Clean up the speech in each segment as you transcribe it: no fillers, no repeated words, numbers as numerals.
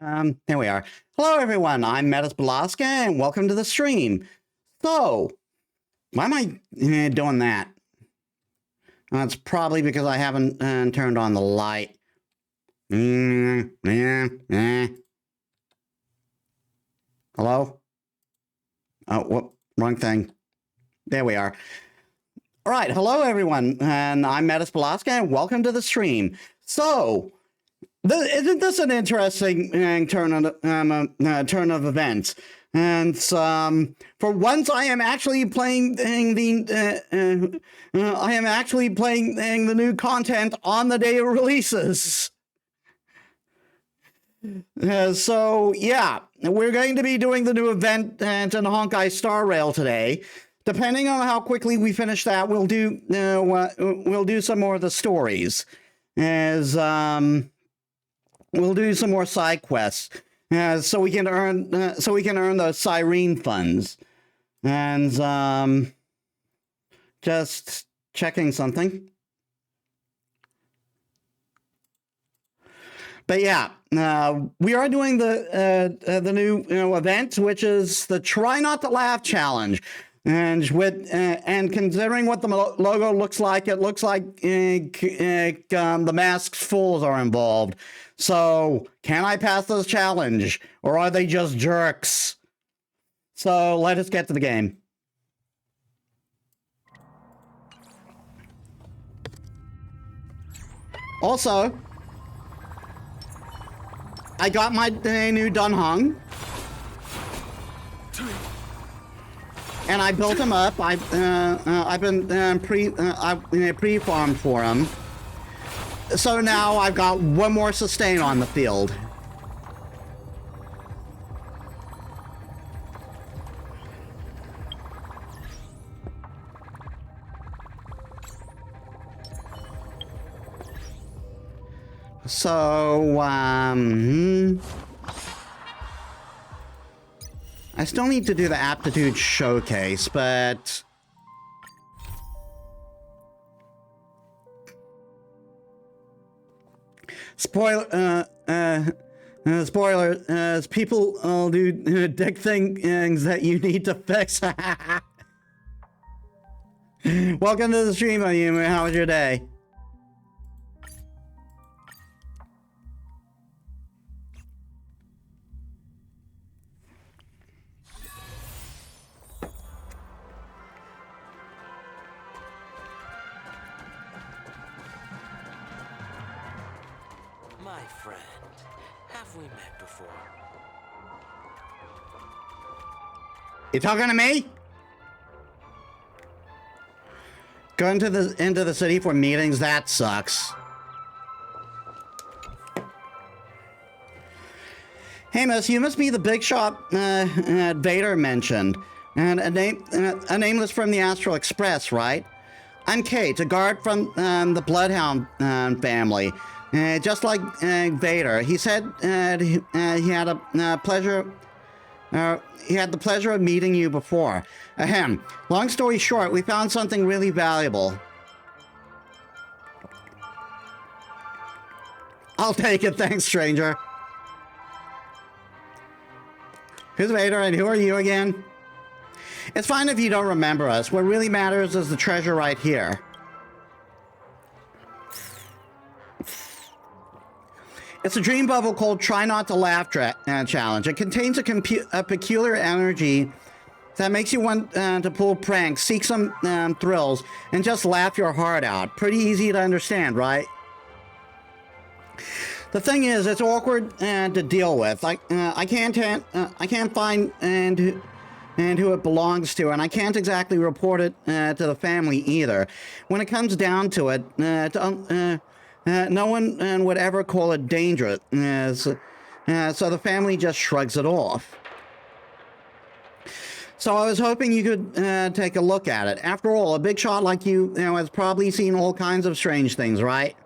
There we are. Hello, everyone. I'm Metis Balaska, and welcome to the stream. So, why am I doing that? It's probably because I haven't turned on the light. Hello? Oh, whoop, wrong thing. There we are. All right, hello, everyone, and I'm Metis Balaska, and welcome to the stream. So, isn't this an interesting turn of events? And for once, I am actually playing the new content on the day it releases. So yeah, we're going to be doing the new event in Honkai Star Rail today. Depending on how quickly we finish that, we'll do some more of the stories. We'll do some more side quests, so we can earn those Siren funds. And just checking something. But yeah, we are doing the new event, which is the Try Not to Laugh challenge. And considering what the logo looks like, it looks like the Masked Fools are involved. So, can I pass this challenge, or are they just jerks? So, let us get to the game. Also, I got my new Dunhung. And I built him up. I've been pre-farmed for him. So now I've got one more sustain on the field. So, I still need to do the aptitude showcase, but spoiler, people do dick things that you need to fix. Welcome to the stream, Ayumi. How was your day? You talking to me? Going to into the city for meetings, that sucks. Hey, miss, you must be the big shot Vader mentioned. And a nameless from the Astral Express, right? I'm Kate, a guard from the Bloodhound family. Just like Vader. He said he had a pleasure... he had the pleasure of meeting you before. Ahem. Long story short, we found something really valuable. I'll take it, thanks, stranger. Who's Vader and who are you again? It's fine if you don't remember us. What really matters is the treasure right here. It's a dream bubble called Try Not to Laugh challenge. It contains a peculiar energy that makes you want to pull pranks, seek some thrills, and just laugh your heart out. Pretty easy to understand, right? The thing is, it's awkward to deal with. I can't find who it belongs to, and I can't exactly report it to the family either. When it comes down to it, no one would ever call it dangerous, so the family just shrugs it off. So I was hoping you could take a look at it. After all, a big shot like you has probably seen all kinds of strange things, right?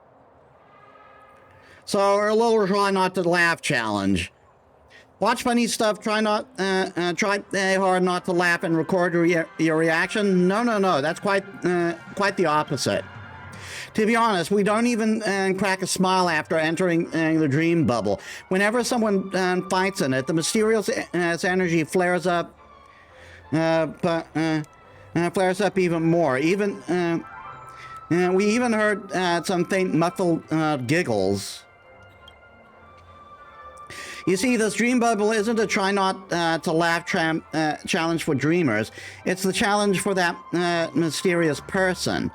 So a little Try Not to Laugh challenge. Watch funny stuff, try hard not to laugh and record your reaction. No, that's quite the opposite. To be honest, we don't even crack a smile after entering the dream bubble. Whenever someone fights in it, the mysterious energy flares up, flares up even more. We even heard some faint muffled giggles. You see, this dream bubble isn't a try not to laugh challenge for dreamers. It's the challenge for that mysterious person.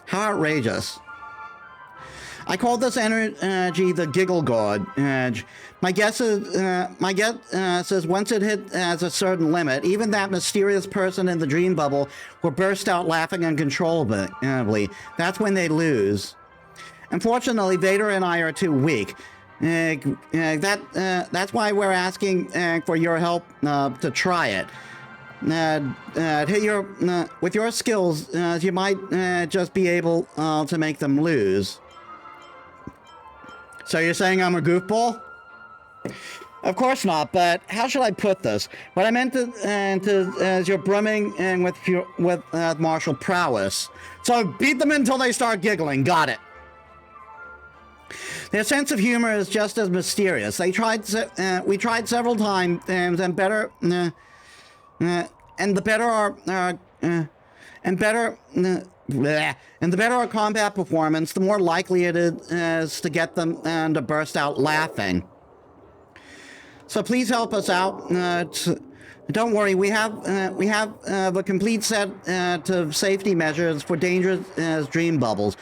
How outrageous. I call this energy the giggle god. My guess says once it hits a certain limit, even that mysterious person in the dream bubble will burst out laughing uncontrollably. That's when they lose. Unfortunately, Vader and I are too weak. That's why we're asking for your help to try it. With your skills, you might just be able to make them lose. So you're saying I'm a goofball? Of course not, but how should I put this? What I meant is you're brimming with martial prowess. So beat them until they start giggling. Got it. Their sense of humor is just as mysterious. We tried several times, and the better our combat performance, the more likely it is to get them to burst out laughing. So please help us out. Don't worry, we have a complete set of safety measures for dangerous dream bubbles.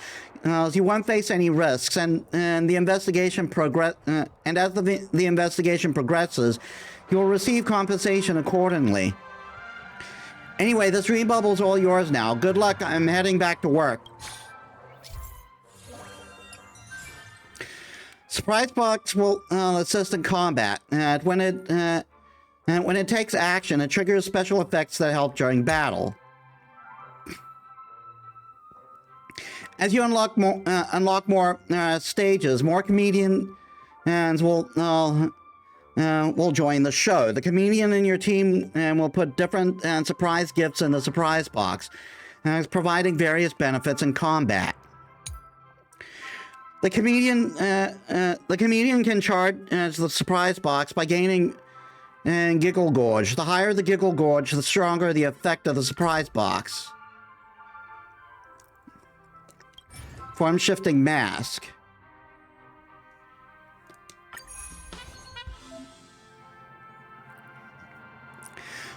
You won't face any risks, and the investigation as the investigation progresses, you will receive compensation accordingly. Anyway, this dream bubble's all yours now. Good luck. I'm heading back to work. Surprise box will assist in combat. When it takes action, it triggers special effects that help during battle. As you unlock more stages, more comedians will join the show. The comedian in your team will put different surprise gifts in the surprise box, providing various benefits in combat. The comedian can charge the surprise box by gaining Giggle Gorge. The higher the Giggle Gorge, the stronger the effect of the surprise box. Form shifting mask.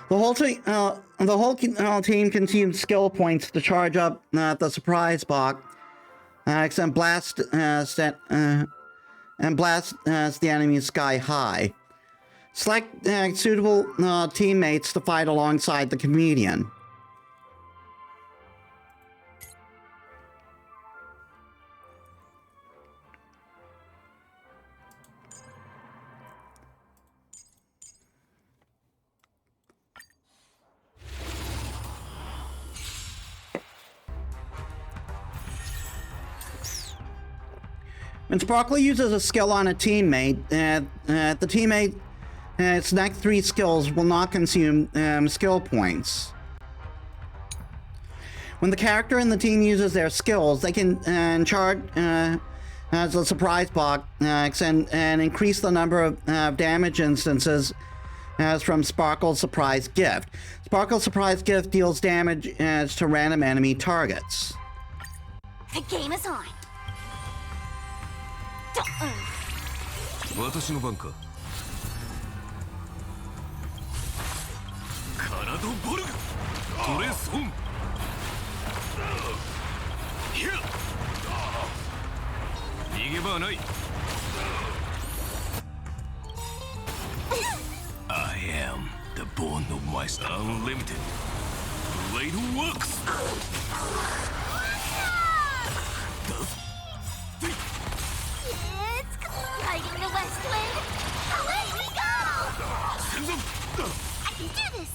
The whole team consumes skill points to charge up the surprise box and blast the enemy sky high. Select suitable teammates to fight alongside the comedian. When Sparkle uses a skill on a teammate, the teammate's next 3 skills will not consume skill points. When the character in the team uses their skills, they can charge as a surprise box and increase the number of damage instances as from Sparkle's surprise gift. Sparkle's surprise gift deals damage to random enemy targets. The game is on. 私の番か。カナドボルグ、トレソン。逃げ場はない。I am the born of Meister Unlimited. Blade works. It's riding the west wind. Away we go! I can do this.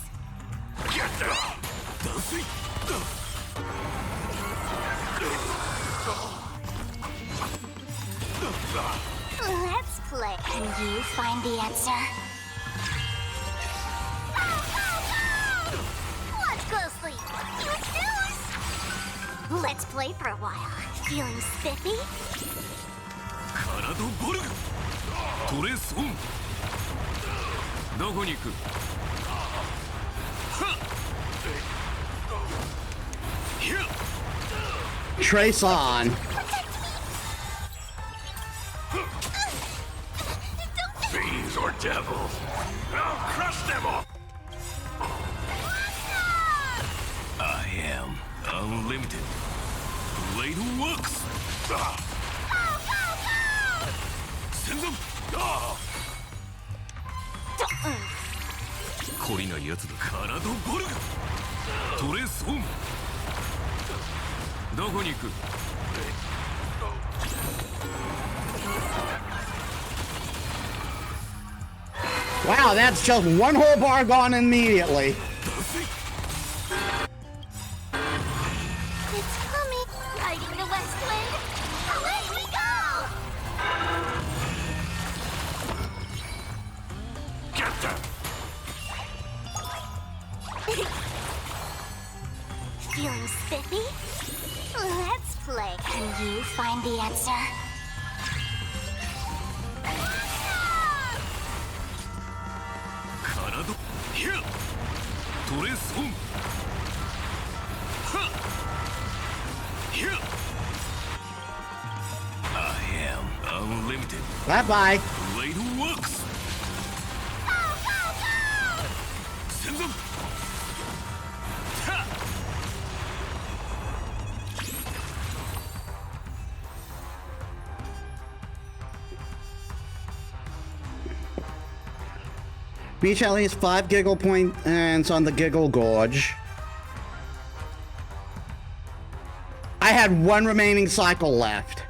Let's play. Can you find the answer? Watch closely. Let's play for a while. Feeling spiffy? カラドボルグトレスオンどこに行くはっひゃ Trace on. Fiends or devils I'll crush them all I am unlimited Blade works Send them 懲りないやつだカラドボルグトレスオンどこに行く Wow, that's just one whole bar gone immediately. It's coming! Riding the west wind! Away we go! Get them Feeling spiffy? Let's play. Can you find the answer? カラドひゃトレスオンはっひゃ I am unlimited Bye bye. Blade works Send them ha Reach at least 5 giggle points on the Giggle Gorge. I had one remaining cycle left.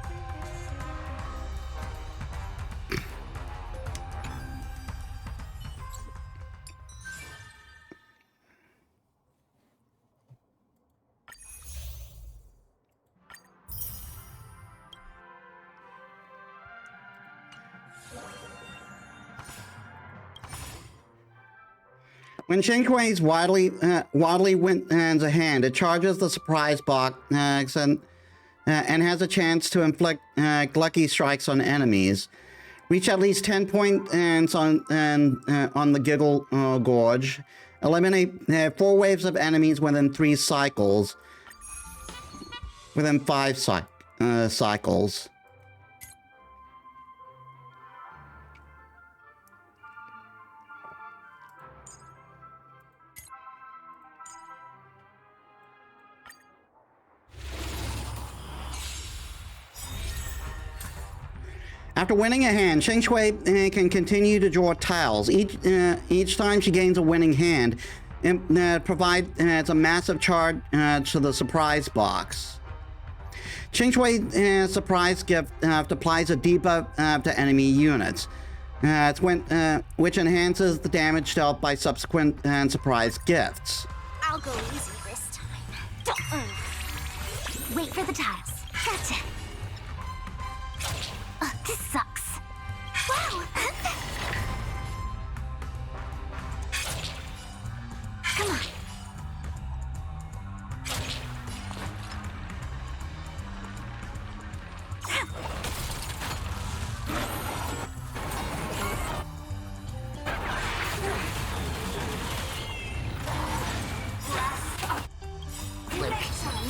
When Shinkwei's wildly wins a hand, it charges the surprise box and has a chance to inflict lucky strikes on enemies. Reach at least 10 points on the Giggle Gorge. Eliminate 4 waves of enemies within 3 cycles. Within 5 cycles. After winning a hand, Sheng Shui can continue to draw tiles. Each time she gains a winning hand, it provides a massive charge to the surprise box. Sheng Shui surprise gift applies a debuff to enemy units, which enhances the damage dealt by subsequent surprise gifts. I'll go easy this time. Wait for the tiles. Gotcha. This sucks. Wow! Come on.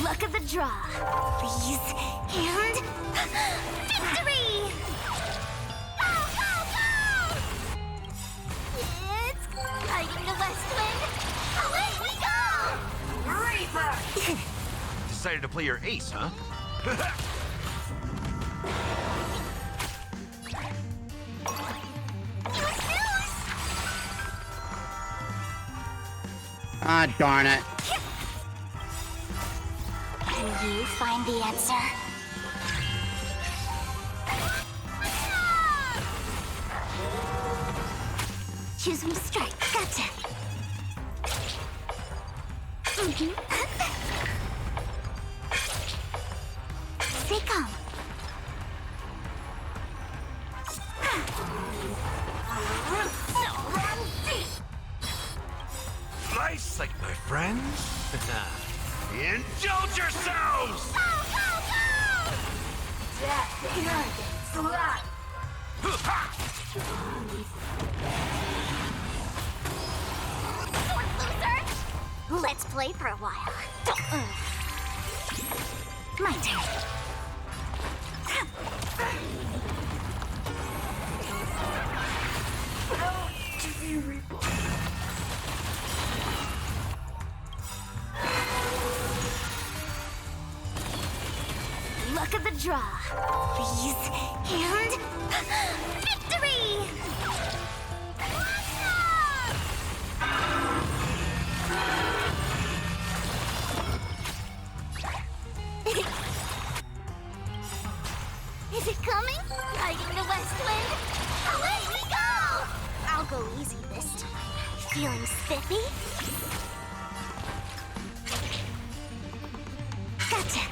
Luck of the draw. Please. And victory! It's riding the west wind. Away we go! Reaper! Decided to play your ace, huh? Ah, darn it. Can you find the answer? Choose me strike. Gotcha. Stay calm. Nice, like my friends. Indulge yourselves! Sore loser! Let's play for a while. My turn. Luck of the draw. Please. And victory! Is it coming? Riding the west wind. Away we go! I'll go easy this time. Feeling spiffy? Gotcha.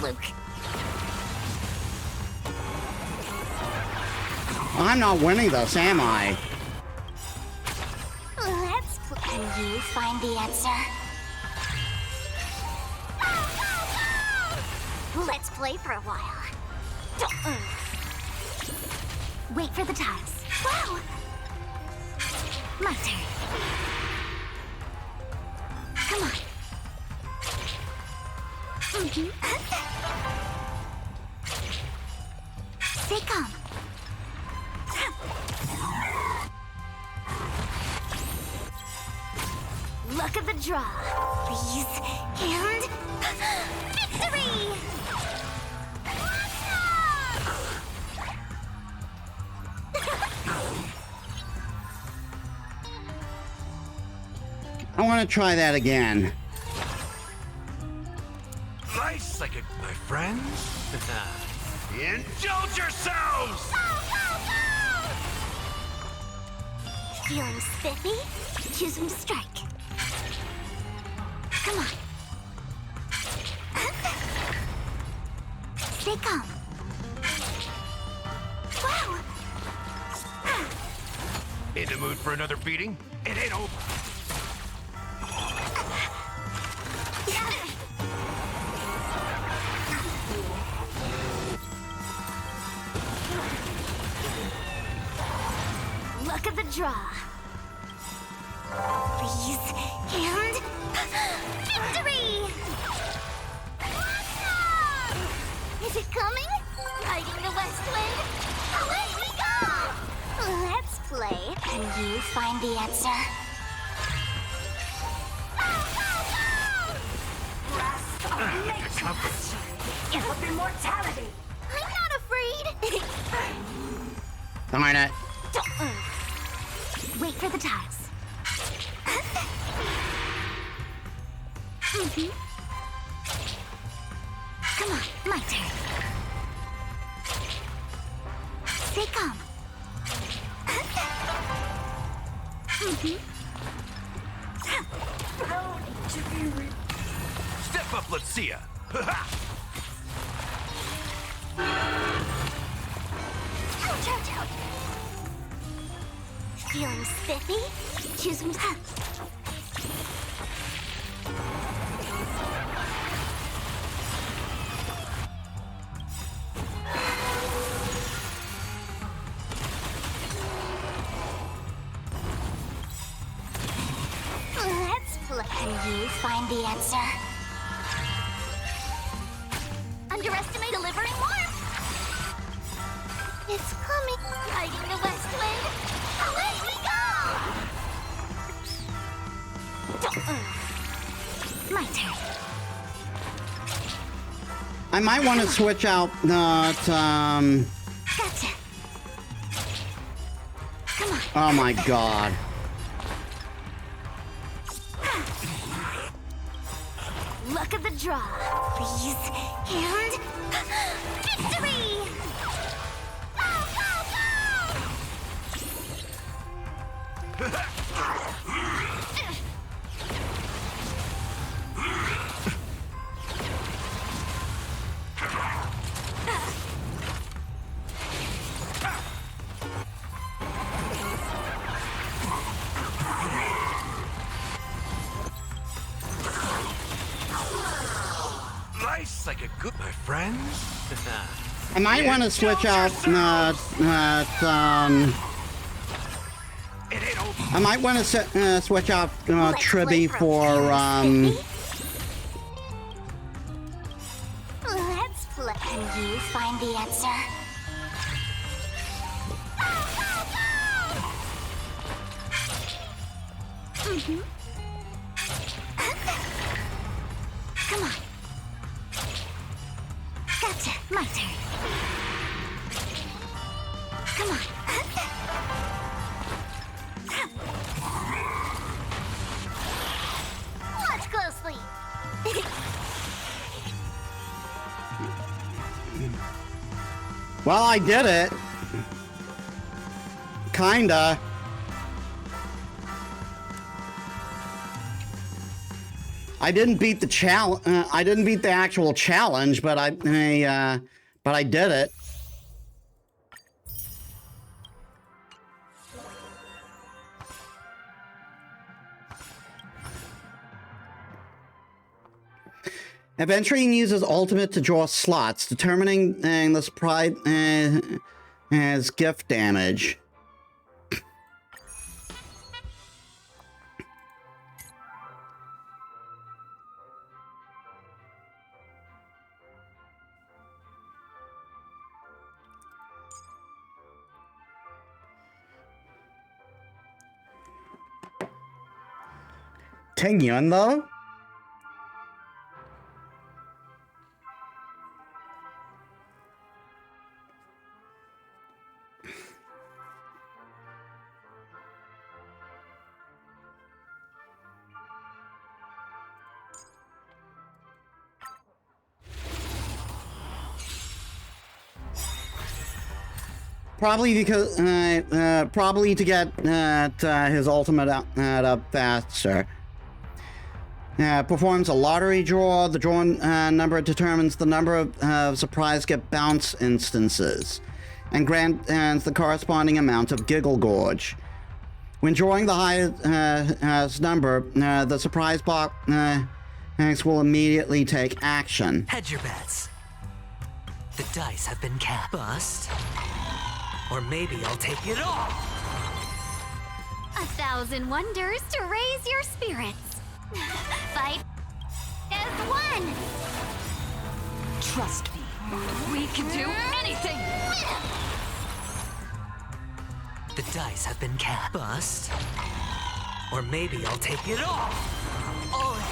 Luke. I'm not winning this, am I? Let's play. Can you find the answer? Let's play for a while. Wait for the tiles. Wow! My turn. Come on. Stay calm. Luck of the draw, please, and victory! I want to try that again. Nice second, my friends. Indulge yourselves! Feeling spiffy? Choose from strike. Come on. Stay calm. Wow! In the mood for another beating? It ain't over. Luck of the draw. Please, and victory! Is it coming? Riding the west wind. Away we go! Let's play. Can you find the answer? Give up immortality! I'm not afraid! Darn it. Wait for the tiles. Come on, my turn. Stay calm. Step up, let's see ya. Ouch, ouch, ouch. Feeling spiffy? Choose from. Let's play. Can you find the answer? Underestimate delivering warmth. It's coming. Riding the west wind. Away we go! My turn. I might want to switch out Gotcha. Come on. Oh my god. Luck of the draw, please, and victory! Life's like a good, my friends. I might want to switch out It ain't over. I might want to switch out Let's Tribby play for Let's play. Can you find the answer? Mhm. Come on. Gotcha. My turn. Come on. Watch closely. Well, I did it. Kinda. I didn't beat the I didn't beat the actual challenge, but I did it. Adventuring uses ultimate to draw slots, determining the surprise as gift damage. $10 though? Probably because, probably to get his ultimate up faster. Performs a lottery draw. The drawn number determines the number of surprise get bounce instances, and grants the corresponding amount of Giggle Gorge. When drawing the highest number, the surprise box will immediately take action. Hedge your bets. The dice have been cast. Bust. Or maybe I'll take it all. 1,000 wonders to raise your spirits. Fight as one. Trust me, we can do anything! The dice have been cast. Bust. Or maybe I'll take it all. All in.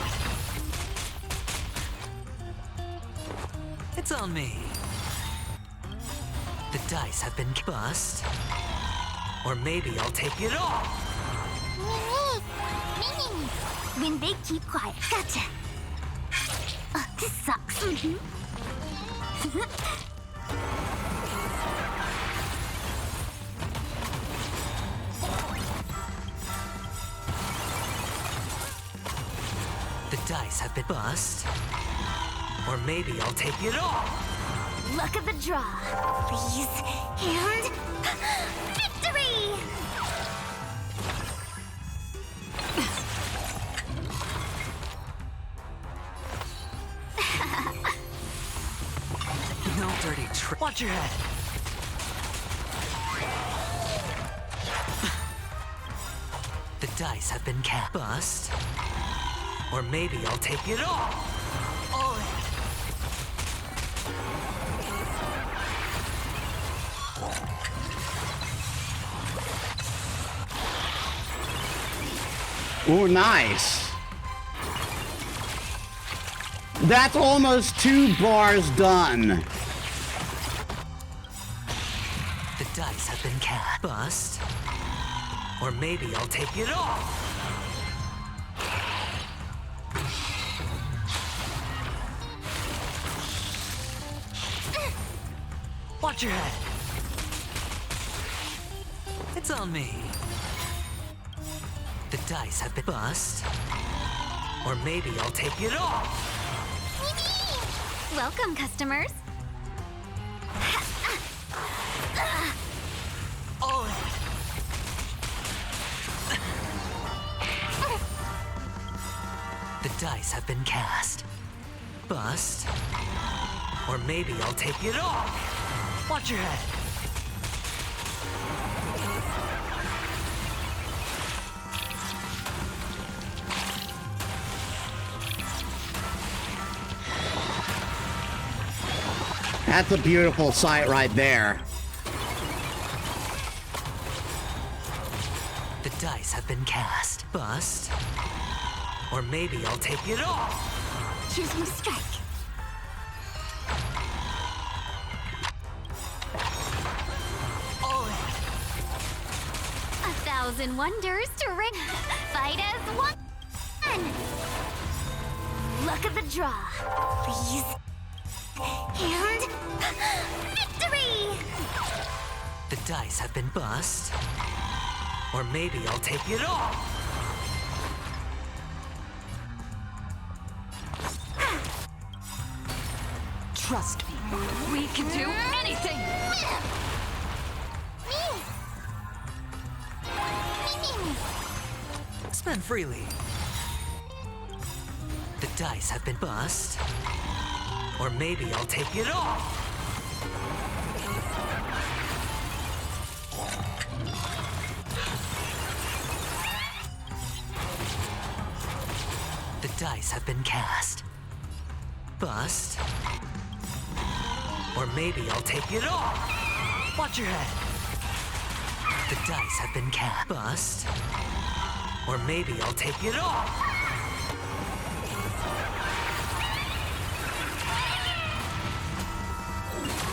It's on me. The dice have been bust. Or maybe I'll take it all. When they keep quiet. Gotcha. This sucks. The dice have been bust. Or maybe I'll take it all. Luck of the draw, please. And victory! No dirty trick. Watch your head. The dice have been cast. Bust. Or maybe I'll take it all. All in. Ooh, nice. That's almost 2 bars done. The dice have been cast. Bust. Or maybe I'll take it all. Watch your head. It's on me. The dice have been bust. Or maybe I'll take it all. Welcome, customers. All in. The dice have been cast. bust. Or maybe I'll take it all. Watch your head. That's a beautiful sight right there. The dice have been cast. Bust. Or maybe I'll take it all. Choose my strike. All in. 1,000 wonders to ring. Fight as one. Luck of the draw. Please. And victory! The dice have been bust. Or maybe I'll take it all. Trust me. We can do anything. Spend freely. The dice have been bust. Or maybe I'll take it all. The dice have been cast. Bust. Or maybe I'll take it all. Watch your head. The dice have been cast. Bust. Or maybe I'll take it all.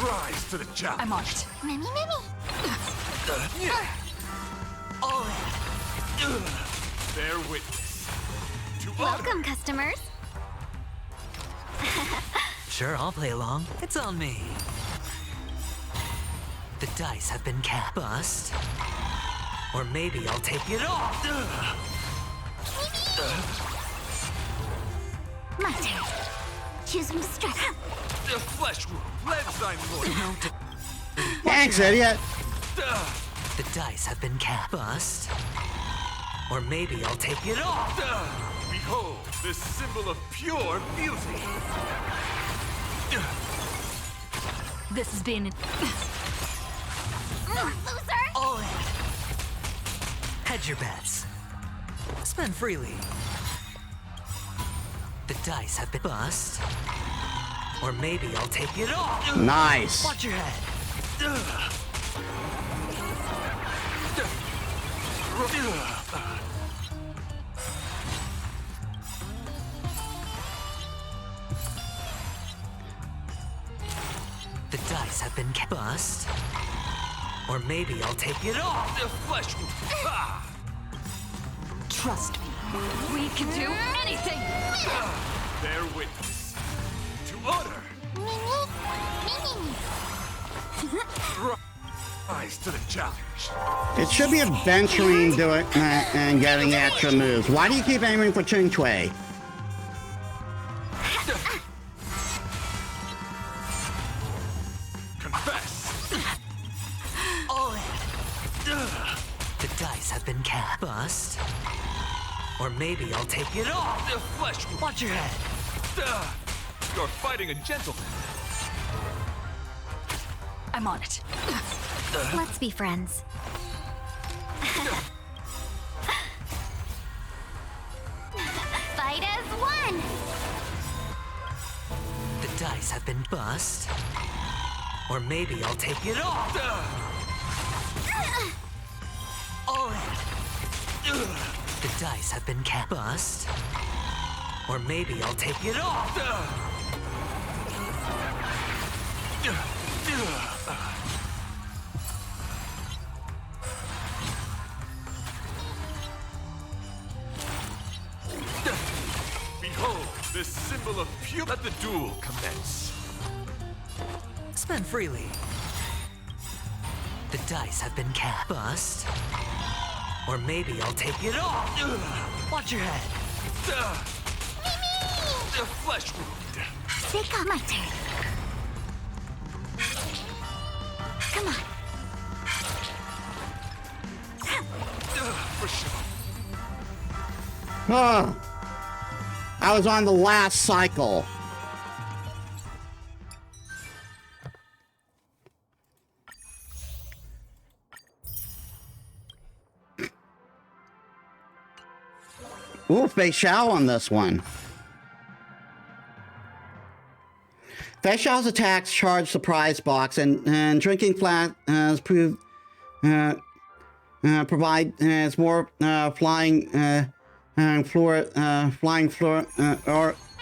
Rise to the challenge. I'm on it. Mimi. All in. Bear witness. To honor. Welcome, customers. Sure, I'll play along. It's on me. The dice have been cast. Bust. Or maybe I'll take it all. My turn. Choose my strike. The flesh wound. Lens I'm Lord. Thanks, idiot. The dice have been cast. Bust. Or maybe I'll take it all. Behold, this symbol of pure beauty. This has been. Loser! All in. Hedge your bets. Spend freely. The dice have been bust. Or maybe I'll take it all. Nice. Watch your head. The dice have been bust. Or maybe I'll take it all. The flesh wound. Ha! Trust me. We can do anything. Bear witness. To honor. Rise to the challenge. It should be adventuring, doing and getting extra moves. Why do you keep aiming for Ching Chui? Confess. All in. The dice have been cast. Bust. Or maybe I'll take it all. The flesh wound. Watch your head. You're fighting a gentleman. I'm on it. Let's be friends. Fight as one! The dice have been bust. Or maybe I'll take it all. All in. The dice have been cast. Bust. Or maybe I'll take it all. Behold, this symbol of pure. Let the duel commence. Spend freely. The dice have been cast. Bust. Or maybe I'll take it all. Watch your head. The flesh wound. Take on my turn. Come on. For sure. Oh, I was on the last cycle. Ooh, Fei Xiao on this one. Fei Xiao's attacks charge the prize box, and drinking flask provide more flying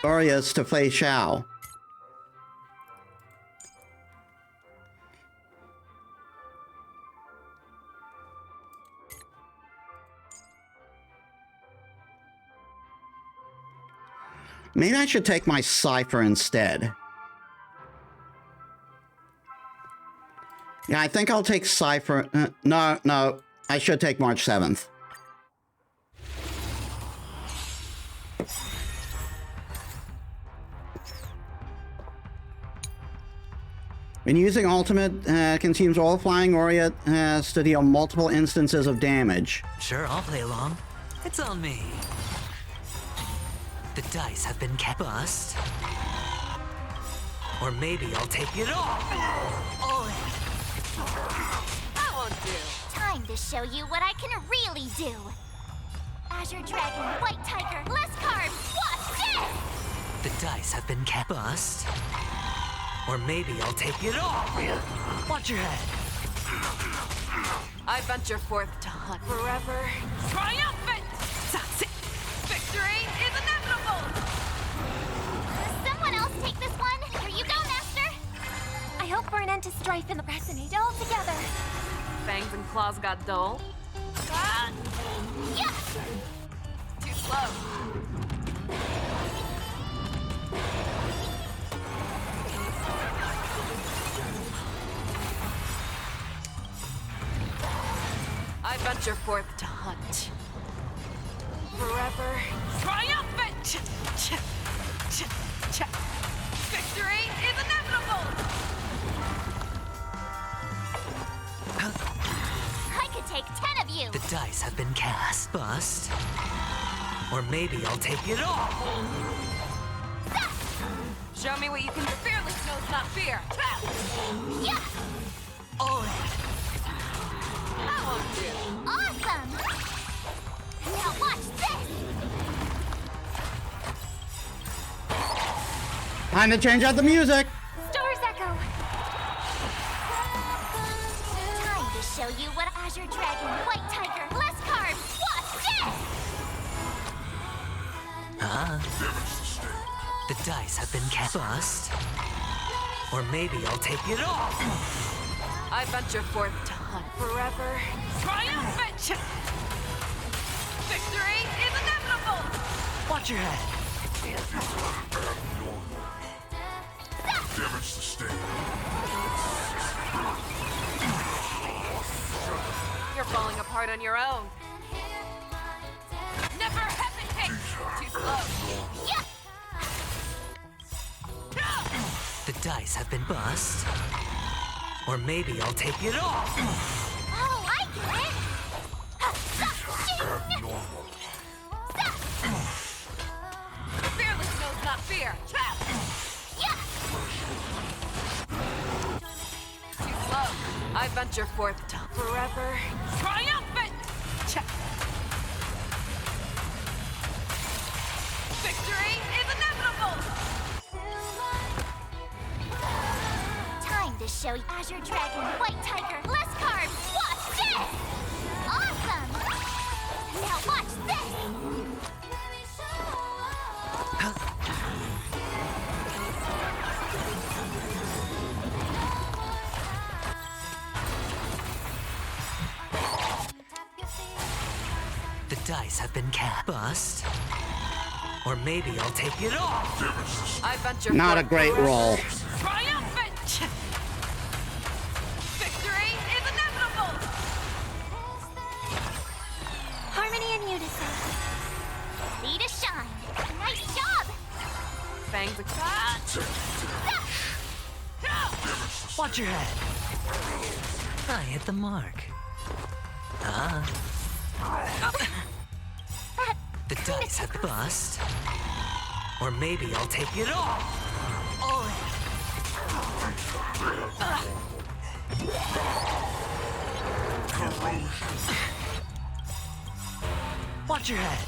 areas to Fei Xiao. Maybe I should take my Cipher instead. Yeah, I think I'll take Cipher. No, I should take March 7th. When using ultimate, consumes all flying aureates to deal multiple instances of damage. Sure, I'll play along. It's on me. The dice have been bust. Or maybe I'll take it all. All in. That won't do. Time to show you what I can really do. Azure Dragon, White Tiger, less carbs. Watch this! The dice have been bust. Or maybe I'll take it all. Watch your head. I venture forth to hunt forever. Triumphant! That's it. Victory is inevitable! Someone else take this one. Here you go, Master. I hope for an end to strife in the resonate all together. Fangs and claws got dull. Ah! Yeah! Too slow. I venture forth to hunt. Forever triumphant! Victory is inevitable! I could take 10 of you. The dice have been cast. Bust. Or maybe I'll take it all. Show me what you can do. Fearless knows not fear. Yeah! All in. That won't do. Awesome! Now watch this! Time to change out the music. Stars Echo! Time to show you what Azure Dragon, White Tiger, less carbs. Watch this! The dice have been cast. Bust. Or maybe I'll take it all. I venture forth to hunt forever. Triumphant! Victory is inevitable! Watch your head. Damage sustained. You're falling apart on your own. Never hesitate! Too slow. Yeah! The dice have been bust. Or maybe I'll take it all. Oh, I get it! Fearless knows not fear. Yeah! Too slow. I venture forth to forever. Triumphant! Victory is inevitable! Time to show you Azure Dragon, White Tiger, less carbs. Watch this! Awesome! Now watch this! The dice have been cast. Bust. Or maybe I'll take it all. I venture Not a forth great forever. roll. Triumphant! Victory is inevitable! Harmony and unison. Need a shine. Nice job! Fangs Watch your head. I hit the mark. The dice have bust. Or maybe I'll take it all. All in. Watch your head.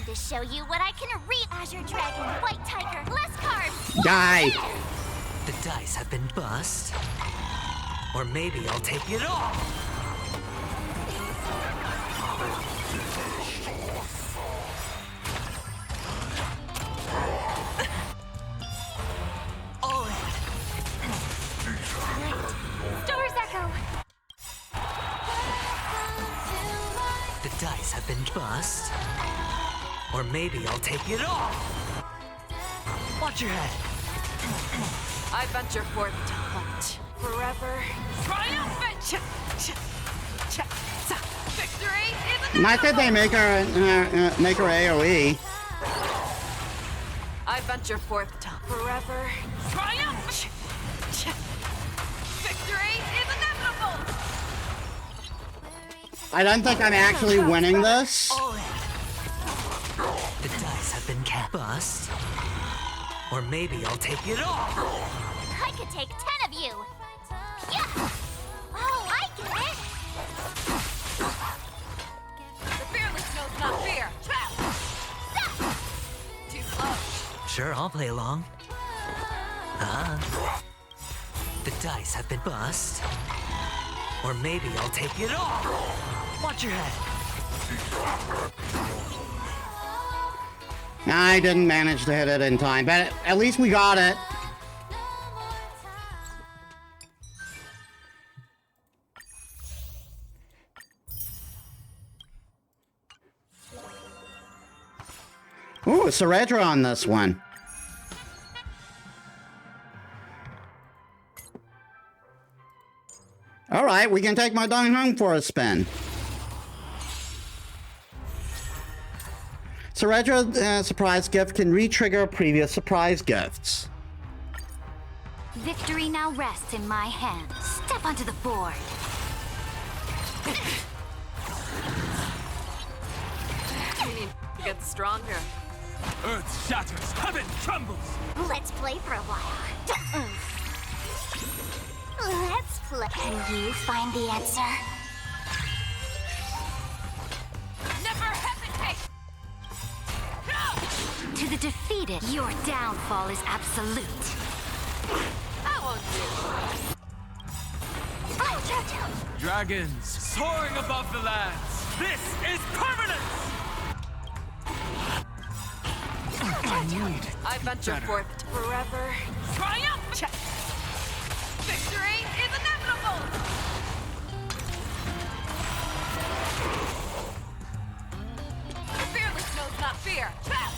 to show you what I can Azure Dragon, White Tiger, less carbs. Die. The dice have been bust. Or maybe I'll take it all. All in. Doors echo. The dice have been bust. Or maybe I'll take it all. Watch your head. I venture forth to hunt. Forever triumphant! Victory is inevitable! Not that they make her AOE. I venture forth to forever triumphant! Victory is inevitable! I don't think I'm actually winning this. All in. The dice have been bust. Or maybe I'll take it all. I could take 10 of you. Yeah. Oh, I get it. The fearless knows not fear. Trap! Stop. Too slow. Sure, I'll play along. The dice have been bust. Or maybe I'll take it all. Watch your head. I didn't manage to hit it in time, but at least we got it. Ooh, Ceredra on this one. All right, we can take my dong home for a spin. Ceredra surprise gift can re-trigger previous surprise gifts. Victory now rests in my hands. Step onto the board. We need to get stronger. Earth shatters, heaven trembles. Let's play for a while. Let's play. Can you find the answer? Never hesitate! To the defeated, your downfall is absolute. That won't do. Oh, Jojo! Dragons soaring above the lands. This is permanence. I venture Better. forth to forever triumph! Victory is inevitable! The fearless knows not fear. Trap!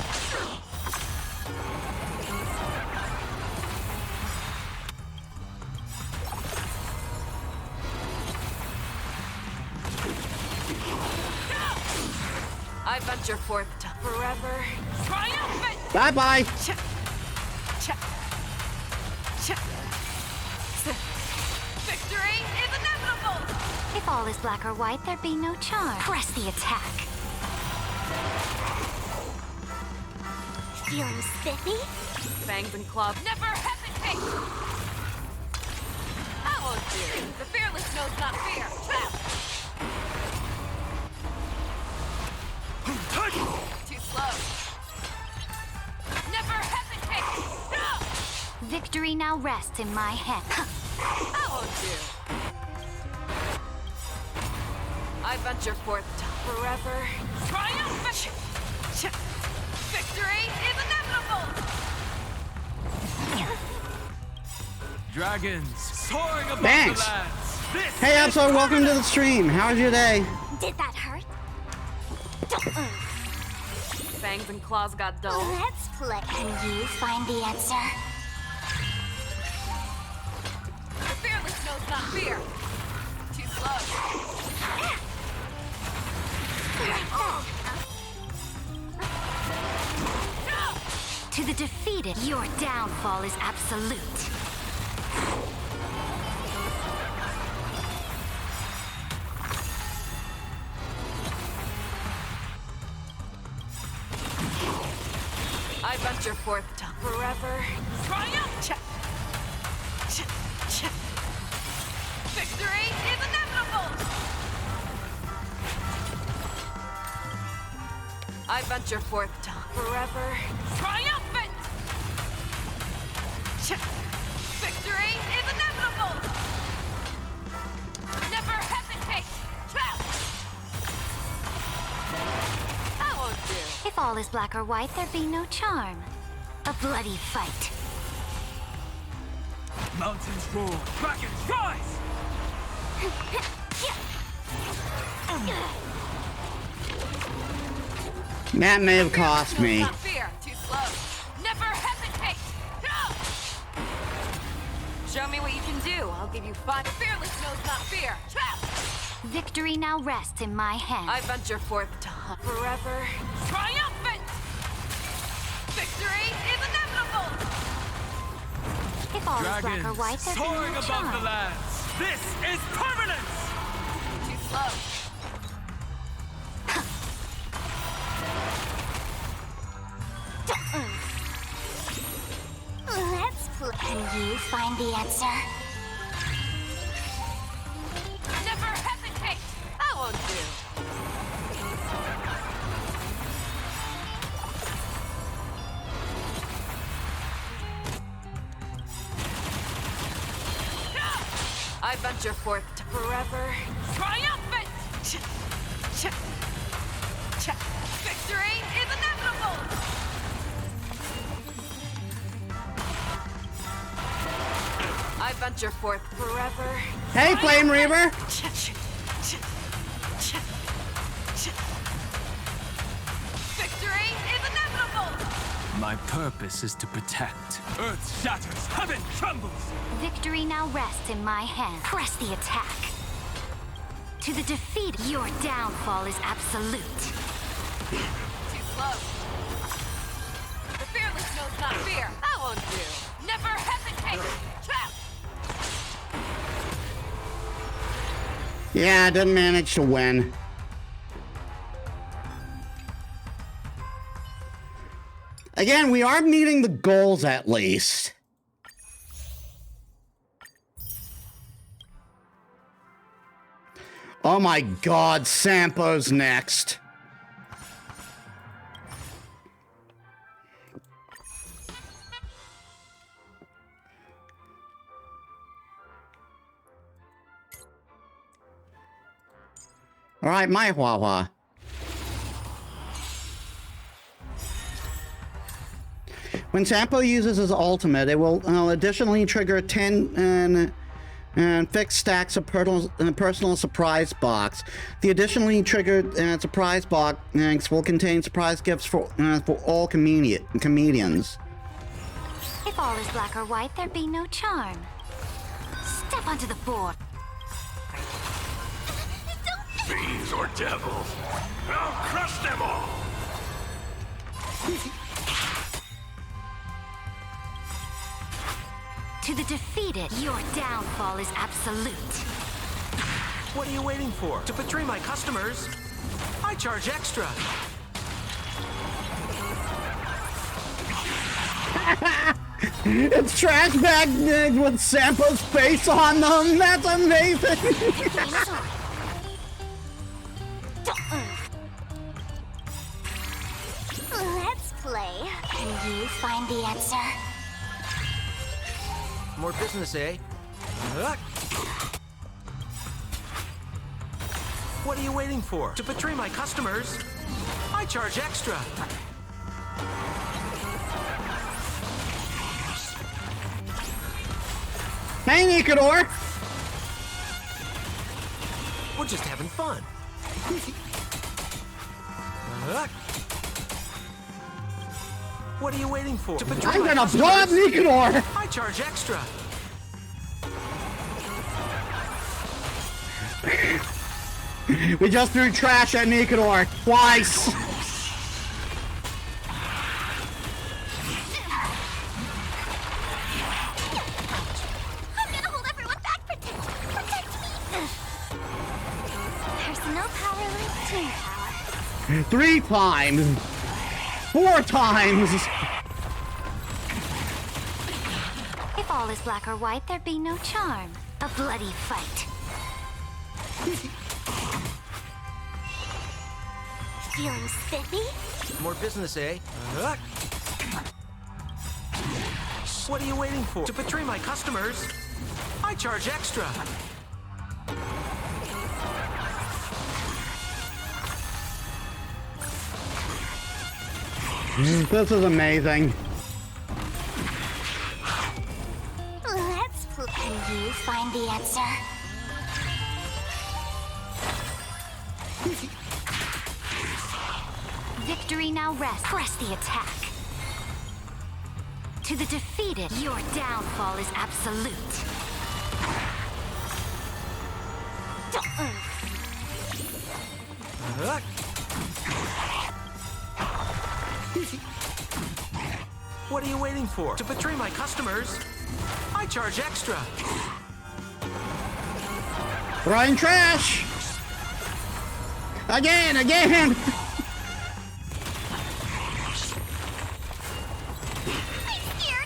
I venture forth to forever triumphant! Bye-bye. Victory is inevitable! If all is black or white, there'd be no charm. Press the attack. Feeling spiffy? Fangs and claws never hesitate! That won't do. The fearless knows not fear. Trap! Too slow. Never hesitate! Victory now rests in my hand. That won't do. I venture forth to forever triumphant! Victory is inevitable! Dragons soaring above Thanks. the lands. This Hey, is Absol, welcome to the permanence. stream. How's your day? Did that hurt? Fangs and claws got dull. Let's play. Can you find the answer? The fearless knows not fear. Too slow. To the defeated, your downfall is absolute. I venture forth to forever triumph! Victory is inevitable! I venture forth to forever triumphant! Victory is inevitable! Never hesitate! That won't do. If all is black or white, there be no charm. A bloody fight. Mountains roar, dragons rise! That may have cost me. Not fear, too slow. Never hesitate! Show me what you can do. I'll give you 5. Fearless knows not fear. Victory now rests in my hands. I venture forth to hunt forever triumphant! Victory is inevitable! If all is black or white, there be soaring no above charm. the lands. This is permanence! Too slow. Let's play. Can you find the answer? Never hesitate! That won't do. I venture forth to forever triumphant! Victory is inevitable! I venture forth forever. Hey, Flame Reaver! Victory is inevitable! My purpose is to protect. Earth shatters, heaven trembles! Victory now rests in my hands. Press the attack. To the defeat, your downfall is absolute. Too slow. The fearless knows not fear. That won't do. Never hesitate. Trap. Yeah, I didn't manage to win. Again, we are meeting the goals at least. Oh my god, Sampo's next. Alright, my Huahua. When Sampo uses his ultimate, it will additionally trigger 10 and fixed stacks of personal surprise box. The additionally triggered surprise box will contain surprise gifts for all comedians. If all is black or white, there be no charm. Step onto the board. Fiends or devils, I'll crush them all! To the defeated, your downfall is absolute. What are you waiting for? To betray my customers? I charge extra. It's trash bag with Sampo's face on them. That's amazing. Let's play. Can you find the answer? More business, eh? What are you waiting for? To betray my customers? I charge extra. Hey, Nikador. We're just having fun. What are you waiting for? To betray I'm my gonna blow up customers? Nikador. I charge extra. We just threw trash at Nikador twice. I'm gonna hold everyone back. Protect me. There's no power like team power. 3 times. 4 times. If all is black or white, there be no charm. A bloody fight. Feeling spiffy? More business, eh? What are you waiting for? To betray my customers, I charge extra. This is amazing. Let's can you find the answer? Victory now rests. Press the attack. To the defeated, your downfall is absolute. What are you waiting for? To betray my customers, I charge extra. Throwing trash! Again!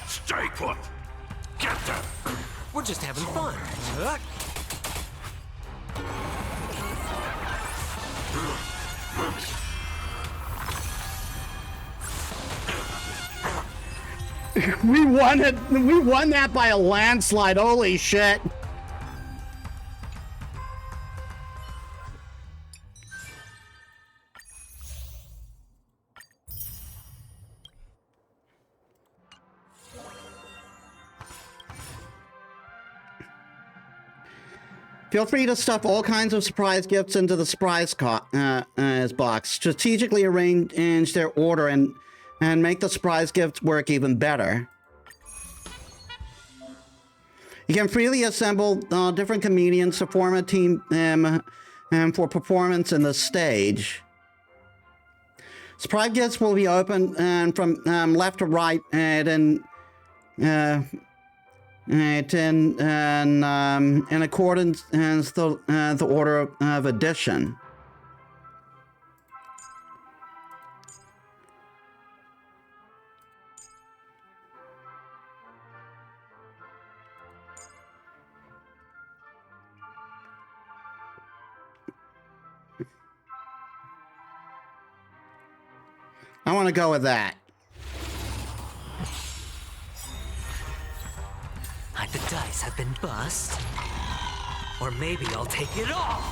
Stay put! Get them! We're just having fun. We won it! We won that by a landslide, holy shit! Feel free to stuff all kinds of surprise gifts into the surprise box. Strategically arrange their order and make the surprise gifts work even better. You can freely assemble different comedians to form a team for performance in the stage. Surprise gifts will be open from left to right in accordance with the order of addition. I want to go with that. The dice have been bust. Or maybe I'll take it all.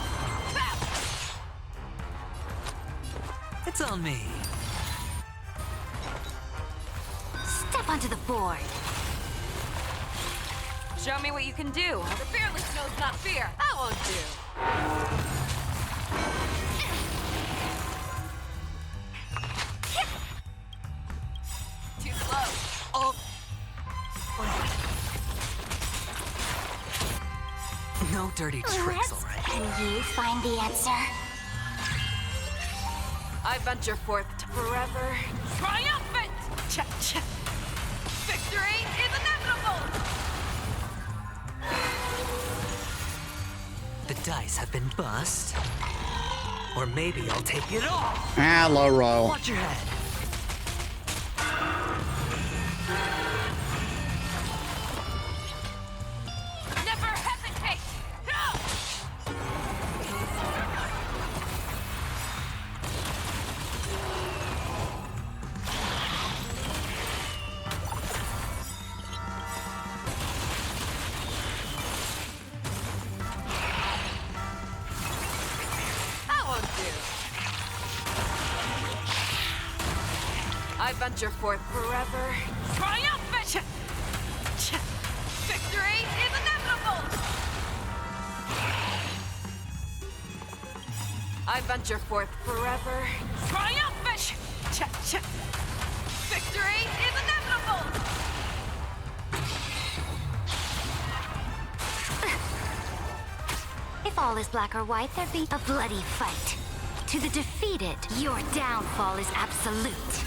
It's on me. Step onto the board. Show me what you can do. The fearless knows not fear. I won't do. Too slow. Oh. No dirty tricks, all right? Can you find the answer? I venture forth to forever triumphant! Cha-cha! Victory is inevitable! The dice have been bust. Or maybe I'll take it all. Ah, low roll. Watch your head. Never hesitate! No! I won't do. I venture forth forever triumphant! Victory is inevitable! I venture forth forever triumphant! Victory is inevitable! If all is black or white, there be a bloody fight. To the defeated, your downfall is absolute.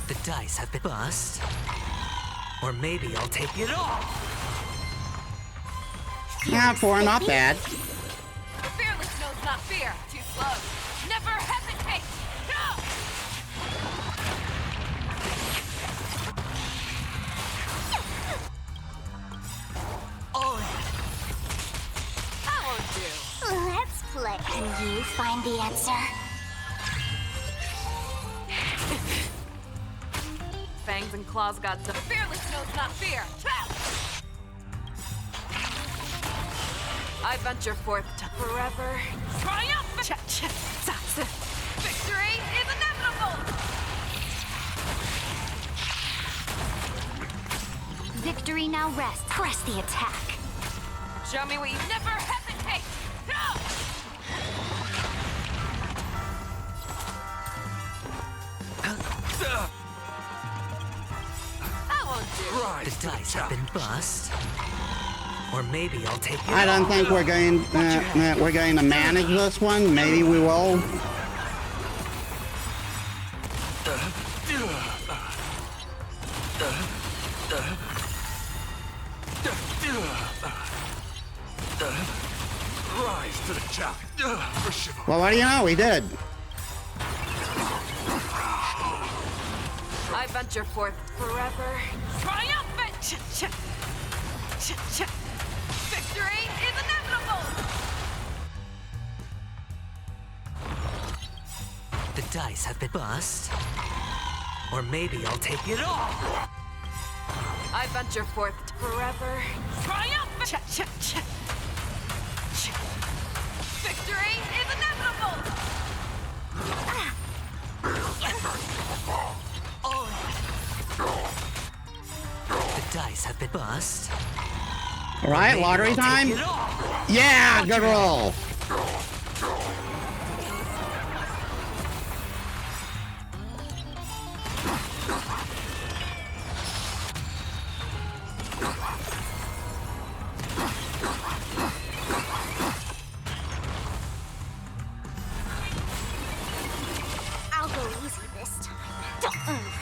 The dice have been bust. Or maybe I'll take it all. Yeah, four, not bad. The fearless knows not fear. Too slow. Never hesitate! No! All in. I play. Can you find the answer? Fangs and claws got the fearless knows not fear. Trap! I venture forth to forever triumphant. Victory is inevitable. Victory now rests. Press the attack. Show me what you never hesitate. No! I won't do. The dice have been bust. Or maybe I'll take it I don't all. think we're going to manage this one. Maybe we will. Rise to the challenge. For chivalry. Well, what do you know? We did. I venture forth forever triumphant. Victory is inevitable. The dice have been bust. Or maybe I'll take it all. I venture forth forever triumphant. Victory is inevitable. The dice have been bust. All right, Maybe lottery I'll take time. it all. Yeah, good roll. I'll go easy this time. Don't move.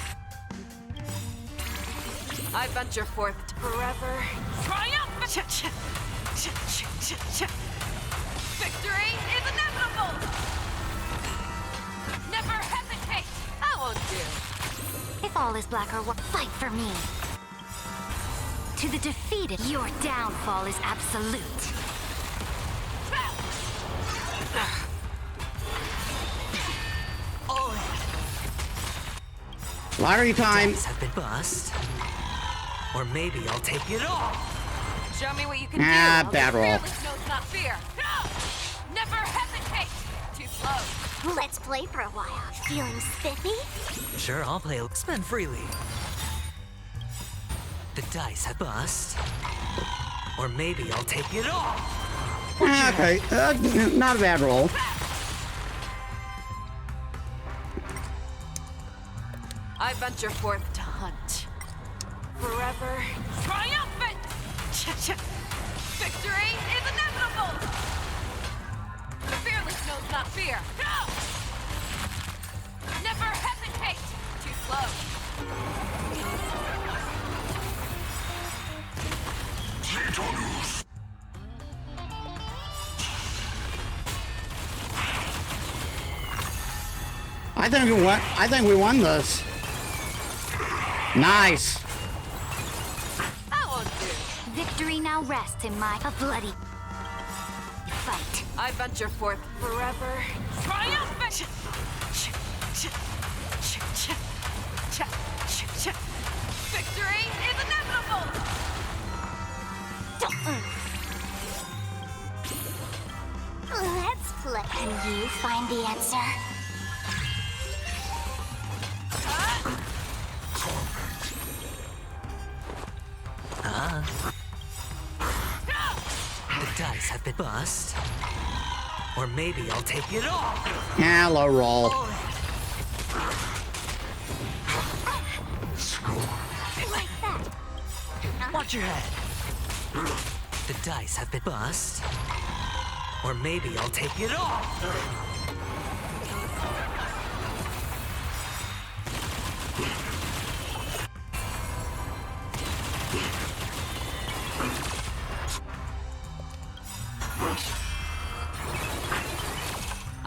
I venture forth forever triumphant. Victory is inevitable. Never hesitate. I won't do. If all is black or white, fight for me. To the defeated, your downfall is absolute. Lottery time. Dice have been bust. Or maybe I'll take it all. Show me what you can Ah, do. bad roll. Fearless knows not fear. No! Never hesitate. Too slow. Let's play for a while. Feeling spiffy? Sure, I'll play. Spend freely. The dice have bust. Or maybe I'll take it all. Okay, not a bad roll. I venture forth to hunt. Forever triumphant. Victory is inevitable. The fearless knows not fear. No! Never hesitate. Too slow. I think we won this. Nice. I won't do. Victory now rests in a bloody fight. I venture forth forever triumphant. Victory is inevitable. Don't move. Let's play. Can you find the answer? The dice have been bust. Or maybe I'll take it all. Yeah, low roll. Like that. Watch your head. The dice have been bust. Or maybe I'll take it all.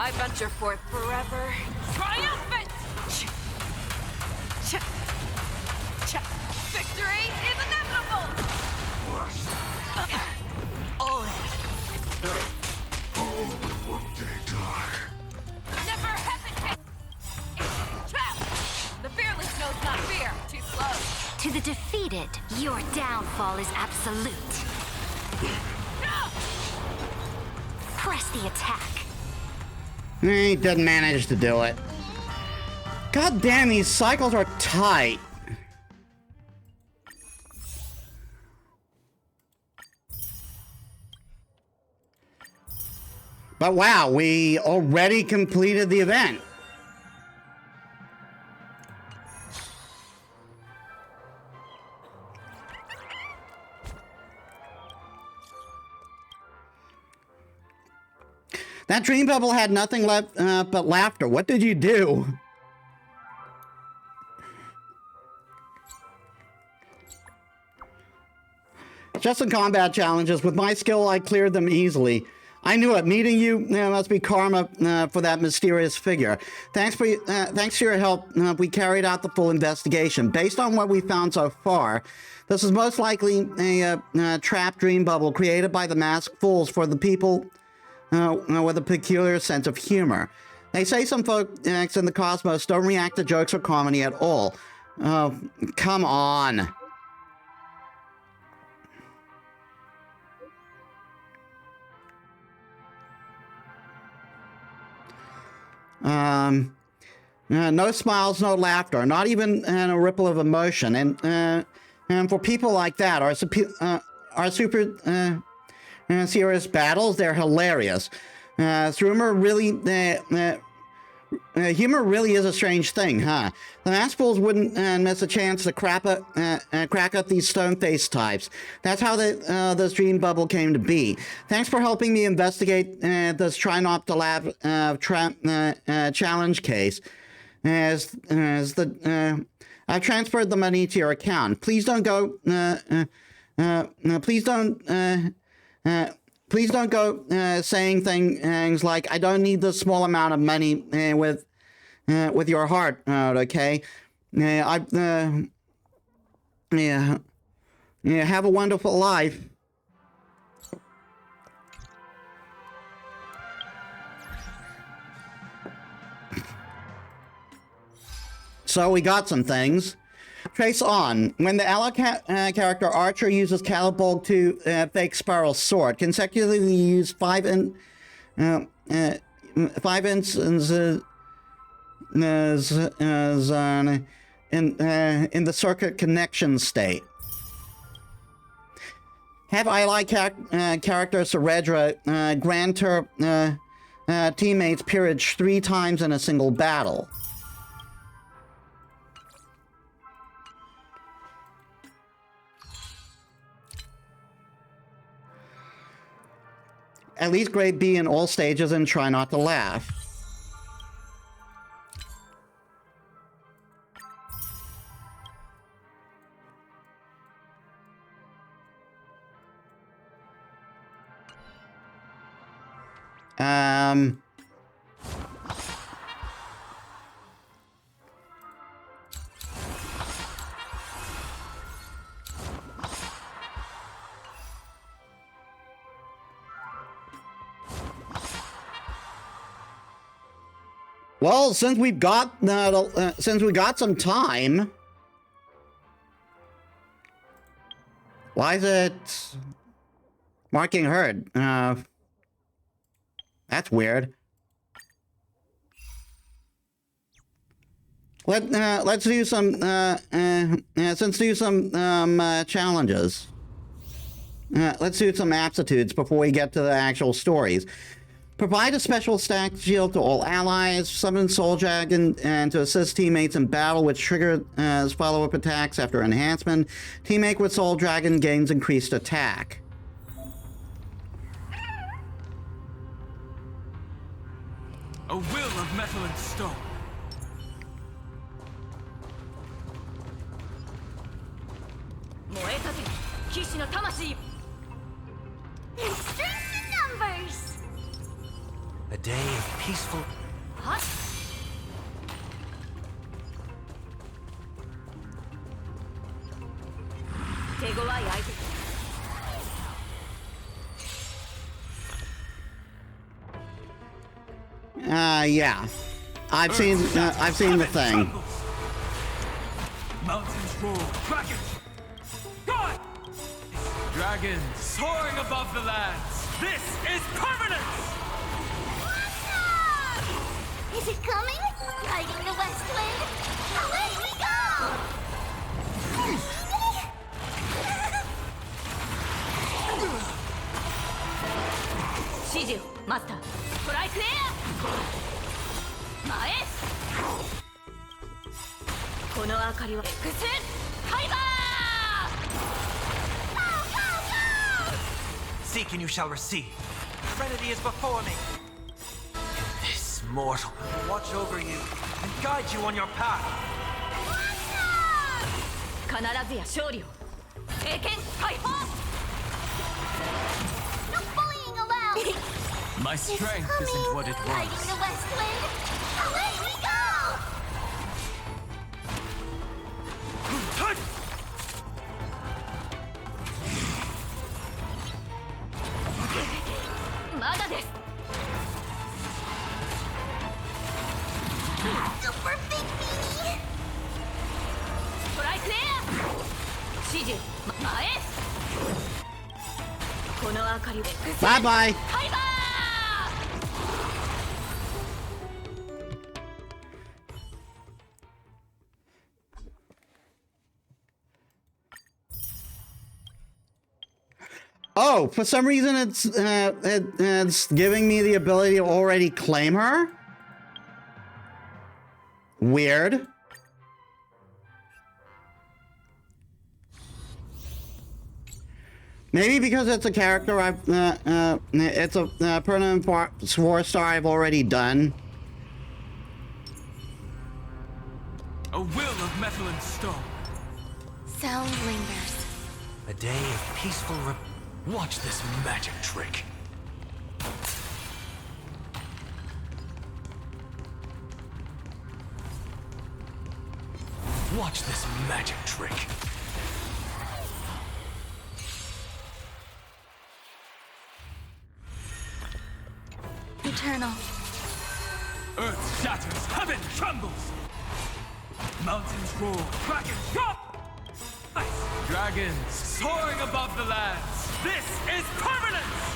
I venture forth forever triumphant. Victory is inevitable. To the defeated, your downfall is absolute. Press the attack. He didn't manage to do it. God damn, these cycles are tight. But wow, we already completed the event. That dream bubble had nothing left but laughter. What did you do? Just some combat challenges. With my skill, I cleared them easily. I knew it. Meeting you must be karma for that mysterious figure. Thanks to your help, we carried out the full investigation. Based on what we found so far, this is most likely a trapped dream bubble created by the masked fools for the people with a peculiar sense of humor. They say some folks in the cosmos don't react to jokes or comedy at all. Oh, come on. No smiles, no laughter, not even a ripple of emotion. And for people like that, our super serious battles, they're hilarious. Humor really is a strange thing, huh? The masked fools wouldn't miss a chance to crack up these stone-faced types. That's how this dream bubble came to be. Thanks for helping me investigate this Try Not to Laugh challenge case. I've transferred the money to your account. Please don't go. Please don't go saying things like, "I don't need this small amount of money," with your heart out, okay? Yeah, have a wonderful life. So we got some things. Trace on. When the ally character Archer uses Caliburg to fake Spiral's sword, consecutively use 5 instances in the circuit connection state. Have ally character Seredra grant her teammates peerage 3 times in a single battle. At least grade B in all stages and try not to laugh. Well, since we got some time, why is it marking herd? That's weird. Let's do some challenges. Let's do some aptitudes before we get to the actual stories. Provide a special stack shield to all allies, summon Soul Dragon and to assist teammates in battle, which triggers follow-up attacks after enhancement. Teammate with Soul Dragon gains increased attack. A will of metal and stone. Strength in numbers. A day of peaceful... Huh? Yeah. I've seen the thing. Mountains roar. Dragons! God! Dragons soaring above the lands. This is permanence! Is it coming? Riding the west wind? Away we go! 指示をマスターストライクエア前この明かりは X ハイバー Seek and you shall receive. Serenity is before me. This mortal watch over you and guide you on your path. 必ずや勝利を聖剣解放 No bullying allowed! My strength isn't what it Riding was. the west wind? Away we go! まだです Super big meanie! ストライクエア指示前この明かりを X Bye bye. ハイバー Oh, for some reason it's giving me the ability to already claim her? Weird. Maybe because it's a character it's a permanent 4-star I've already done. A will of metal and stone. Sound lingers. A day of peaceful Watch this magic trick. Watch this magic trick. Eternal. Earth shatters, heaven trembles. Mountains roar, dragons drop. Ice dragons soaring above the lands. This is permanence!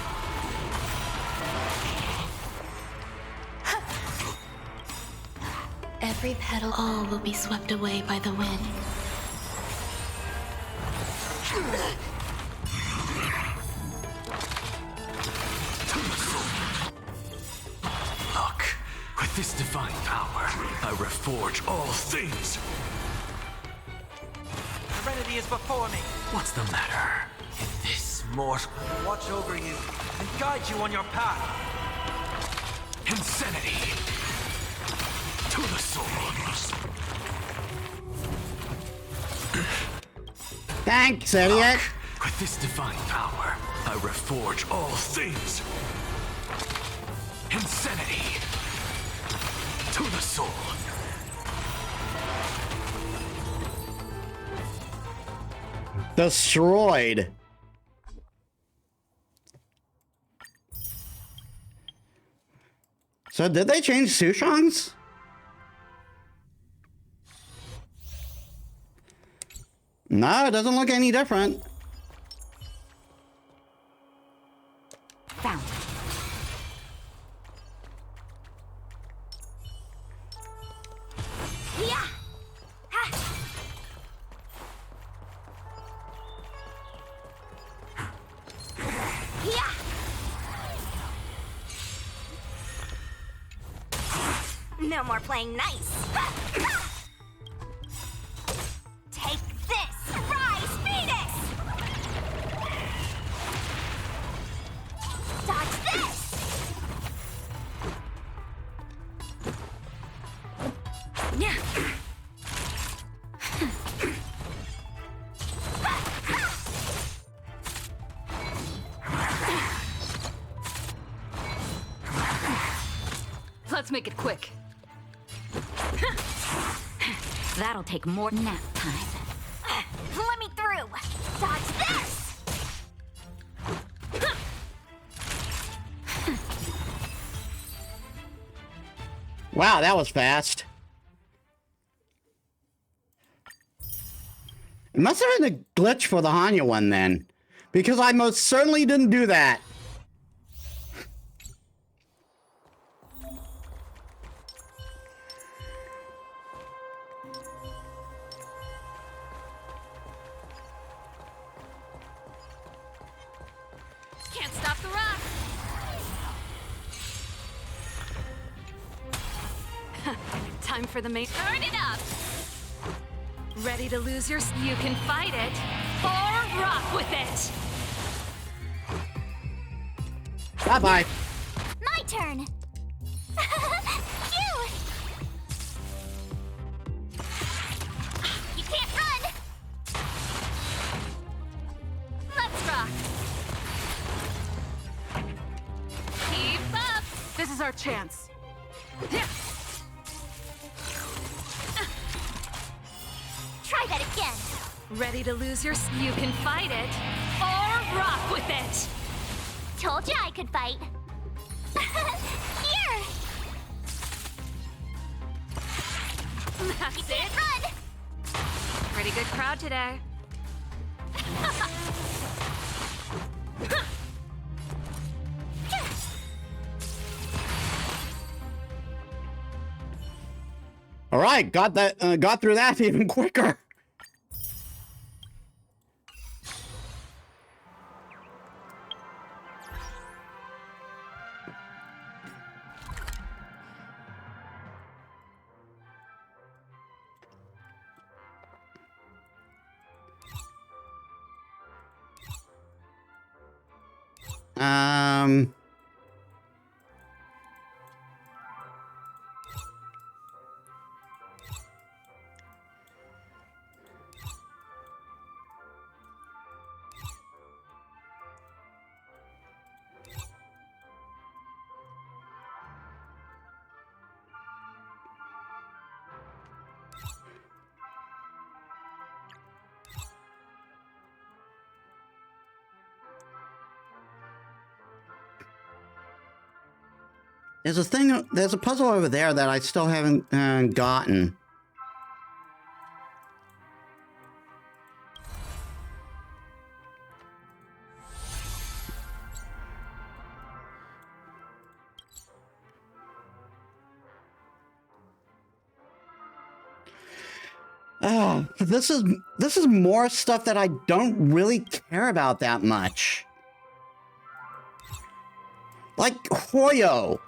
Every petal, all will be swept away by the wind. Look, with this divine power, I reforge all things. Serenity is before me. What's the matter? This mortal watch over you and guide you on your path. Insanity! To the soul! Thanks, idiot. With this divine power, I reforge all things. Insanity! To the soul! Destroyed. So did they change Sushang's? No, it doesn't look any different. Found. Yeah! Ha! Yeah! No more playing nice. Take this! Rise, Metis! Dodge this! Yeah. Let's make it quick. That'll take more nap time. Let me through! Dodge this! Wow, that was fast. It must have been a glitch for the Hanya one then, because I most certainly didn't do that. Can't stop the rock. Time for the main. Turn it up. Ready to lose your? You can fight it or rock with it. Bye-bye. My turn. Phew. You can't run. Let's rock. Keep up. This is our chance. Yeah. Try that again. Ready to lose your? You can fight it or rock with it. Told you I could fight. Here. That's You it. can't run. Pretty good crowd today. All right, got through that even quicker. Um. There's a puzzle over there that I still haven't gotten. Oh, this is more stuff that I don't really care about that much. Like Hoyo.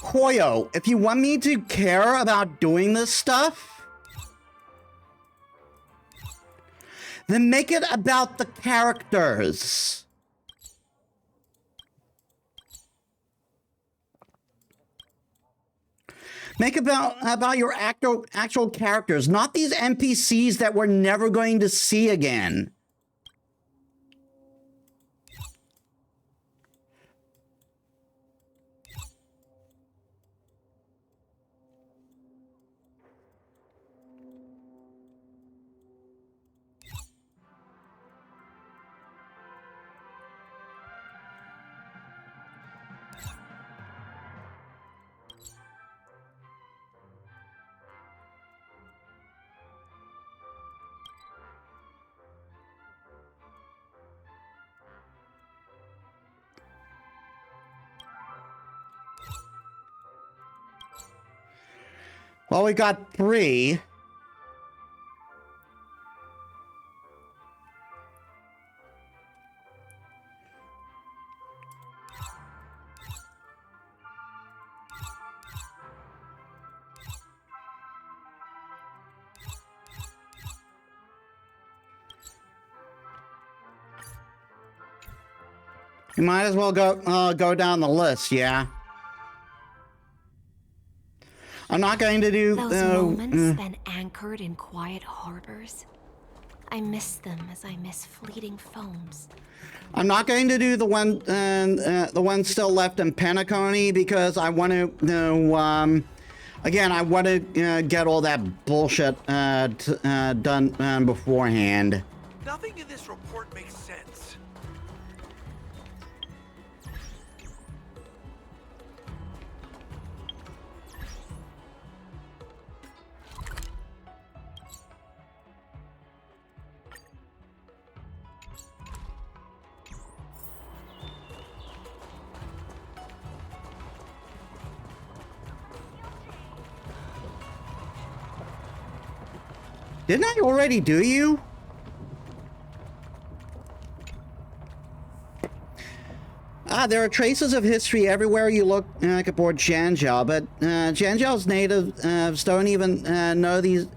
Hoyo, if you want me to care about doing this stuff, then make it about the characters. Make about your actual characters, not these NPCs that we're never going to see again. Well, we got 3. You might as well go down the list, yeah. I'm not going to do Those moments spent anchored in quiet harbors. I miss them as I miss fleeting foams. I'm not going to do the one still left in Penacony because I want to again, I want to get all that bullshit done beforehand. Nothing in this report makes sense. Didn't I already do you? There are traces of history everywhere you look aboard Janjiao, but Janjiao's natives don't even know these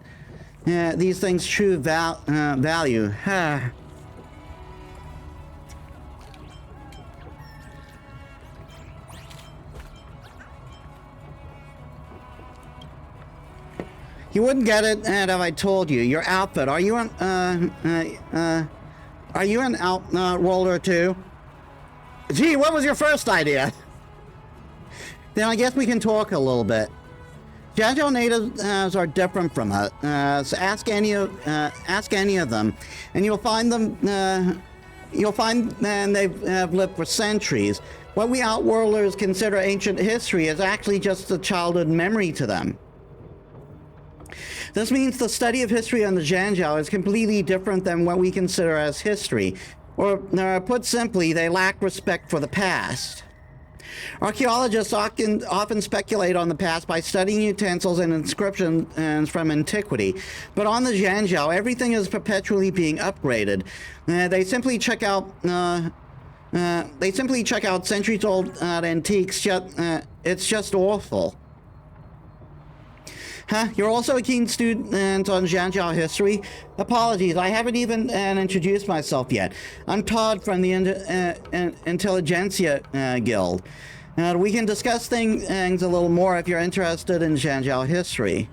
things' true value. You wouldn't get it if I told you. Your outfit. Are you an roller too? Gee, what was your first idea? Then I guess we can talk a little bit. Janjiao natives are different from us. So ask any of them, and you'll find them. You'll find they've lived for centuries. What we Outworlders consider ancient history is actually just a childhood memory to them. This means the study of history on the Janjiao is completely different than what we consider as history. Or, put simply, they lack respect for the past. Archaeologists often speculate on the past by studying utensils and inscriptions from antiquity. But on the Janjiao, everything is perpetually being upgraded. They simply check out centuries-old antiques. It's just awful. Huh? You're also a keen student on Janjiao history? Apologies, I haven't even introduced myself yet. I'm Todd from the Intelligentsia Guild. We can discuss things a little more if you're interested in Janjiao history.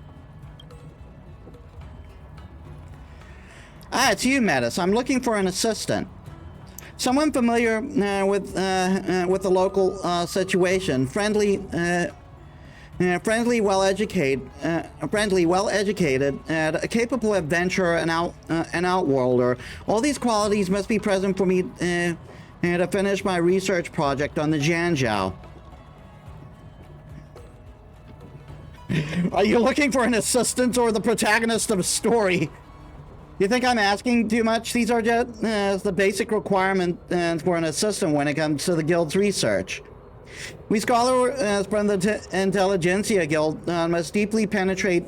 It's you, Metis. I'm looking for an assistant. Someone familiar with the local situation. Friendly, well-educated, and a capable adventurer and outworlder. All these qualities must be present for me to finish my research project on the Janjiao. Are you looking for an assistant or the protagonist of a story? You think I'm asking too much? These are just the basic requirements for an assistant when it comes to the guild's research. We scholars from the Intelligentsia Guild must deeply penetrate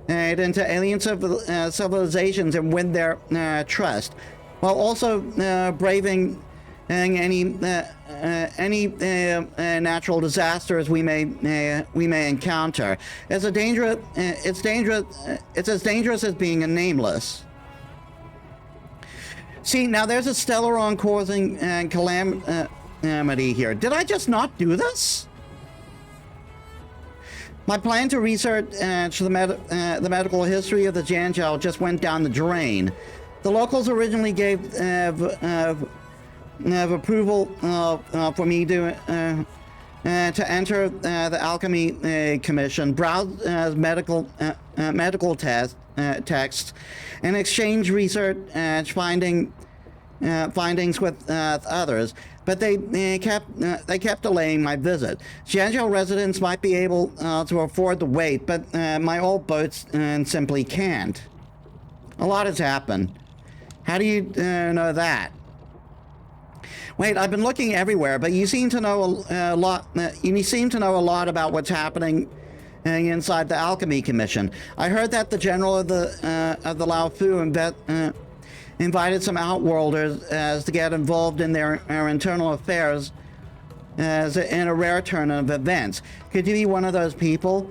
into alien civilizations and win their trust, while also braving any natural disasters we may encounter. It's as dangerous as being a nameless. See, now there's a Stellaron causing calamity here. Did I just not do this? My plan to research the medical history of the Janjiao just went down the drain. The locals originally gave approval for me to enter the Alchemy Commission, browse medical texts, and exchange research findings with others. But they kept delaying my visit. Janjiao residents might be able to afford the wait, but my old boats simply can't. A lot has happened. How do you know that? Wait, I've been looking everywhere, but you seem to know a lot. You seem to know a lot about what's happening inside the Alchemy Commission. I heard that the general of the Lao Fu invited some Outworlders to get involved in their internal affairs in a rare turn of events. Could you be one of those people?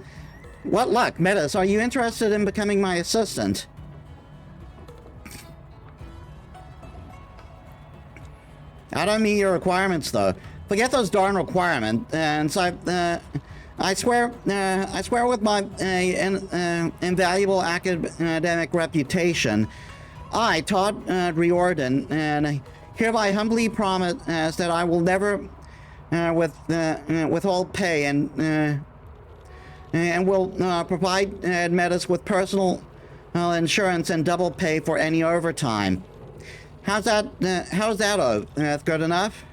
What luck, Metis? Are you interested in becoming my assistant? I don't meet your requirements, though. Forget those darn requirements. And so I swear with my invaluable academic reputation, I, Todd Riordan, and hereby humbly promise that I will never withhold pay and will provide Metis with personal insurance and double pay for any overtime. How's that good enough?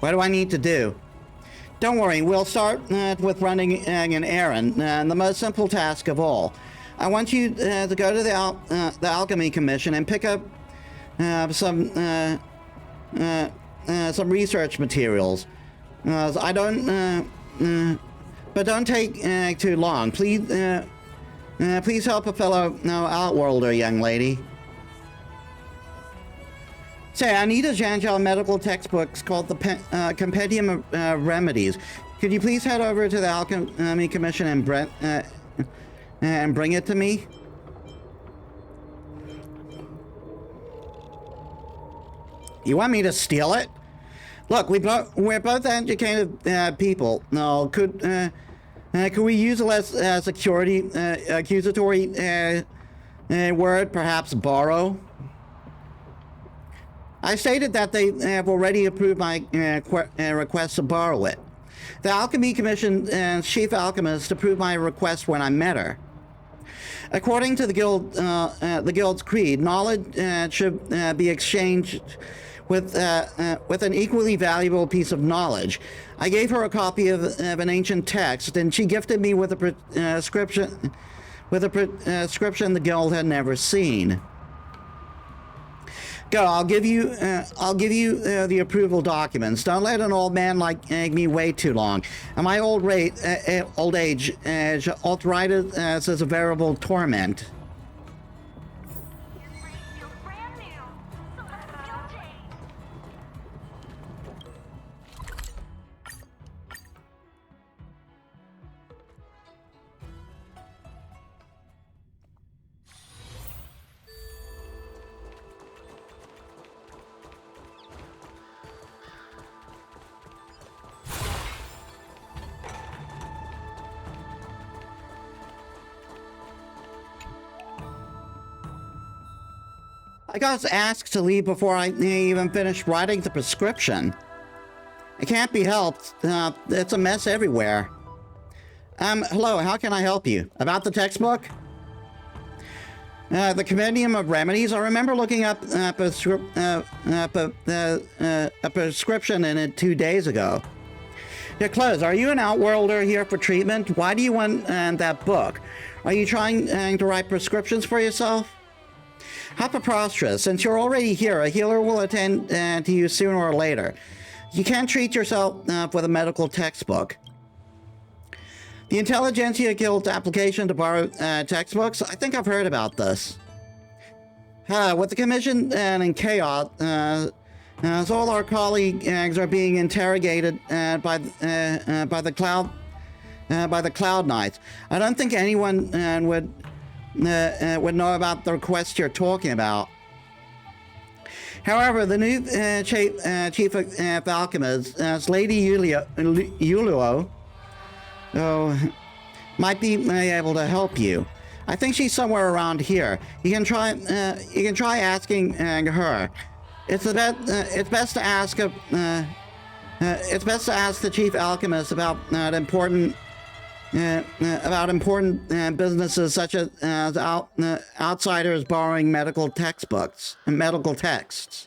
What do I need to do? Don't worry, we'll start with running an errand, the most simple task of all. I want you to go to the Alchemy Commission and pick up some research materials. But don't take too long. Please Please help a fellow outworlder, young lady. Say, I need a Janjal medical textbooks called the Compendium of Remedies. Could you please head over to the Alchemy Commission and bring it to me? You want me to steal it? Look, we're both educated people. No, could we use a less accusatory word, perhaps borrow? I stated that they have already approved my request to borrow it. The Alchemy Commission's chief alchemist approved my request when I met her. According to the guild's creed, knowledge should be exchanged with an equally valuable piece of knowledge. I gave her a copy of an ancient text, and she gifted me with a prescription the guild had never seen. Go, I'll give you the approval documents. Don't let an old man like me wait too long. And my old age arthritis is a veritable torment. I got asked to leave before I even finished writing the prescription. It can't be helped. It's a mess everywhere. Hello, how can I help you? About the textbook? The Compendium of Remedies? I remember looking up a prescription in it 2 days ago. You're closed. Are you an outworlder here for treatment? Why do you want that book? Are you trying to write prescriptions for yourself? How preposterous. Since you're already here, a healer will attend to you sooner or later. You can't treat yourself with a medical textbook. The Intelligentsia Guild's application to borrow textbooks? I think I've heard about this. With the Commission in chaos, as all our colleagues are being interrogated by the Cloud Knights, I don't think anyone would know about the request you're talking about. However, the new chief of alchemists, Lady Yuluo, might be able to help you. I think she's somewhere around here. You can try asking her. It's best to ask the chief alchemist about important businesses such as outsiders borrowing medical textbooks and medical texts.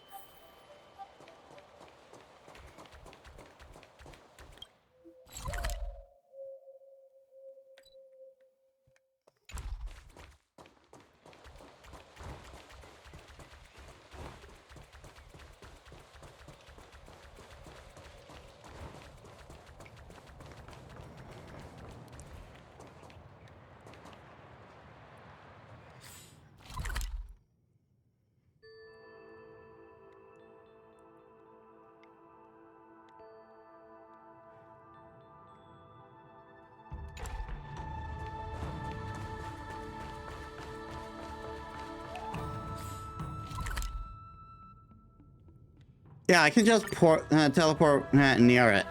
Yeah, I can just teleport near it.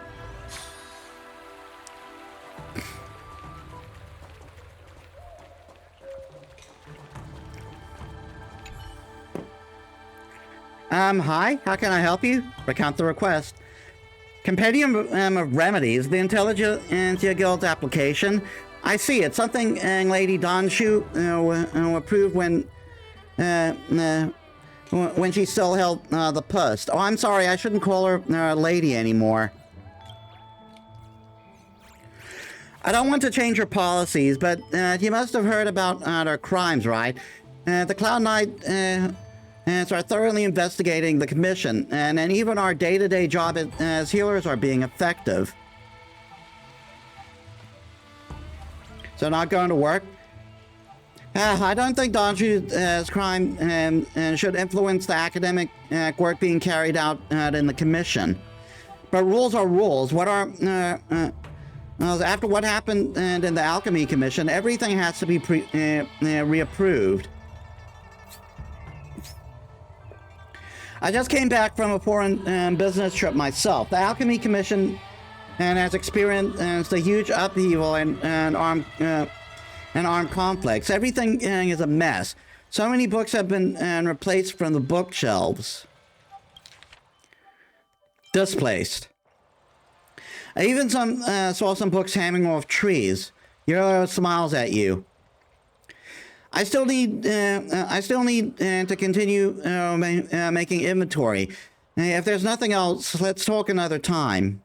Hi, how can I help you? Recount the request. Compendium of Remedies, the Intelligentsia Guild's application. I see, it's something Lady Donshu approved when she still held the post. Oh, I'm sorry, I shouldn't call her lady anymore. I don't want to change her policies, but you must have heard about her crimes, right? The Cloud Knight are thoroughly investigating the Commission, and even our day-to-day job as healers are being effective. So not going to work? I don't think Donju's crime should influence the academic work being carried out in the commission. But rules are rules. What are after what happened in the Alchemy Commission, everything has to be reapproved. I just came back from a foreign business trip myself. The Alchemy Commission has experienced a huge upheaval and armed conflicts. Everything is a mess. So many books have been replaced from the bookshelves. Displaced. I even saw some books hanging off trees. Yellow smiles at you. I still need to continue making inventory. If there's nothing else, let's talk another time.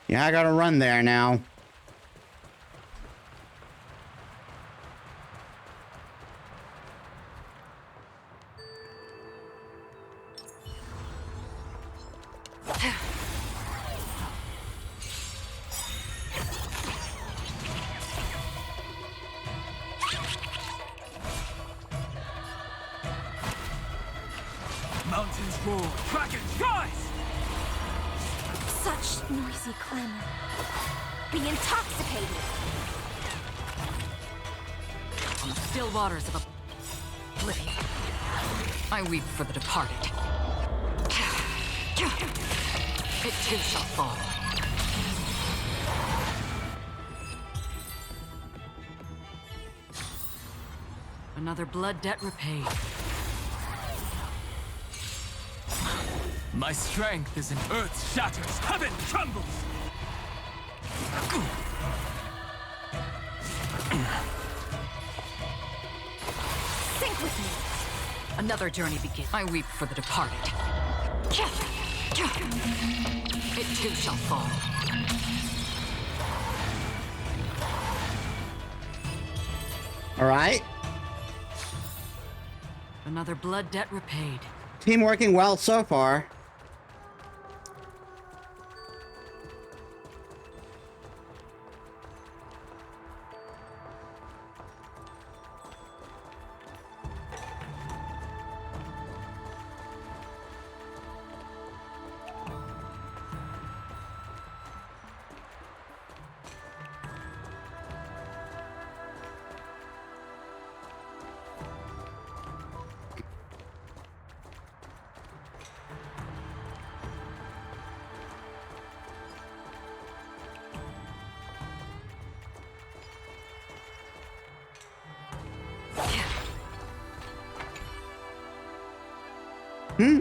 Yeah, I gotta run there now. Mountains roar, dragons rise! Such noisy clamor. Be intoxicated. On the still waters of oblivion, I weep for the departed. It too shall fall. Another blood debt repaid. My strength is in earth shatters, heaven trembles! Sink with me. Another journey begins. I weep for the departed. It too shall fall. All right. Another blood debt repaid. Team working well so far.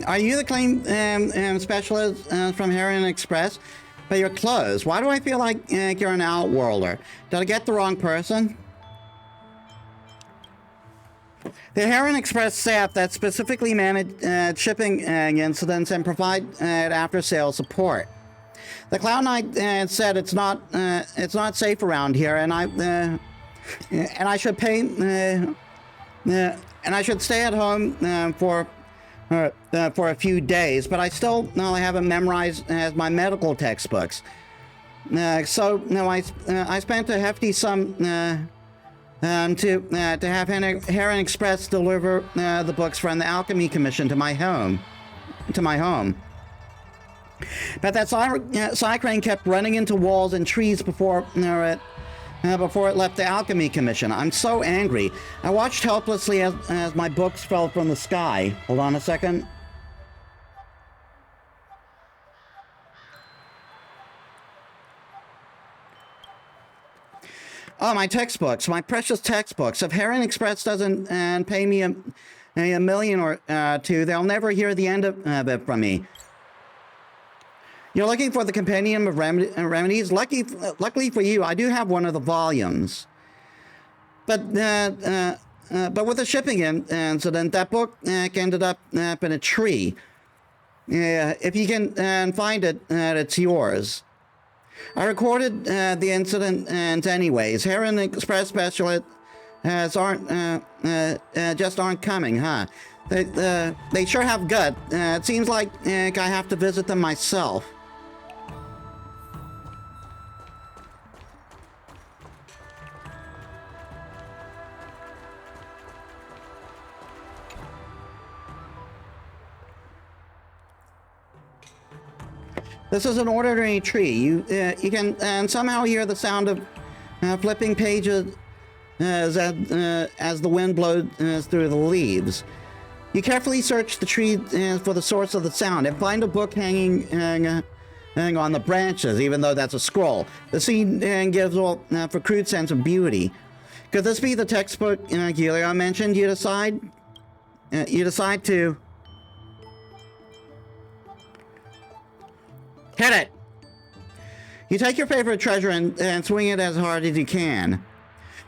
Are you the claim specialist from Heron Express? But you're closed. Why do I feel like you're an outworlder? Did I get the wrong person? The Heron Express staff that specifically manage shipping incidents and provide after-sales support. The Cloud Knight said it's not safe around here, and I should pay and I should stay at home for a few days, but I still haven't memorized my medical textbooks. I spent a hefty sum to have Heron Express deliver the books from the Alchemy Commission to my home. But that Psy-Crane kept running into walls and trees before it left the Alchemy Commission. I'm so angry. I watched helplessly as my books fell from the sky. Hold on a second. Oh, my textbooks, my precious textbooks. If Heron Express doesn't pay me a million or two, they'll never hear the end of it from me. You're looking for the Compendium of Remedies? Luckily for you, I do have one of the volumes. But with the shipping incident, that book ended up in a tree. If you can find it, it's yours. I recorded the incident anyways. Heron Express specialists just aren't coming, huh? They sure have gut. It seems like I have to visit them myself. This is an ordinary tree. You can somehow hear the sound of flipping pages as the wind blows through the leaves. You carefully search the tree for the source of the sound and find a book hanging on the branches, even though that's a scroll. The scene gives off a crude sense of beauty. Could this be the textbook Giulio mentioned? You decide to hit it. You take your favorite treasure and swing it as hard as you can.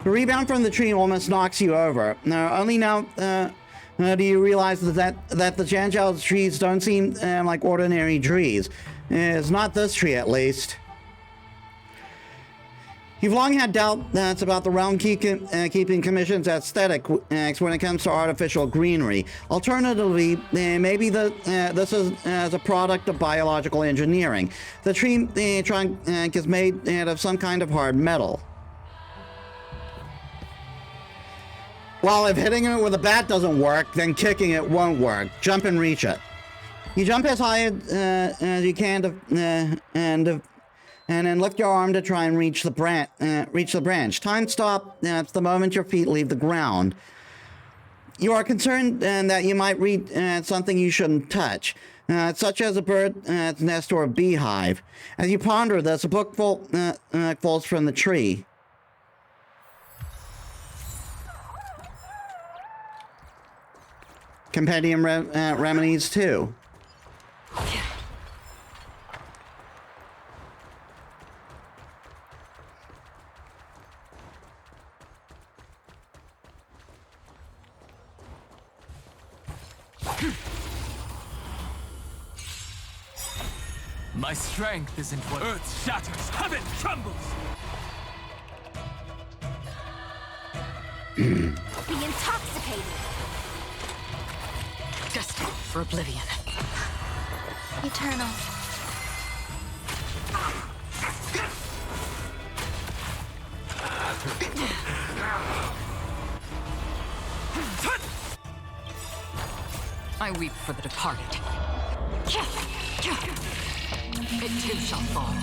The rebound from the tree almost knocks you over. Only now do you realize that the Jangel's trees don't seem like ordinary trees. It's not this tree, at least. You've long had doubts about the Realm Keeping Commission's aesthetic when it comes to artificial greenery. Alternatively, maybe this is as a product of biological engineering. The tree trunk is made out of some kind of hard metal. Well, if hitting it with a bat doesn't work, then kicking it won't work. Jump and reach it. You jump as high as you can and then lift your arm to try and reach the branch. Time stop. That's the moment your feet leave the ground. You are concerned that you might read something you shouldn't touch, such as a bird's nest or a beehive. As you ponder this, a book falls from the tree. Compendium Remedies 2. My strength isn't what earth shatters, heaven trembles! Be intoxicated. Destined for oblivion. Eternal. I weep for the departed. It too shall fall.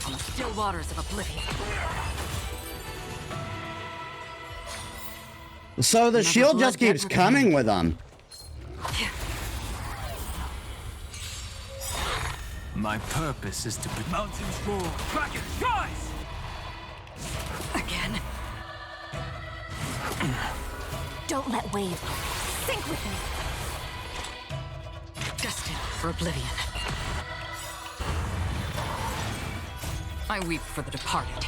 On the still waters of oblivion. So the shield just keeps coming with them. My purpose is to put mountains roar, dragons rise! Again. Don't let wave sink with me. Destined for oblivion. I weep for the departed.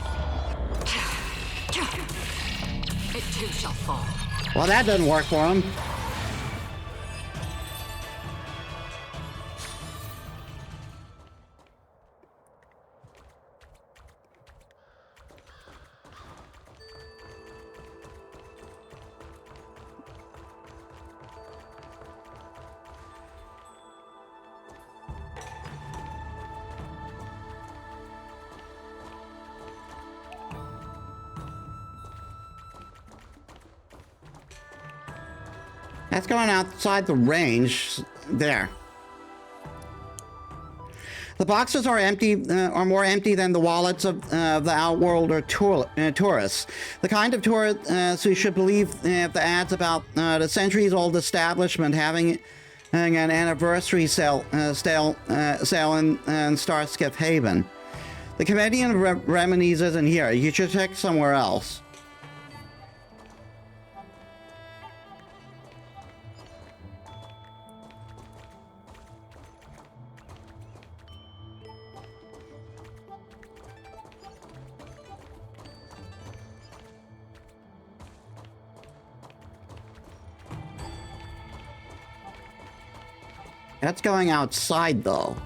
It too shall fall. Well, that doesn't work for him. That's going outside the range. There. The boxes are empty, are more empty than the wallets of the Outworld or tourists. The kind of tourists who should believe the ads about the centuries-old establishment having an anniversary sale in Starskiff Haven. The Compendium of Remedies isn't here. You should check somewhere else. That's going outside, though.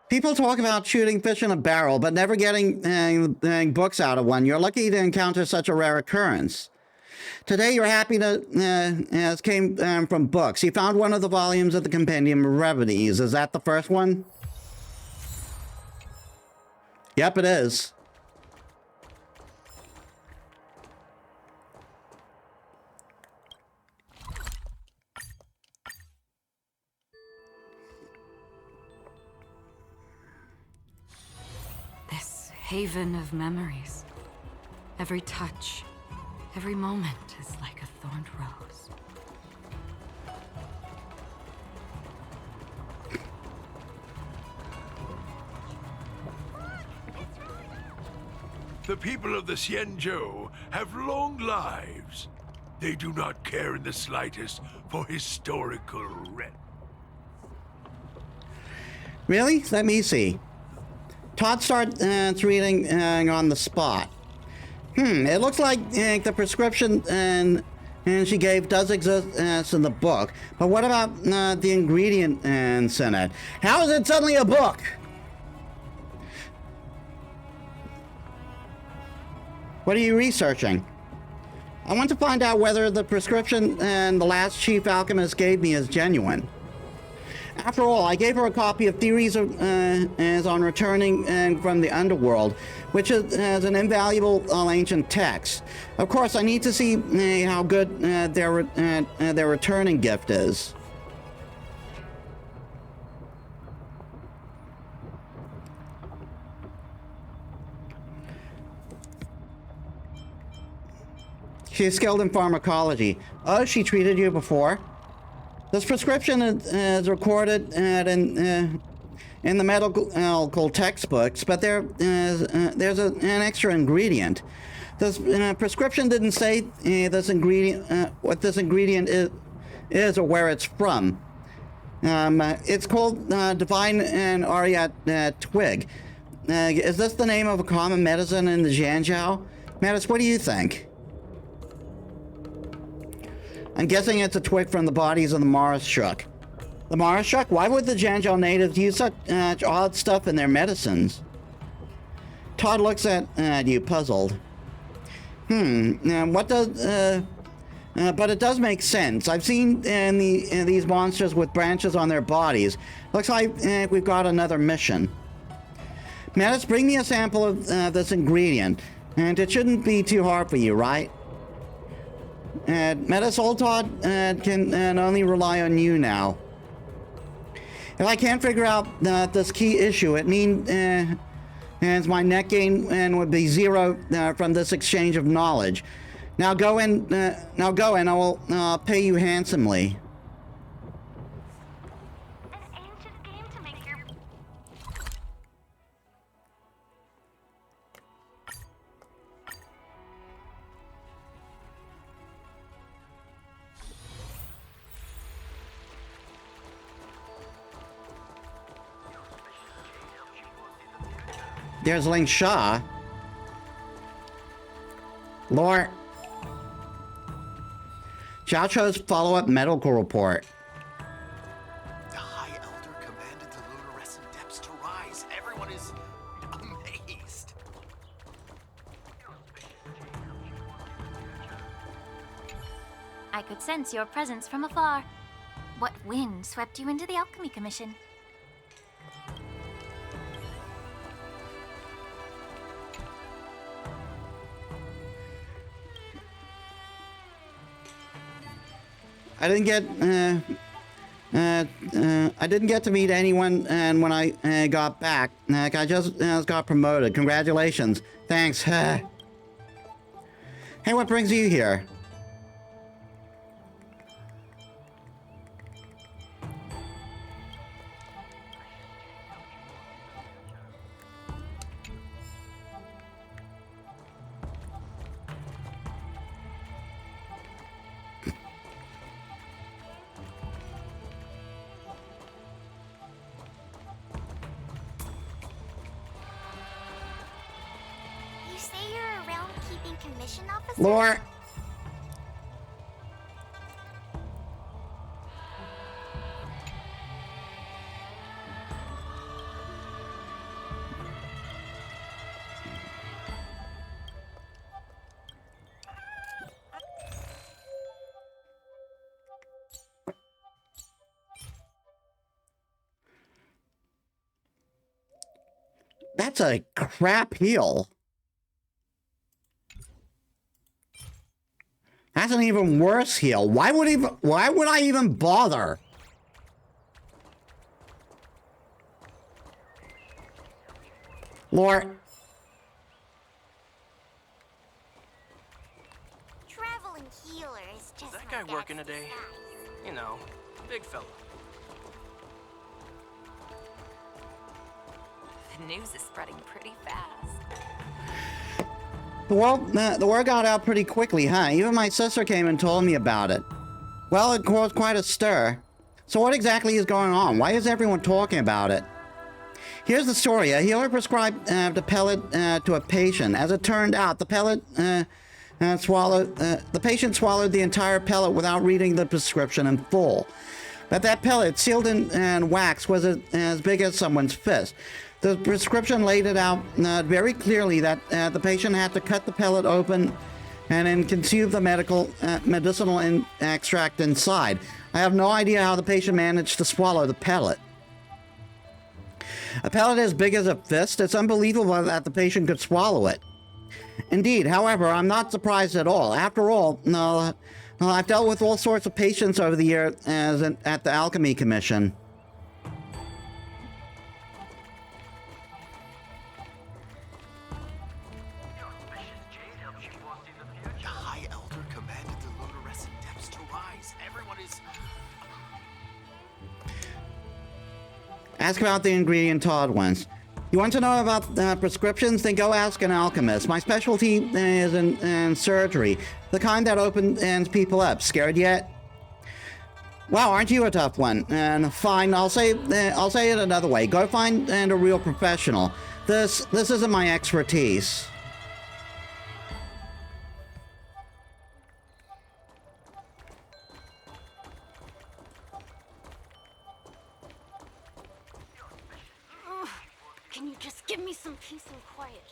People talk about shooting fish in a barrel, but never getting books out of one. You're lucky to encounter such a rare occurrence. Today, you're happy to, as came from books. You found one of the volumes of the Compendium of Remedies. Is that the first one? Yep, it is. Haven of memories. Every touch, every moment is like a thorned rose. The people of the Xianzhou have long lives. They do not care in the slightest for historical rent. Really? Let me see. Todd starts reading on the spot. It looks like the prescription and she gave does exist in the book, but what about the ingredient in it? How is it suddenly a book? What are you researching? I want to find out whether the prescription and the last chief alchemist gave me is genuine. After all, I gave her a copy of Theories as on Returning from the Underworld, which is an invaluable ancient text. Of course, I need to see how good their returning gift is. She's skilled in pharmacology. Oh, she treated you before? This prescription is recorded in the medical textbooks, but there's an extra ingredient. This prescription didn't say this ingredient, what this ingredient is or where it's from. It's called Divine and Ariat Twig. Is this the name of a common medicine in the Xianzhou? Metis, what do you think? I'm guessing it's a twig from the bodies of the Marashuk. The Marashuk? Why would the Xianzhou natives use such odd stuff in their medicines? Todd looks at you, puzzled. What does... but it does make sense. I've seen these monsters with branches on their bodies. Looks like we've got another mission. Metis, bring me a sample of this ingredient. And it shouldn't be too hard for you, right? Metis, old Todd can only rely on you now. If I can't figure out this key issue, it means my net gain would be 0 from this exchange of knowledge. Now go and I will pay you handsomely. An ancient game to make your... There's Ling Sha. Lore. Xiao Chou's follow-up medical report. The High Elder commanded the luminescent depths to rise. Everyone is amazed. I could sense your presence from afar. What wind swept you into the Alchemy Commission? I didn't get I didn't get to meet anyone, and when I got back, I just got promoted. Congratulations. Thanks. Hey, what brings you here? You say you're a realm-keeping commission officer? Lore. That's a crap heal. That's an even worse heal. Why would I even bother? Lore. Traveling healer is just That my guy dad's working today? disguise. You know, big fella. The news is spreading pretty fast. The word got out pretty quickly, huh? Even my sister came and told me about it. Well, it caused quite a stir. So what exactly is going on? Why is everyone talking about it? Here's the story. A healer prescribed the pellet to a patient. As it turned out, the pellet the patient swallowed the entire pellet without reading the prescription in full. But that pellet, sealed in wax, was as big as someone's fist. The prescription laid it out very clearly that the patient had to cut the pellet open and then consume the medicinal extract inside. I have no idea how the patient managed to swallow the pellet. A pellet as big as a fist? It's unbelievable that the patient could swallow it. Indeed, however, I'm not surprised at all. After all, I've dealt with all sorts of patients over the years at the Alchemy Commission. The High Elder commanded the luminescent depths to rise. Everyone is... Ask about the ingredient Todd wants. You want to know about prescriptions? Then go ask an alchemist. My specialty is in surgery, the kind that opens people up. Scared yet? Wow, aren't you a tough one? And fine, I'll say it another way. Go find a real professional. This isn't my expertise. Can you just give me some peace and quiet?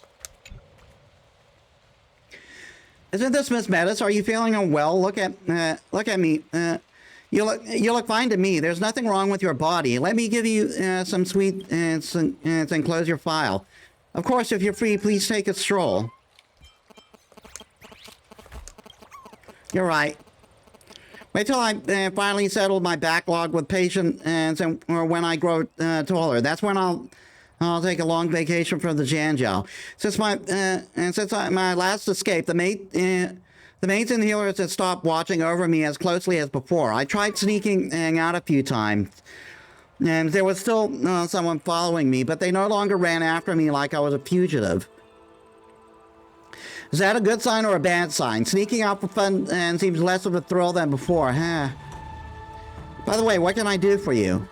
Isn't this Miss Metis? Are you feeling unwell? Look at me. You look fine to me. There's nothing wrong with your body. Let me give you some sweet and close your file. Of course, if you're free, please take a stroll. You're right. Wait till I finally settle my backlog with patients, or when I grow taller. That's when I'll take a long vacation from the Janjiao. Since my last escape, the mates and healers have stopped watching over me as closely as before. I tried sneaking out a few times, and there was still someone following me, but they no longer ran after me like I was a fugitive. Is that a good sign or a bad sign? Sneaking out for fun seems less of a thrill than before, huh? By the way, what can I do for you?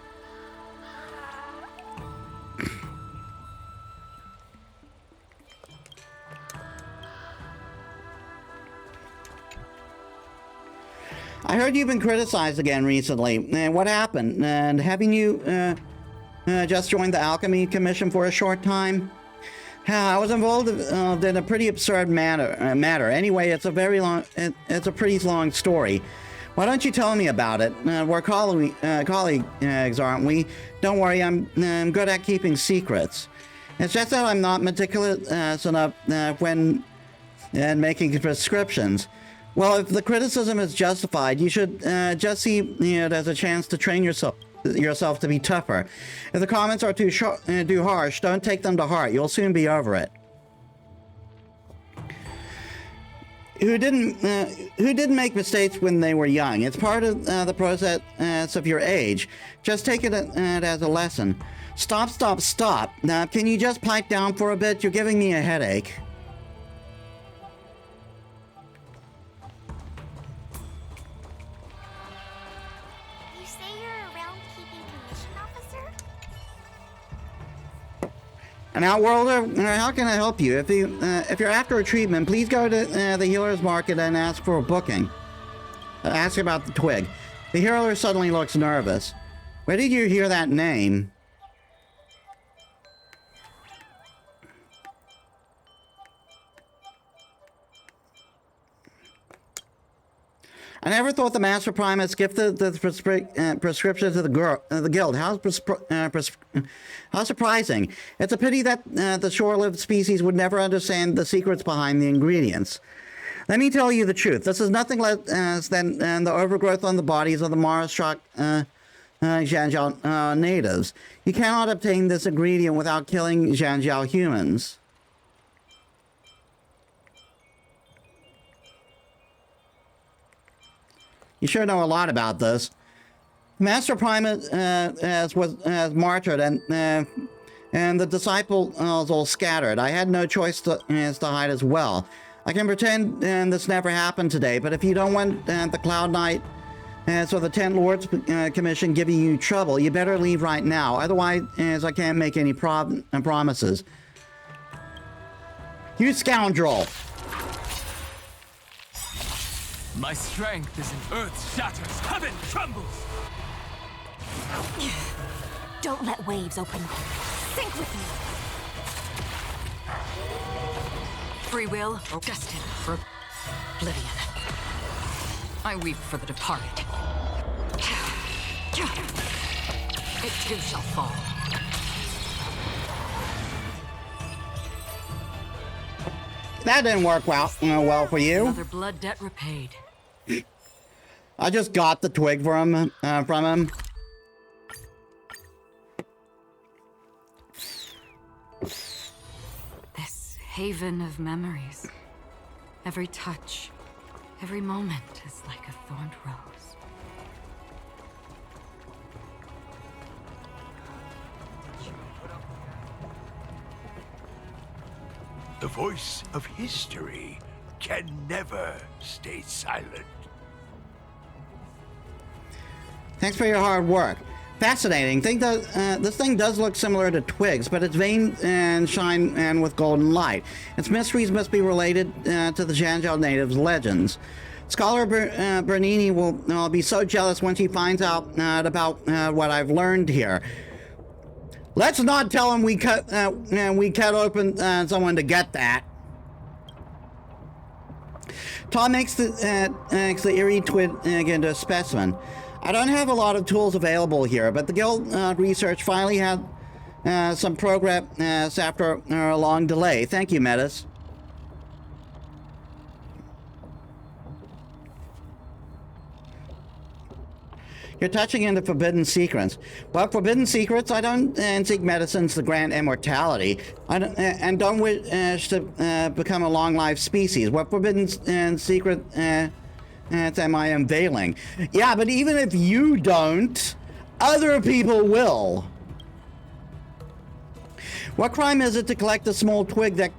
I heard you've been criticized again recently. What happened? And having you just joined the Alchemy Commission for a short time? I was involved in a pretty absurd matter. Anyway, it's a pretty long story. Why don't you tell me about it? We're colleagues, aren't we? Don't worry, I'm good at keeping secrets. It's just that I'm not meticulous enough when making prescriptions. Well, if the criticism is justified, you should just see it as a chance to train yourself to be tougher. If the comments are too harsh, don't take them to heart. You'll soon be over it. Who didn't make mistakes when they were young? It's part of the process of your age. Just take it as a lesson. Stop. Now, can you just pipe down for a bit? You're giving me a headache. You say you're a round-keeping commission officer? An Outworlder, how can I help you? If you're after a treatment, please go to the healer's market and ask for a booking. Ask about the twig. The healer suddenly looks nervous. Where did you hear that name? I never thought the Master Primus gifted the prescription to the guild. How surprising. It's a pity that the shore-lived species would never understand the secrets behind the ingredients. Let me tell you the truth. This is nothing less than the overgrowth on the bodies of the Marastrak Zhanjiao natives. You cannot obtain this ingredient without killing Zhanjiao humans. You sure know a lot about this. Master Primus was martyred, and the disciples all scattered. I had no choice to hide as well. I can pretend this never happened today, but if you don't want the Cloud Knight so the Ten Lords Commission giving you trouble, you better leave right now. Otherwise, I can't make any promises. You scoundrel! My strength is in earth shatters, heaven trembles! Don't let waves open. Sink with me. Free will or destined for oblivion. I weep for the departed. It too shall fall. That didn't work well for you. Another blood debt repaid. I just got the twig from him. This haven of memories. Every touch, every moment is like a thorned rose. The voice of history can never stay silent. Thanks for your hard work. Fascinating. This thing does look similar to twigs, but it's veined and shine and with golden light. Its mysteries must be related to the Zhanjiao natives' legends. Scholar Bernini will be so jealous when she finds out about what I've learned here. Let's not tell him we cut open someone to get that. Tom makes the eerie twig into a specimen. I don't have a lot of tools available here, but the guild research finally had some progress after a long delay. Thank you, Metis. You're touching into forbidden secrets. Well, forbidden secrets, I don't seek medicines to grant immortality. And don't wish to become a long-lived species. What forbidden secret am I unveiling? Yeah, but even if you don't, other people will. What crime is it to collect a small twig that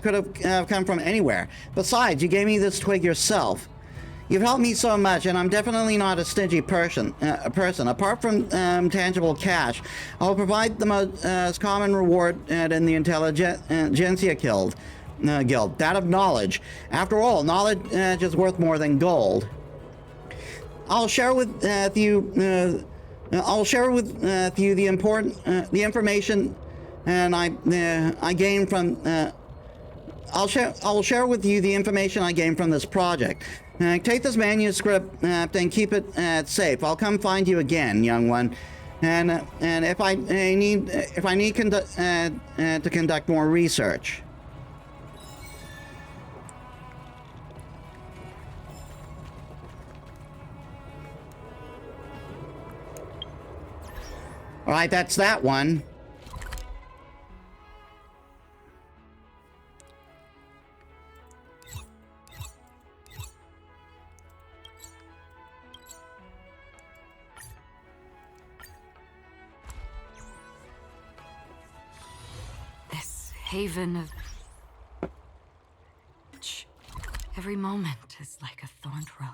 could have come from anywhere? Besides, you gave me this twig yourself. You've helped me so much, and I'm definitely not a stingy person. Apart from tangible cash, I'll provide the most common reward in the Intelligentsia Guild, that of knowledge. After all, knowledge is worth more than gold. I'll share with you. I'll share with you the information, and I gain from. I'll share with you the information I gained from this project. Take this manuscript and keep it safe. I'll come find you again, young one. And if I need to conduct more research. All right, that's that one. This haven of... Every moment is like a thorned rose.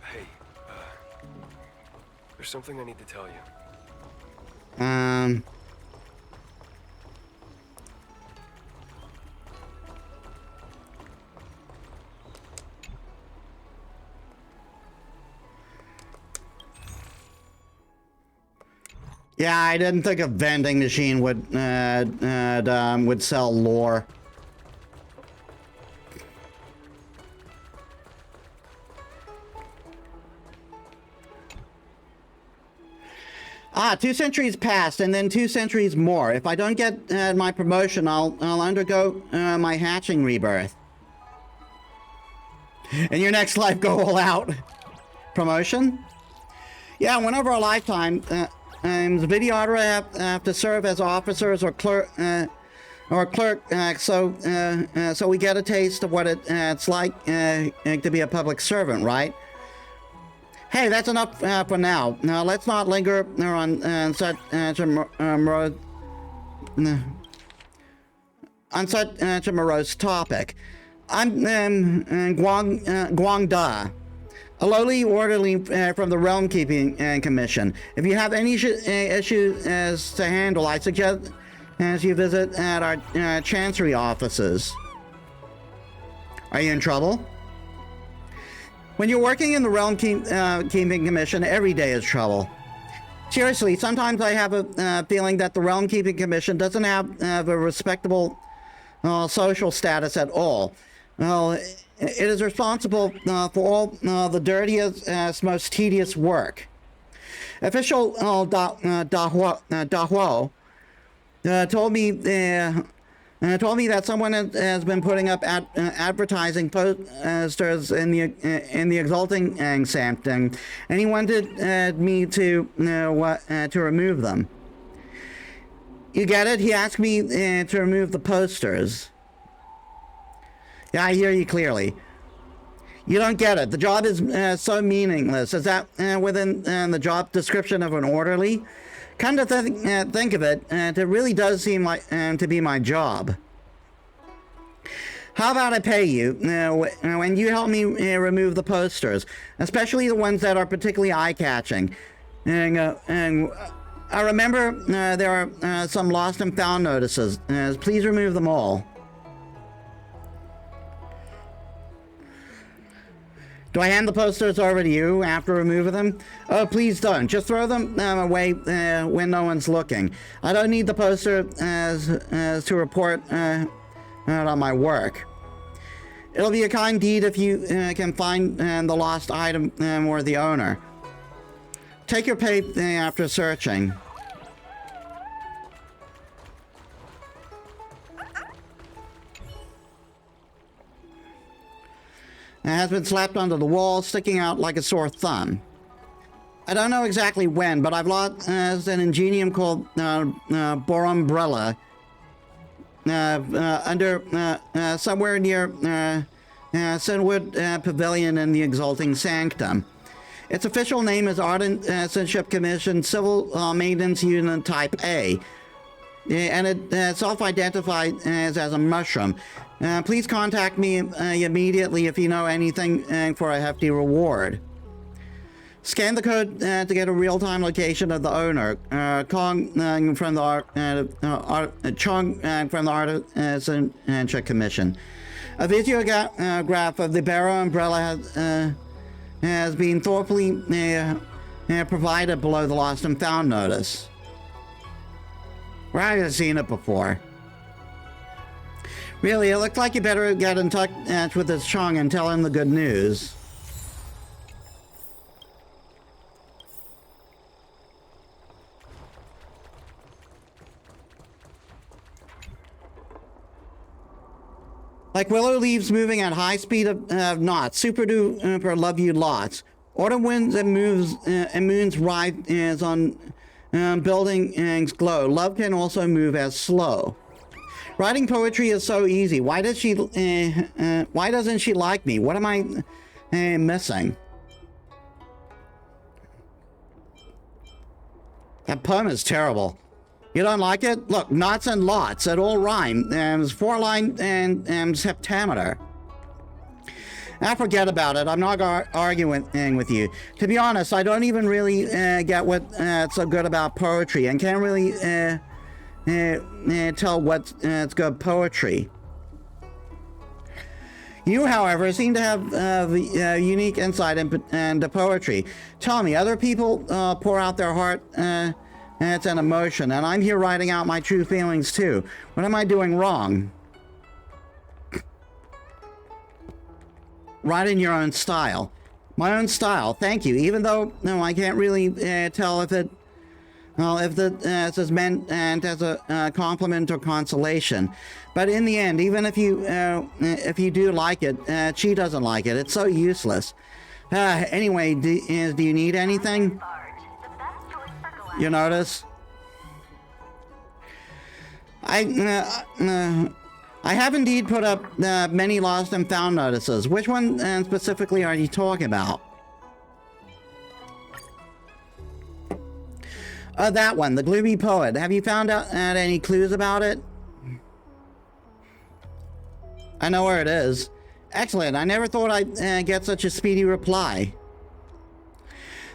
Hey, there's something I need to tell you. Yeah, I didn't think a vending machine would sell lore. Ah, 2 centuries passed, and then 2 centuries more. If I don't get my promotion, I'll undergo my hatching rebirth. In your next life, go all out. Promotion? Yeah, one over a lifetime. The videographer have to serve as officers or clerk, so we get a taste of what it's like to be a public servant, right? Hey, that's enough for now. Now let's not linger on such a morose topic. I'm Guang Da, a lowly orderly from the Realm Keeping Commission. If you have any issues to handle, I suggest you visit at our Chancery offices. Are you in trouble? When you're working in the Realm Keeping Commission, every day is trouble. Seriously, sometimes I have a feeling that the Realm Keeping Commission doesn't have a respectable social status at all. Well, it is responsible for all the dirtiest, most tedious work. Official Dahuo told me that someone has been putting up advertising posters in the Exalting Sanctum, and he wanted me to remove them. You get it? He asked me to remove the posters. Yeah, I hear you clearly. You don't get it. The job is so meaningless. Is that within the job description of an orderly? Come to think of it, it really does seem like to be my job. How about I pay you when you help me remove the posters, especially the ones that are particularly eye-catching. And I remember there are some lost and found notices. Please remove them all. Do I hand the posters over to you after removing them? Oh, please don't. Just throw them away when no one's looking. I don't need the poster as to report on my work. It'll be a kind deed if you can find the lost item or the owner. Take your pay after searching. It has been slapped onto the wall, sticking out like a sore thumb. I don't know exactly when, but I've lost an ingenium called Borumbrella under somewhere near Sinwood Pavilion in the Exalting Sanctum. Its official name is Artisanship Commission Civil Maintenance Unit Type A, and it self-identifies as a mushroom. Please contact me immediately if you know anything for a hefty reward. Scan the code to get a real-time location of the owner. Chong from the Artisanship Commission. A videograph of the Barrow Umbrella has been thoughtfully provided below the lost and found notice. Where have I seen it before? Really, it looked like you better get in touch with this Chong and tell him the good news. Like willow leaves moving at high speed of knots. Super duper love you lots. Autumn winds and moons ride as on buildings glow. Love can also move as slow. Writing poetry is so easy. Why doesn't she like me? What am I missing? That poem is terrible. You don't like it? Look, knots and lots. It all rhyme. It's 4-line and septameter. Now forget about it. I'm not arguing with you. To be honest, I don't even really get what's so good about poetry, and can't really tell what's good poetry. You, however, seem to have unique insight into poetry. Tell me, other people pour out their heart and it's an emotion, and I'm here writing out my true feelings too. What am I doing wrong? Write in your own style. My own style, thank you. Even though I can't really tell if it, this is meant as a compliment or consolation. But in the end, even if you do like it, she doesn't like it. It's so useless. Anyway, do you need anything? You notice? I have indeed put up many lost and found notices. Which one specifically are you talking about? That one, the gloomy poet. Have you found out any clues about it? I know where it is. Excellent. I never thought I'd get such a speedy reply.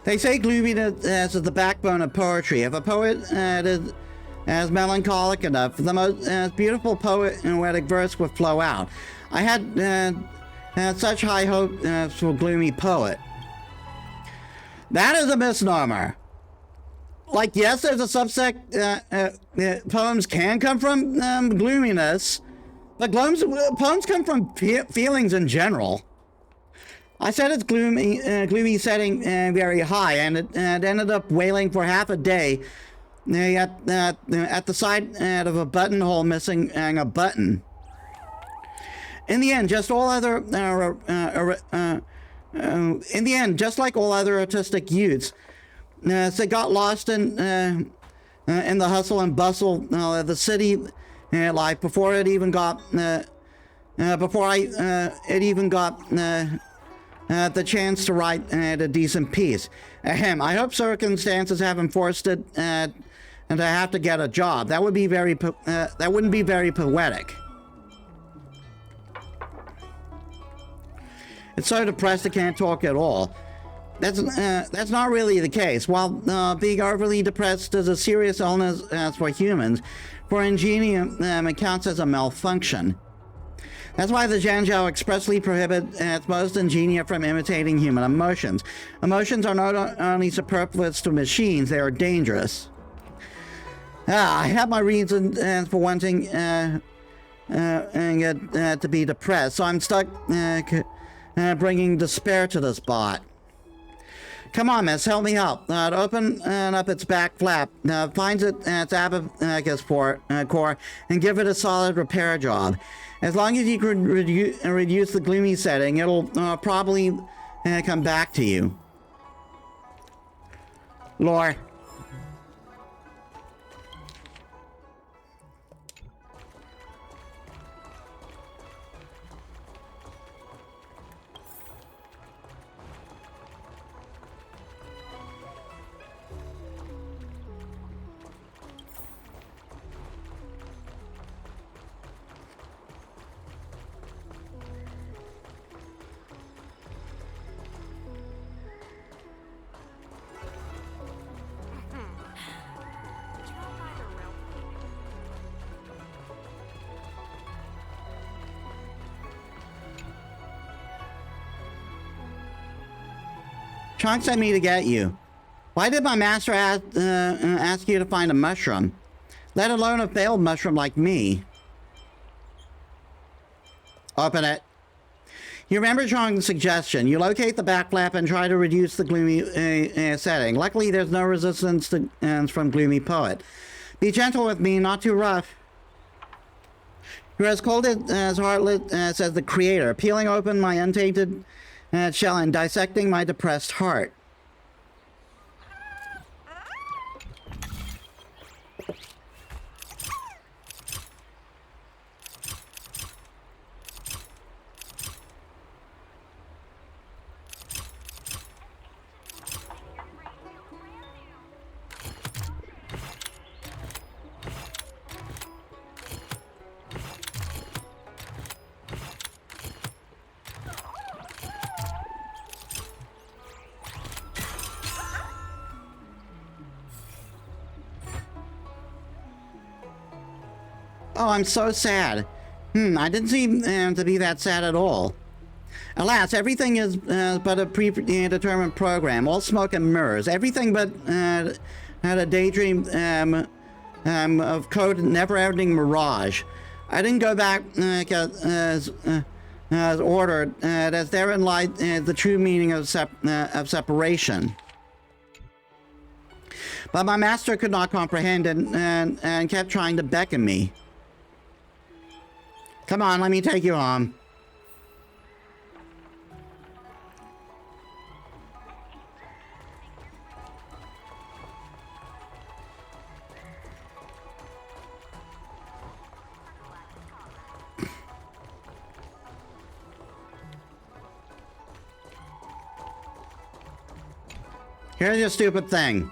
They say gloominess is the backbone of poetry. If a poet is melancholic enough, the most beautiful poetic verse would flow out. I had such high hopes for gloomy poet. That is a misnomer. Like, yes, there's a subsect. Poems can come from gloominess, but poems come from feelings in general. I set its gloomy setting very high, and it ended up wailing for half a day at the side of a buttonhole missing a button. In the end, just like all other artistic youths, they got lost in the hustle and bustle of the city life before it even got the chance to write a decent piece. I hope circumstances haven't forced it and to have to get a job. That wouldn't be very poetic. It's so depressed it can't talk at all. That's not really the case. While being overly depressed is a serious illness for humans, for ingenium it counts as a malfunction. That's why the Zhanzhou expressly prohibit its most ingenia from imitating human emotions. Emotions are not only superfluous to machines, they are dangerous. I have my reasons for wanting it to be depressed, so I'm stuck bringing despair to this bot. Come on, miss, help me out. Open up its back flap, finds its abacus core, and give it a solid repair job. As long as you can reduce the gloomy setting, it'll probably come back to you. Lore. Trunks sent me to get you. Why did my master ask you to find a mushroom? Let alone a failed mushroom like me. Open it. You remember Chong's suggestion. You locate the back flap and try to reduce the gloomy setting. Luckily, there's no resistance from gloomy poet. Be gentle with me, not too rough. You're as cold as heartless as the creator, peeling open my untainted shell and dissecting my depressed heart. Oh, I'm so sad. I didn't seem to be that sad at all. Alas, everything is but a predetermined program, all smoke and mirrors. Everything but had a daydream of code never-ending mirage. I didn't go back as ordered, as therein lied the true meaning of separation. But my master could not comprehend and kept trying to beckon me. Come on, let me take you home. Here's your stupid thing.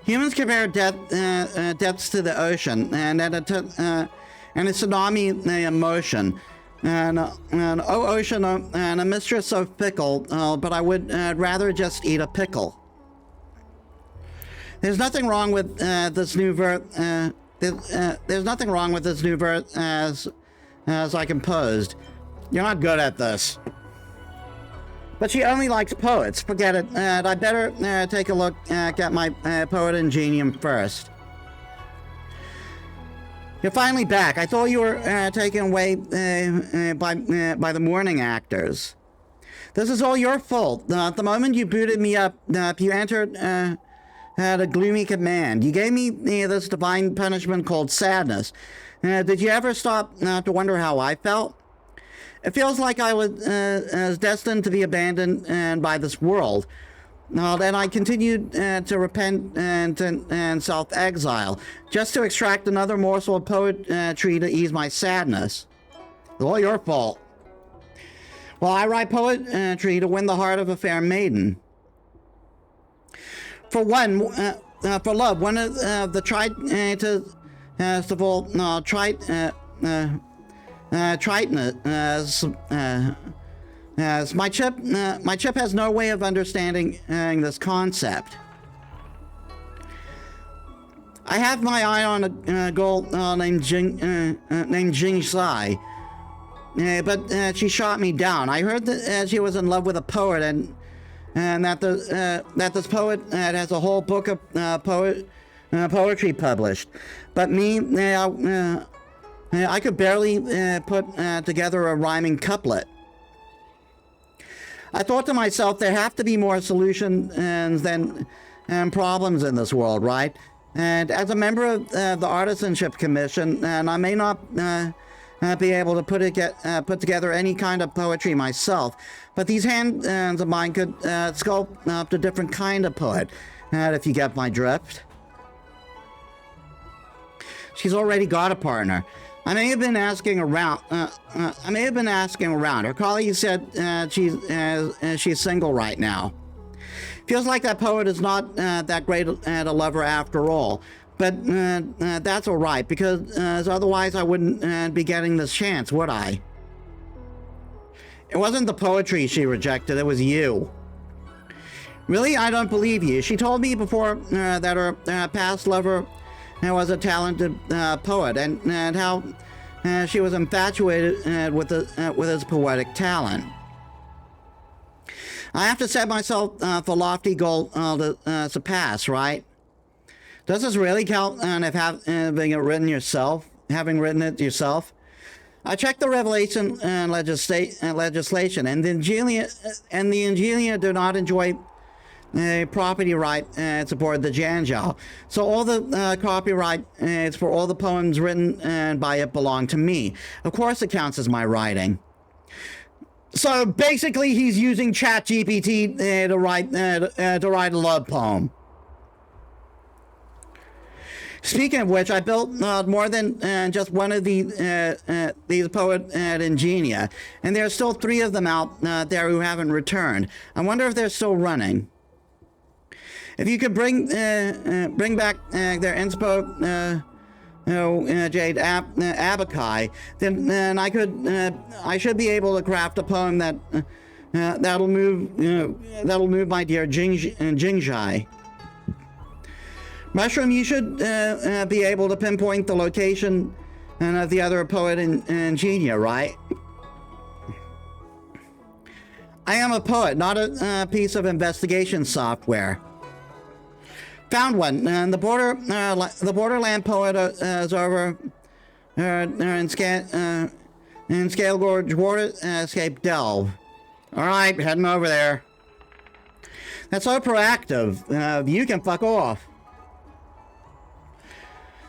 Humans compare depths to the ocean, and a tsunami emotion. And oh ocean, and a mistress so fickle, but I would rather just eat a pickle. There's nothing wrong with this new verse. There's nothing wrong with this new verse as I composed. You're not good at this. But she only likes poets. Forget it. I better take a look at my poet ingenium first. You're finally back. I thought you were taken away by the morning actors. This is all your fault. At the moment you booted me up, you entered a gloomy command. You gave me this divine punishment called sadness. Did you ever stop to wonder how I felt? It feels like I was destined to be abandoned by this world. Then I continued to repent and self-exile, just to extract another morsel of poetry to ease my sadness. It's all your fault. Well, I write poetry to win the heart of a fair maiden. For love, one of the as my chip has no way of understanding this concept. I have my eye on a girl named Jing Sai, but she shot me down. I heard that she was in love with a poet, and that this poet has a whole book of poetry published. But me, I could barely put together a rhyming couplet. I thought to myself, there have to be more solutions than problems in this world, right? And as a member of the Artisanship Commission, and I may not be able to put together any kind of poetry myself, but these hands of mine could sculpt up a different kind of poet, if you get my drift. She's already got a partner. I may have been asking around. Her colleague said she's single right now. Feels like that poet is not that great at a lover after all. But that's all right, because otherwise I wouldn't be getting this chance, would I? It wasn't the poetry she rejected, it was you. Really, I don't believe you. She told me before that her past lover was a talented poet, and how she was infatuated with his poetic talent. I have to set myself for lofty goal to surpass, right? Does this really count if having written it yourself? I checked the Revelation legislation, and the Ingenia do not enjoy property right aboard the Janjiao. So all the copyright for all the poems written by it belong to me. Of course it counts as my writing. So basically he's using ChatGPT to write a love poem. Speaking of which, I built more than just one of these poet Ingenia, and there are still 3 of them out there who haven't returned. I wonder if they're still running. If you could bring back their inspo, Jade Abakai, then I should be able to craft a poem that'll move my dear Jingjai. Mushroom, you should be able to pinpoint the location of the other poet Ingenia, right? I am a poet, not a piece of investigation software. Found one. The Borderland poet is over in Scale Gorge Waterscape Delve. All right, heading over there. That's so proactive. You can fuck off.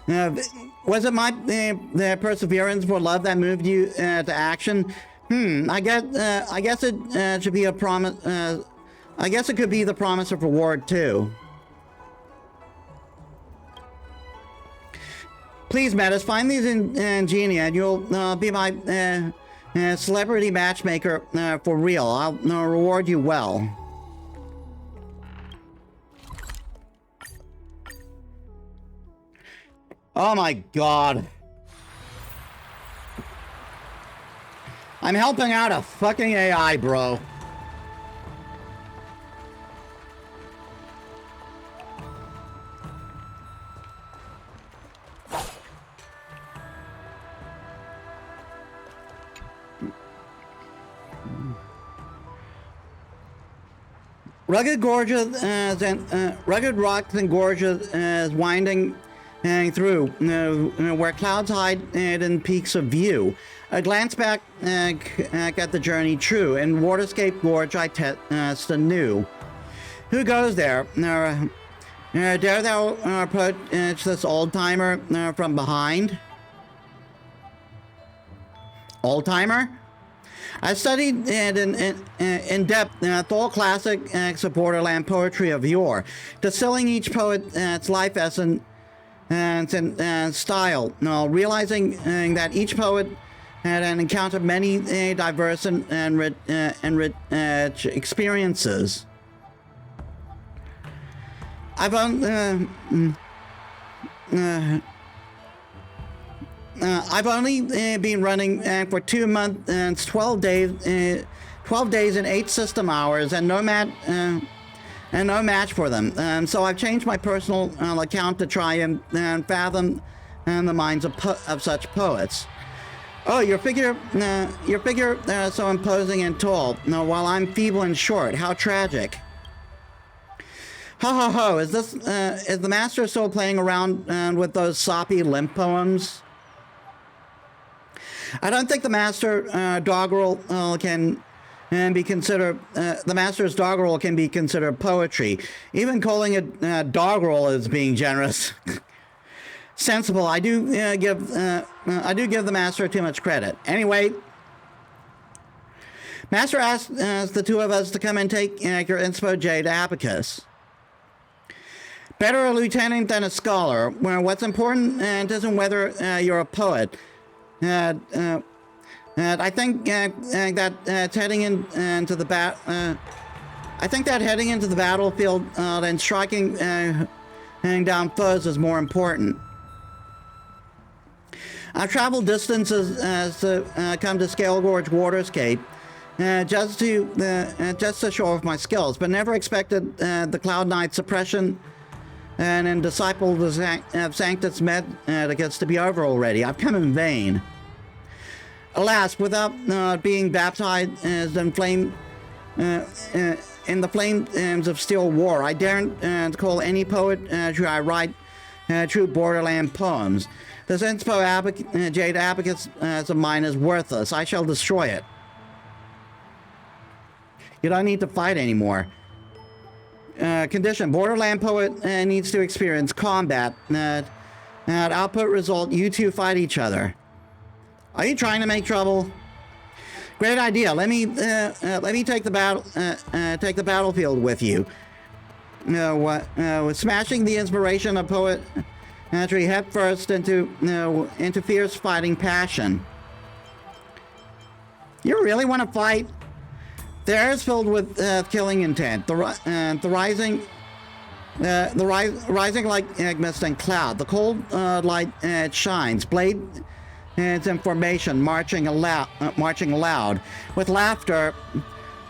Was it my the perseverance for love that moved you to action? I guess it should be a promise. I guess it could be the promise of reward too. Please, Metis, find these Ingenia and you'll be my celebrity matchmaker for real. I'll reward you well. Oh my god. I'm helping out a fucking AI, bro. Rugged gorges rugged rocks and gorges winding through where clouds hide in peaks of view. A glance back at the journey true. In Waterscape Gorge I test anew. Who goes there? Dare thou approach this old-timer from behind? Old-timer? I studied in depth all classic Borderland poetry of yore, distilling each poet's life essence and style, realizing that each poet had encountered many diverse and rich experiences. I've only been running for 2 months and 12 days and 8 system hours, and no match for them. So I've changed my personal account to try and fathom the minds of such poets. Oh, your figure so imposing and tall, while I'm feeble and short. How tragic. Ho ho ho! Is the master still playing around with those soppy limp poems? I don't think the master doggerel can be considered. The master's doggerel can be considered poetry. Even calling it doggerel is being generous. Sensible. I do give the master too much credit. Anyway, master asked the 2 of us to come and take your inspo Jade Abacus. Better a lieutenant than a scholar. Where what's important isn't whether you're a poet. I think that heading into the I think that heading into the battlefield and striking down foes is more important. I've traveled distances to come to Scale Gorge Waterscape just to show off my skills, but never expected the Cloud Knight suppression and disciple of Sanctus Medicus to be over already. I've come in vain. Alas, without being baptized in the flames of still war, I daren't call any poet who I write true Borderland poems. This inspo Jade Abacus of mine is worthless. I shall destroy it. You don't need to fight anymore. condition. Borderland poet needs to experience combat. Output result, you two fight each other. Are you trying to make trouble? Great idea. Let me take the battlefield with you. With smashing the inspiration of poet entry head first into fierce fighting passion. You really want to fight? The air is filled with killing intent. The rising like mist and cloud. The cold light shines. Blade its information, marching loud, with laughter.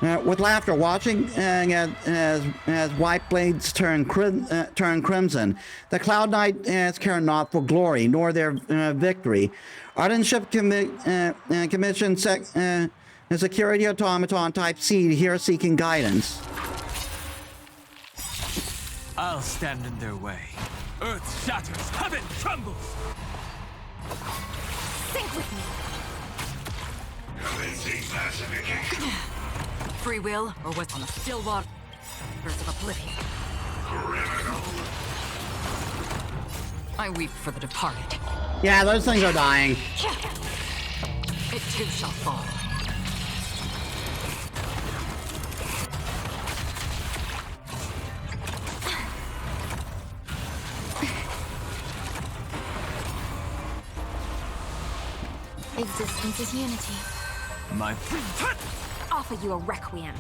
Watching as white blades turn crimson. The Cloud Knights care not for glory nor their victory. Ardent Ship Commission Security Automaton Type C here seeking guidance. I'll stand in their way. Earth shatters, heaven trembles. Sync with me. Free will, or what's on the still waters of oblivion? Criminal. I weep for the departed. Yeah, those things are dying. It too shall fall. Existence is unity. My Offer you a requiem.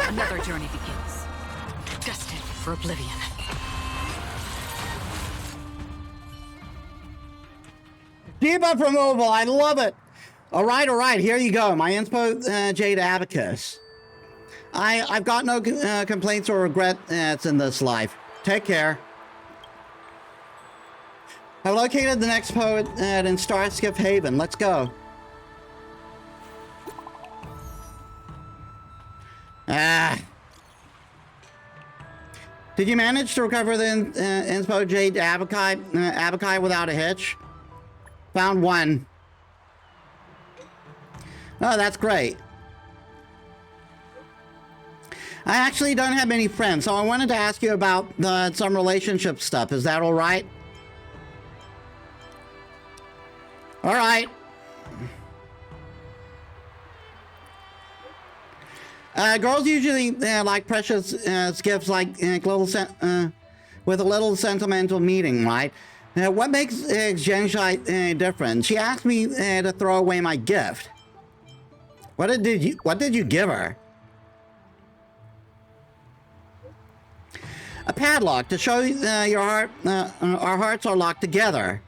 Another journey begins. Destined for oblivion. Debuff removal, I love it. All right, here you go. My inspo Jade Abacus. I've got no complaints or regrets in this life. Take care. I've located the next poet in Starskip Haven. Let's go. Did you manage to recover the inspo Jade Abakai without a hitch? Found one. Oh, that's great. I actually don't have many friends, so I wanted to ask you about some relationship stuff. Is that all right? All right. Girls usually like precious gifts, like with a little sentimental meaning, right? What makes Genshai different? She asked me to throw away my gift. What did you give her? A padlock to show your heart. Our hearts are locked together.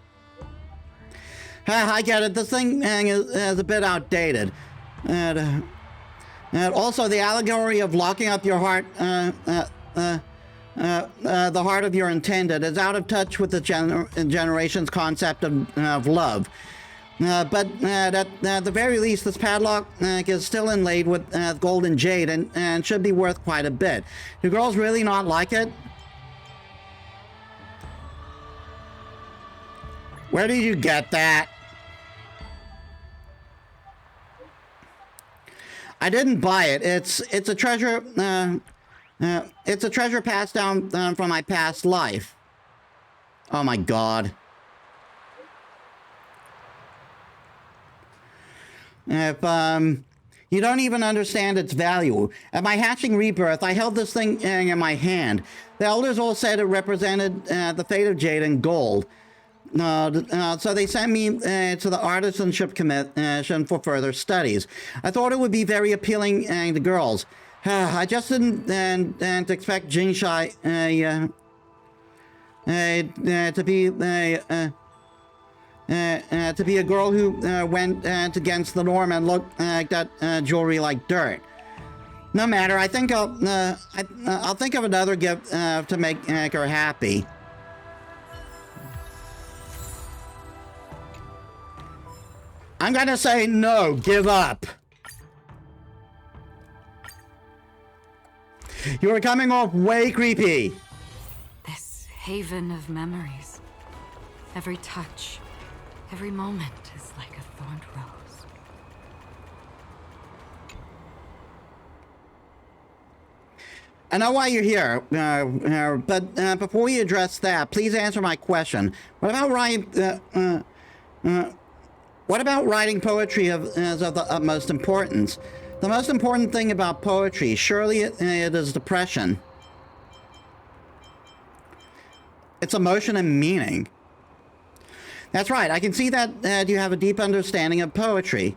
I get it. This thing is a bit outdated. And also, the allegory of locking up your heart, the heart of your intended, is out of touch with the generation's concept of love. But at the very least, this padlock is still inlaid with gold and jade and should be worth quite a bit. Do girls really not like it? Where did you get that? I didn't buy it. It's a treasure. It's a treasure passed down from my past life. Oh my God. If you don't even understand its value. At my hatching rebirth, I held this thing in my hand. The elders all said it represented the fate of jade and gold. So they sent me to the Artisanship Commission for further studies. I thought it would be very appealing to girls. I just didn't expect Jinshai to be a girl who went against the norm and looked at jewelry like dirt. No matter. I think I'll think of another gift to make her happy. I'm gonna say no, give up. You are coming off way creepy. This haven of memories. Every touch, Every moment is like a thorned rose. I know why you're here, but before you address that, please answer my question. What about writing poetry as of the utmost importance? The most important thing about poetry, surely it is depression. It's emotion and meaning. That's right, I can see that you have a deep understanding of poetry.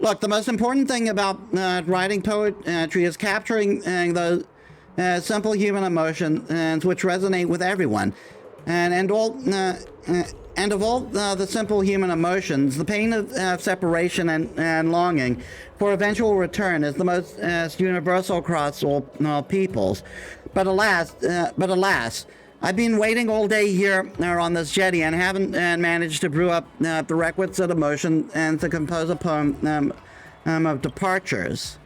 Look, the most important thing about writing poetry is capturing those simple human emotions which resonate with everyone. And of all the simple human emotions, the pain of separation and longing for eventual return is the most universal across all peoples. But alas, I've been waiting all day here on this jetty and haven't managed to brew up the requisite emotion and to compose a poem of departures.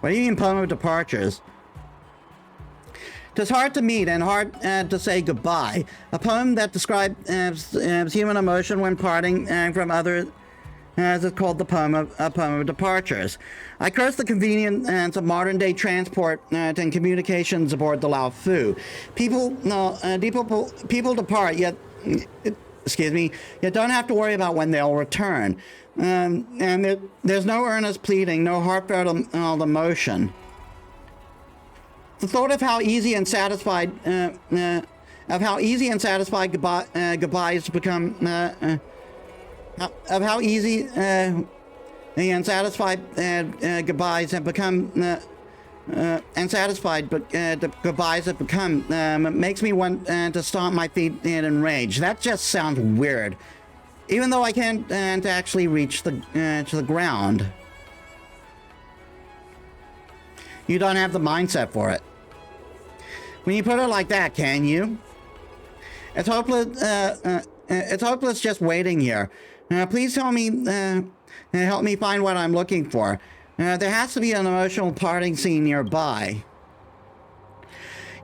What do you mean, poem of departures? 'Tis hard to meet and hard to say goodbye. A poem that describes human emotion when parting from others, as it's called a poem of departures. I curse the convenience of modern-day transport and communications aboard the Lao Fu. People depart, yet don't have to worry about when they'll return. And there's no earnest pleading, no heartfelt emotion. The thought of how easy and satisfied goodbyes become. Of how easy and satisfied goodbyes have become, and satisfied but the goodbyes have become, makes me want to stomp my feet in rage. That just sounds weird, even though I can't actually reach to the ground. You don't have the mindset for it. When you put it like that, can you? It's hopeless. It's hopeless just waiting here. Please help me find what I'm looking for. There has to be an emotional parting scene nearby.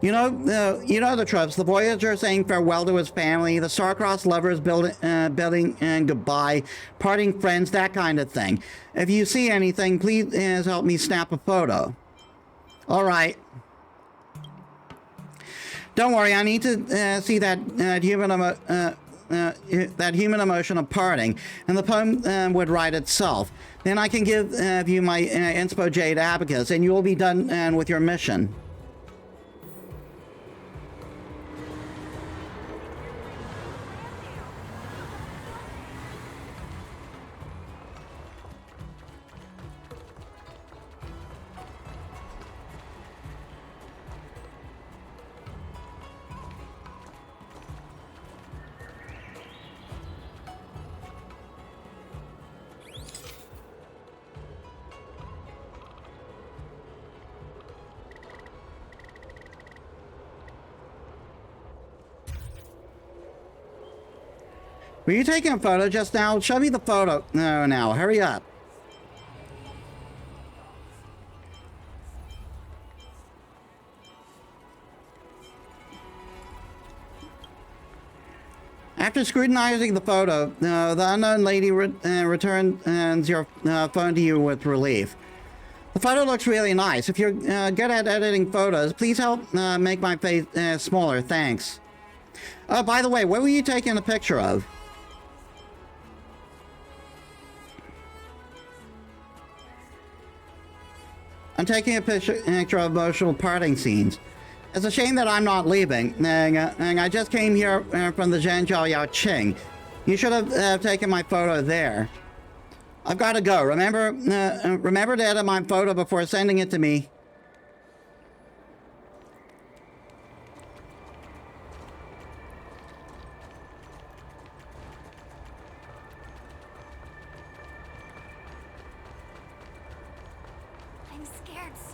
You know the tropes. The Voyager saying farewell to his family, the star-crossed lovers bidding goodbye, parting friends, that kind of thing. If you see anything, please help me snap a photo. All right. Don't worry, I need to see that human emotion of parting, and the poem would write itself. Then I can give you my Inspo Jade Abacus, and you will be done with your mission. Were you taking a photo just now? Show me the photo now. Hurry up. After scrutinizing the photo, the unknown lady returns your phone to you with relief. The photo looks really nice. If you're good at editing photos, please help make my face smaller. Thanks. Oh, by the way, what were you taking a picture of? I'm taking a picture of emotional parting scenes. It's a shame that I'm not leaving, and I just came here from the Zhenjiao Yao Qing. You should have taken my photo there. I've got to go. Remember to edit my photo before sending it to me. I'm scared, sir.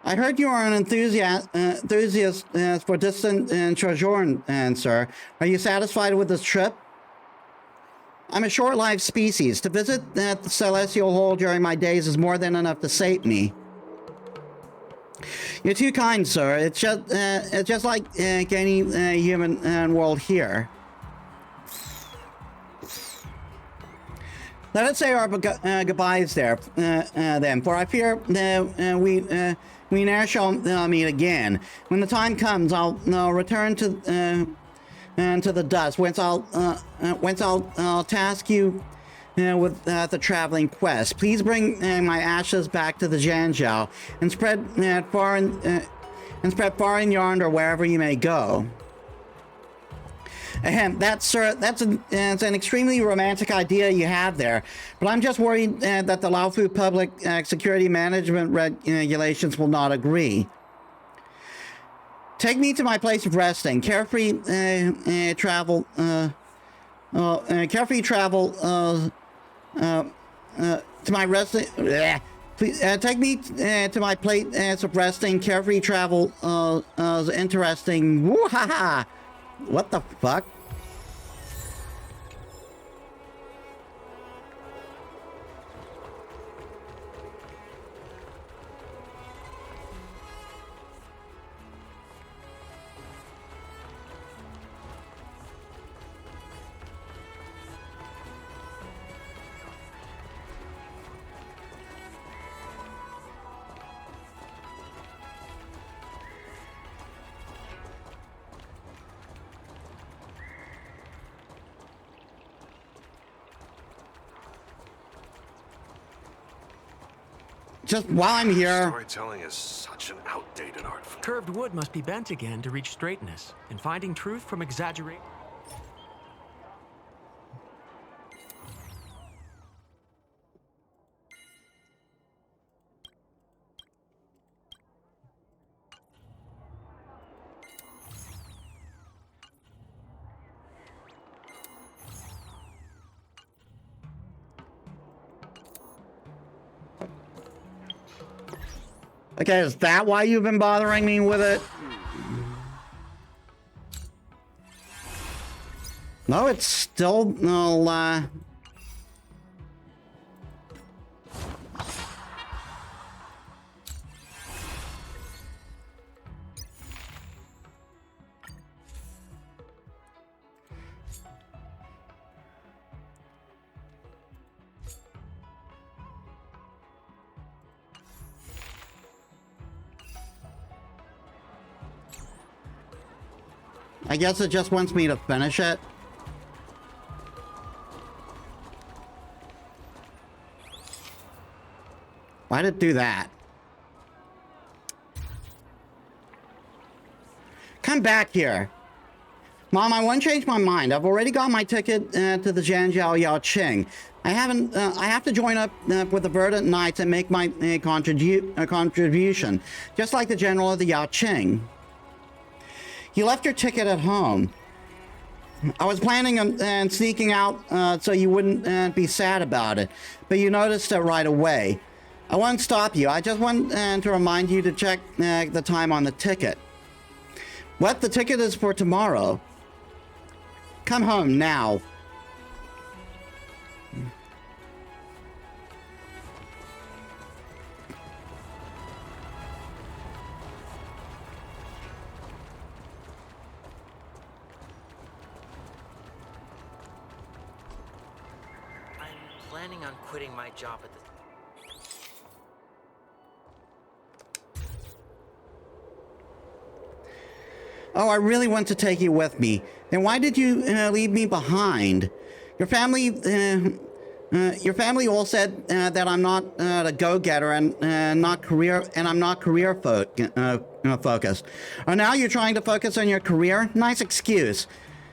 I heard you are an enthusiast for distant treasure, sir. Are you satisfied with this trip? I'm a short-lived species. To visit the celestial hole during my days is more than enough to sate me. You're too kind, sir. It's just like any human world here. Let us say our goodbyes there, then, for I fear we ne'er shall meet again. When the time comes, I'll return to the dust, whence I'll task you with the traveling quest. Please bring my ashes back to the Janjiao and spread far and yonder wherever you may go. Ahem, that's an extremely romantic idea you have there, but I'm just worried that the Laofu Public Security Management regulations will not agree. Take me to my place of resting. Carefree travel to my resting. Please take me to my place of resting. Carefree travel is interesting. Woo-ha-ha! What the fuck? Just while I'm here. Storytelling is such an outdated art form. Curved wood must be bent again to reach straightness, and finding truth from exaggeration. Okay, is that why you've been bothering me with it? No, it's still no. I guess it just wants me to finish it. Why did it do that? Come back here. Mom, I want to change my mind. I've already got my ticket to the Zhanjiao Yaoqing. I have to join up with the Verdant Knights and make my contribution, just like the general of the Yaoqing. You left your ticket at home. I was planning on sneaking out so you wouldn't be sad about it, but you noticed it right away. I won't stop you. I just want to remind you to check the time on the ticket. What? The ticket is for tomorrow. Come home now. Planning on quitting my job at the... Oh, I really want to take you with me. Then why did you leave me behind? Your family all said that I'm not a go-getter and I'm not career focused. Oh, now you're trying to focus on your career? Nice excuse.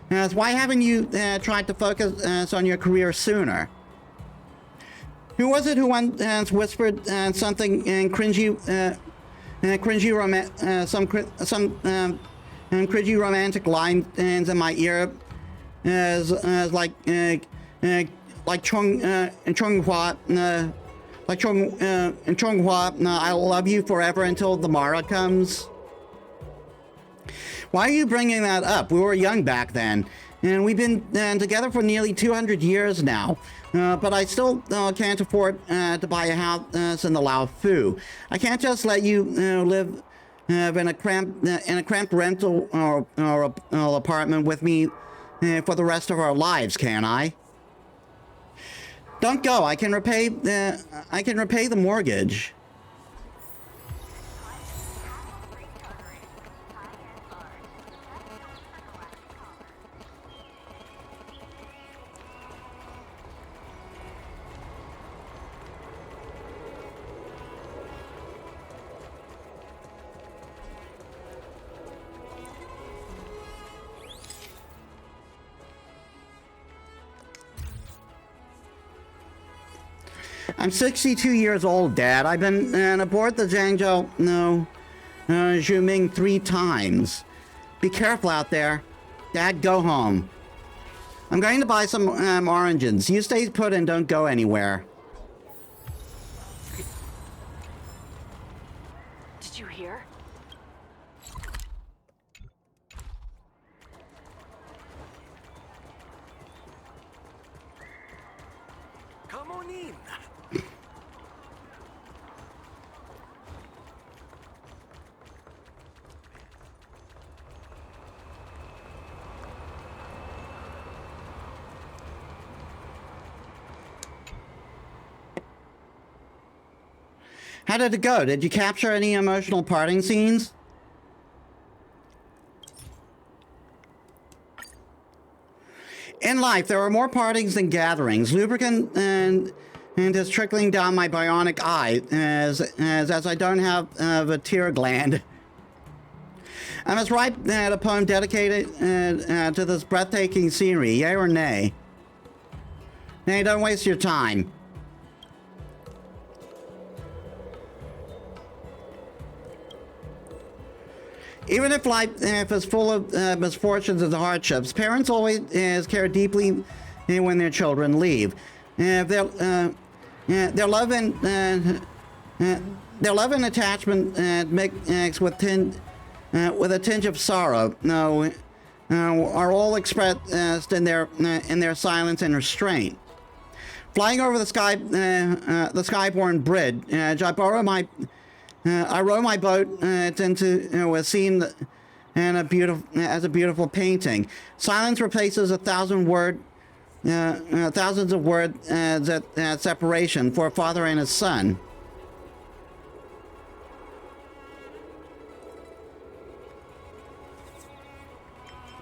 Why haven't you tried to focus on your career sooner? Who was it who once whispered something cringy romantic lines in my ear, like Chonghua Like Chonghua, I'll love you forever until the Mara comes. Why are you bringing that up? We were young back then, and we've been together for nearly 200 years now. But I still can't afford to buy a house in the Lao Fu. I can't just let you live in a cramped rental or apartment with me for the rest of our lives, can I? Don't go. I can repay the mortgage. I'm 62 years old, Dad. I've been aboard the Zhangzhou Zhuming 3 times. Be careful out there. Dad, go home. I'm going to buy some oranges. You stay put and don't go anywhere. Did you hear? Come on in. How did it go? Did you capture any emotional parting scenes? In life, there are more partings than gatherings. Lubricant and is trickling down my bionic eye as I don't have a tear gland. I must write a poem dedicated to this breathtaking scenery, yay or nay? Nay, don't waste your time. Even if life is full of misfortunes and hardships, parents always care deeply when their children leave. Their love and attachment mixed with a tinge of sorrow are all expressed in their silence and restraint. Flying over the skyborne bridge, I row my boat into a scene as a beautiful painting. Silence replaces thousands of words at separation for a father and his son.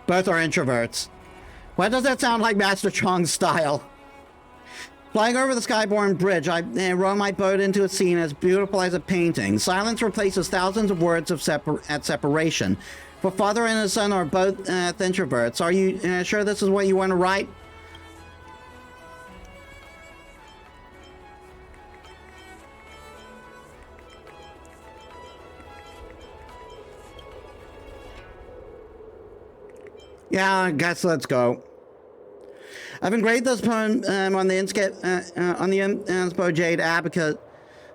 Both are introverts. Why does that sound like Master Chong's style? Flying over the skyborne bridge, I row my boat into a scene as beautiful as a painting. Silence replaces thousands of words at separation. For father and his son are both introverts. Are you sure this is what you want to write? Yeah, I guess let's go. I've engraved this poem on the Inspo Jade Abacus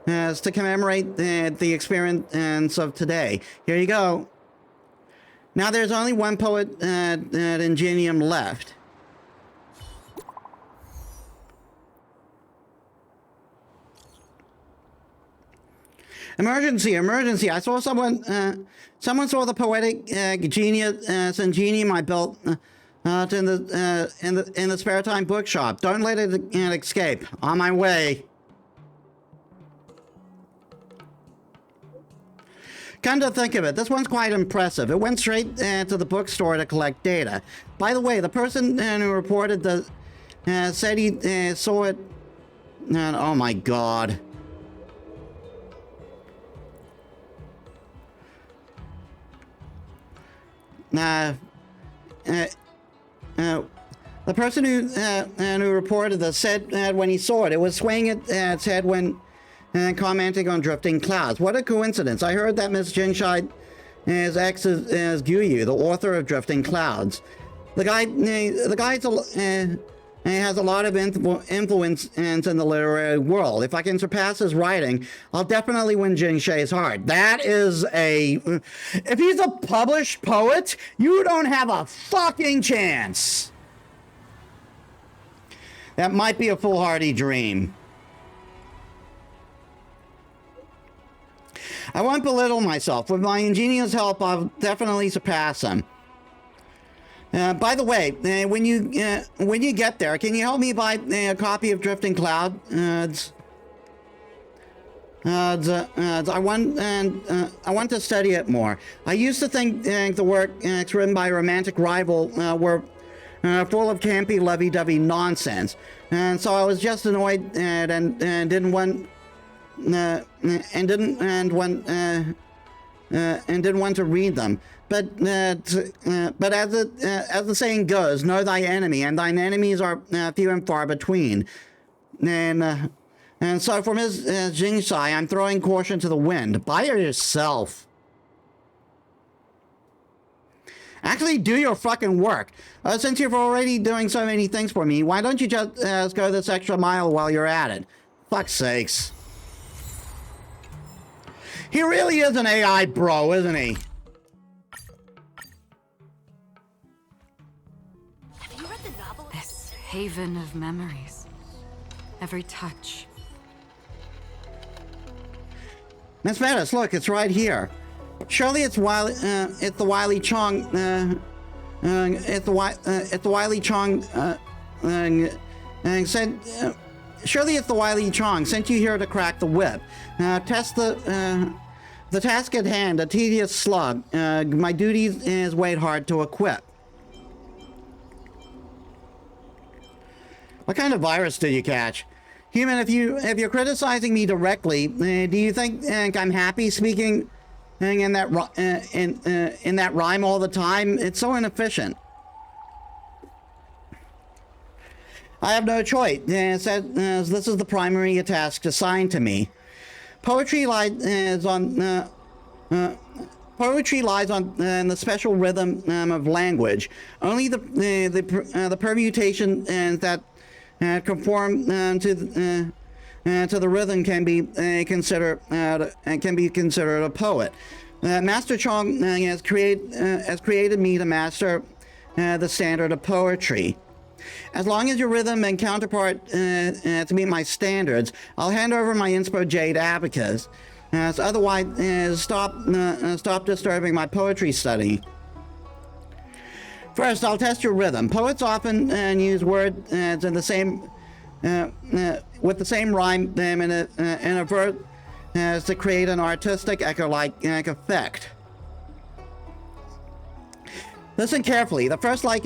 to commemorate the experience of today. Here you go. Now there's only one poet at Ingenium left. Emergency, emergency. I saw someone saw the poetic genius Ingenium I built in the spare time bookshop. Don't let it escape. On my way. Come to think of it, this one's quite impressive. It went straight to the bookstore to collect data. By the way, the person who reported said he saw it. Oh my God. The person who reported this said when he saw it, it was swaying its head when commenting on drifting clouds. What a coincidence! I heard that Miss Jinshai is ex is Guyu, the author of Drifting Clouds. The guy's and he has a lot of influence in the literary world. If I can surpass his writing, I'll definitely win Jing Shei's heart. That is a... If he's a published poet, you don't have a fucking chance. That might be a foolhardy dream. I won't belittle myself. With my ingenious help, I'll definitely surpass him. By the way, when you get there, can you help me buy a copy of Drifting Clouds? I want to study it more. I used to think the work written by a romantic rival were full of campy, lovey-dovey nonsense, and so I was just annoyed and didn't want to read them. But as the saying goes, know thy enemy, and thine enemies are few and far between. And so from his Jing Shei, I'm throwing caution to the wind. Buy it yourself. Actually, do your fucking work. Since you're already doing so many things for me, why don't you just go this extra mile while you're at it? Fuck's sakes. He really is an AI bro, isn't he? Have you read the novel? This haven of memories. Every touch. Miss Metis, look, it's right here. Surely it's the Wily Chong. It's the Wily Chong. Said. Surely it's the Wily Chong sent you here to crack the whip. Test the task at hand, a tedious slug. My duty is weighed hard to equip. What kind of virus did you catch? Human, if you're criticizing me directly, do you think I'm happy speaking in that rhyme all the time? It's so inefficient. I have no choice, as this is the primary task assigned to me. Poetry lies on the special rhythm of language. Only the permutation that conform to the rhythm can be considered a poet. Master Chong has created me to master the standard of poetry. As long as your rhythm and counterpart to meet my standards, I'll hand over my Inspo Jade Abacus. So otherwise, stop disturbing my poetry study. First, I'll test your rhythm. Poets often use words in the same with the same rhyme in a verse to create an artistic echo-like effect. Listen carefully. The first line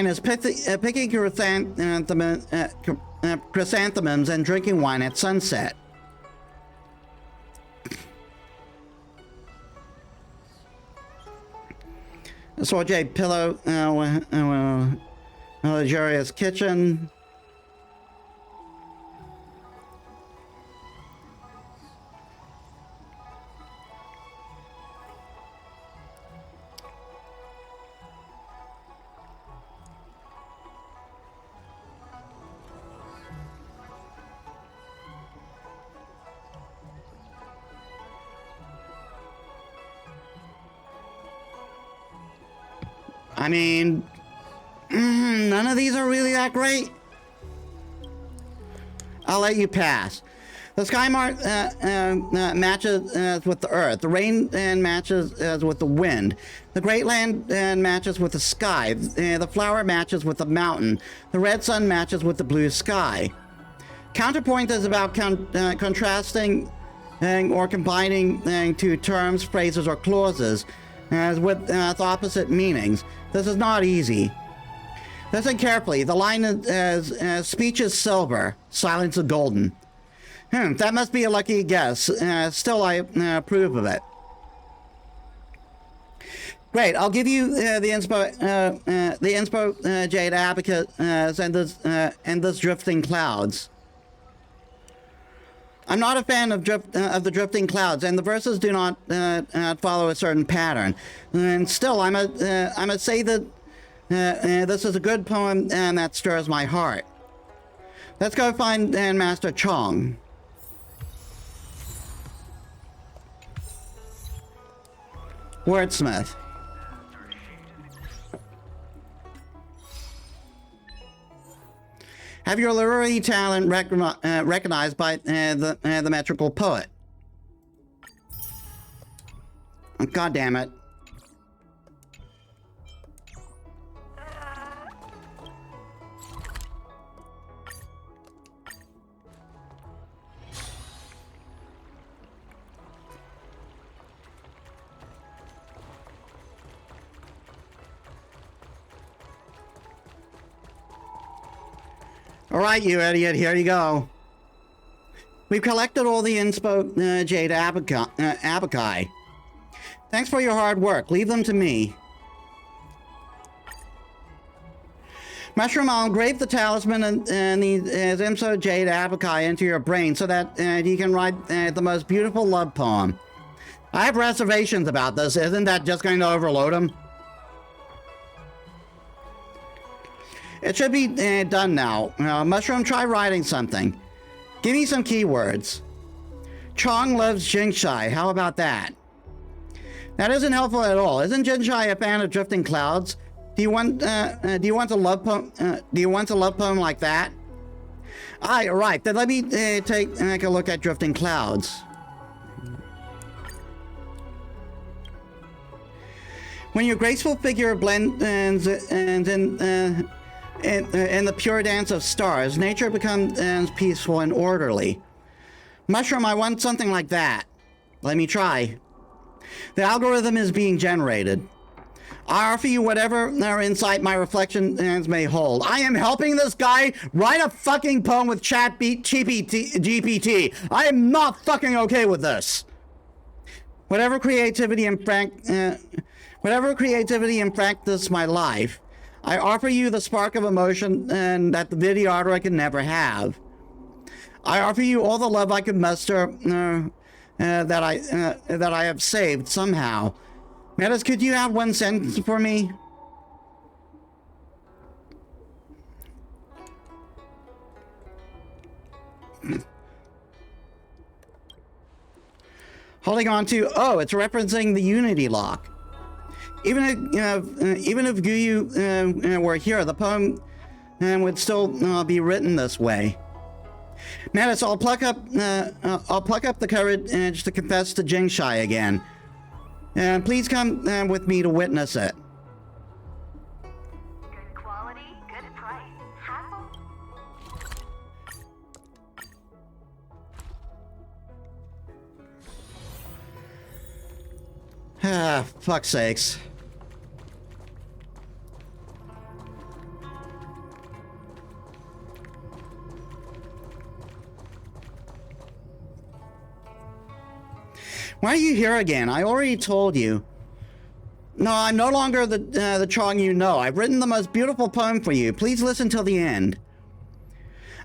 is picking chrysanthemums and drinking wine at sunset. Sorjay pillow, luxurious kitchen. I mean, none of these are really that great. I'll let you pass. The sky matches with the earth. The rain matches with the wind. The great land matches with the sky. The flower matches with the mountain. The red sun matches with the blue sky. Counterpoint is about contrasting or combining two terms, phrases, or clauses with opposite meanings. This is not easy. Listen carefully. The line is speech is silver, silence is golden. That must be a lucky guess. Still, I approve of it. Great. I'll give you the inspo Jade Abacus and this drifting clouds. I'm not a fan of the drifting clouds, and the verses do not follow a certain pattern. And still, I must say that This is a good poem and that stirs my heart. Let's go find Master Chong. Wordsmith. Have your literary talent recognized by the metrical poet. Oh, God damn it. All right, you idiot, here you go. We've collected all the inspo Jade Abakai. Thanks for your hard work. Leave them to me. Mushroom, I'll engrave the talisman and the Zimso Jade Abakai into your brain so that you can write the most beautiful love poem. I have reservations about this. Isn't that just going to overload him? It should be done now. Mushroom, try writing something. Give me some keywords. Chong loves Jinshai. How about that? That isn't helpful at all. Isn't Jinshai a fan of drifting clouds? Do you want a love poem? Do you want a love poem like that? Right. Then let me take a look at drifting clouds. When your graceful figure blends in the pure dance of stars, nature becomes peaceful and orderly. Mushroom, I want something like that. Let me try. The algorithm is being generated. I offer you whatever insight my reflections may hold. I am helping this guy write a fucking poem with GPT. I am not fucking okay with this. Whatever creativity and frankness my life, I offer you the spark of emotion that the videoartist can never have. I offer you all the love I could muster that I have saved somehow. Metis, could you have one sentence for me? Holding on to, oh, it's referencing the Unity lock. Even if Guyu were here, the poem would still be written this way. Metis, I'll pluck up the courage to confess to Jinshai again. Please come with me to witness it. Good quality, good price. Hassle? Ah, fuck's sakes. Why are you here again? I already told you. No, I'm no longer the Chong you know. I've written the most beautiful poem for you. Please listen till the end.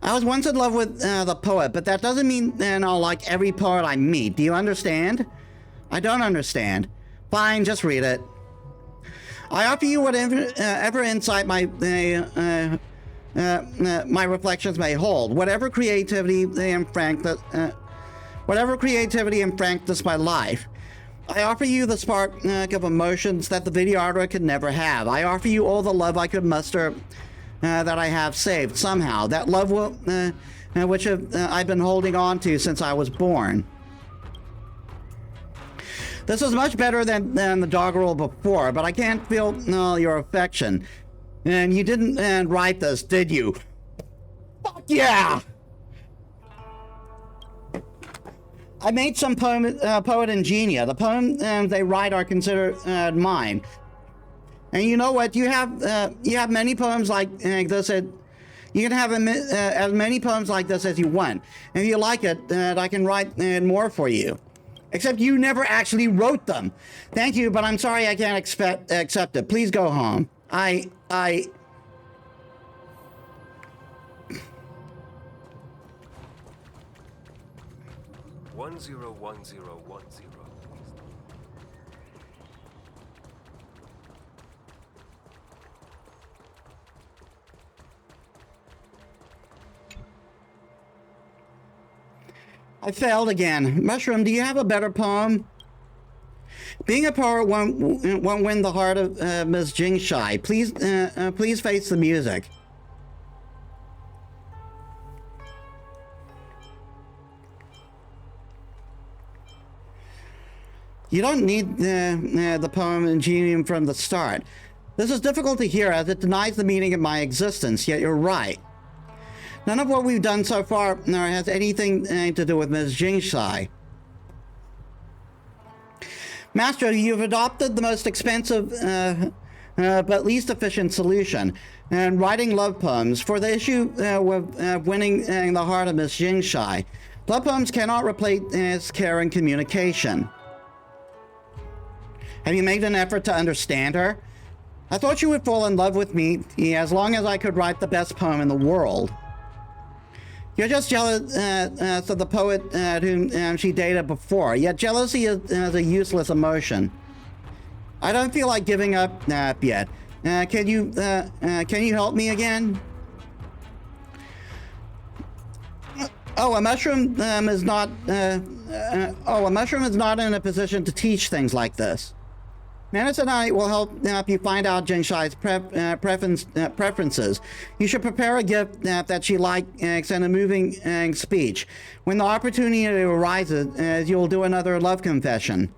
I was once in love with the poet, but that doesn't mean I'll like every poet I meet. Do you understand? I don't understand. Fine, just read it. I offer you whatever insight my reflections may hold, whatever creativity and frankness my life. I offer you the spark of emotions that the videoartist could never have. I offer you all the love I could muster that I have saved somehow. That love which I've been holding on to since I was born. This is much better than the doggerel before, but I can't feel your affection. And you didn't write this, did you? Fuck yeah! I made some poet ingenia. The poems they write are considered mine. And you know what? You have many poems like this. You can have as many poems like this as you want. And if you like it, I can write more for you. Except you never actually wrote them. Thank you, but I'm sorry I can't accept it. Please go home. I 101010. I failed again. Mushroom, do you have a better poem? Being a poet won't win the heart of Ms. Jingshai. Please face the music. You don't need the poem ingenium from the start. This is difficult to hear as it denies the meaning of my existence, yet you're right. None of what we've done so far has anything to do with Ms. Jingshai. Master, you've adopted the most expensive but least efficient solution, and writing love poems for the issue with winning the heart of Ms. Jingshai. Love poems cannot replace care and communication. Have you made an effort to understand her? I thought you would fall in love with me as long as I could write the best poem in the world. You're just jealous of the poet whom she dated before, yet jealousy is a useless emotion. I don't feel like giving up yet. Can you help me again? A mushroom is not in a position to teach things like this. Metis and I will help you find out Jingshai's preferences. You should prepare a gift that she likes and a moving speech. When the opportunity arises, you'll do another love confession.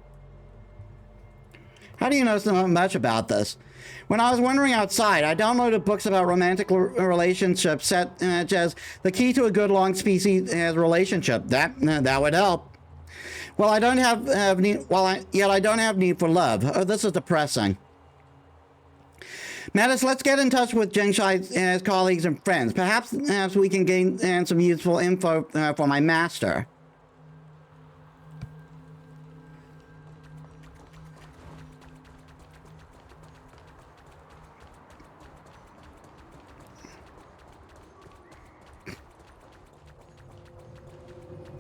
How do you know so much about this? When I was wandering outside, I downloaded books about romantic relationships such as The Key to a Good Long Species Relationship. That would help. Well, I don't have need. Yet I don't have need for love. Oh, this is depressing. Metis, let's get in touch with Jingshai's colleagues and friends. Perhaps we can gain some useful info for my master.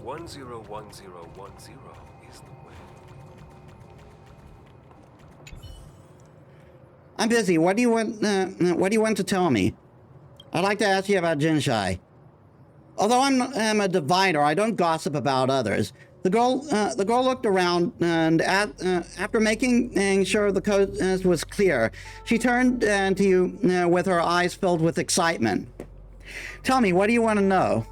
$101010 is the way. I'm busy. What do you want? What do you want to tell me? I'd like to ask you about Jingshai. Although I'm a diviner, I don't gossip about others. The girl looked around, and after making sure the coast was clear, she turned to you with her eyes filled with excitement. Tell me, what do you want to know?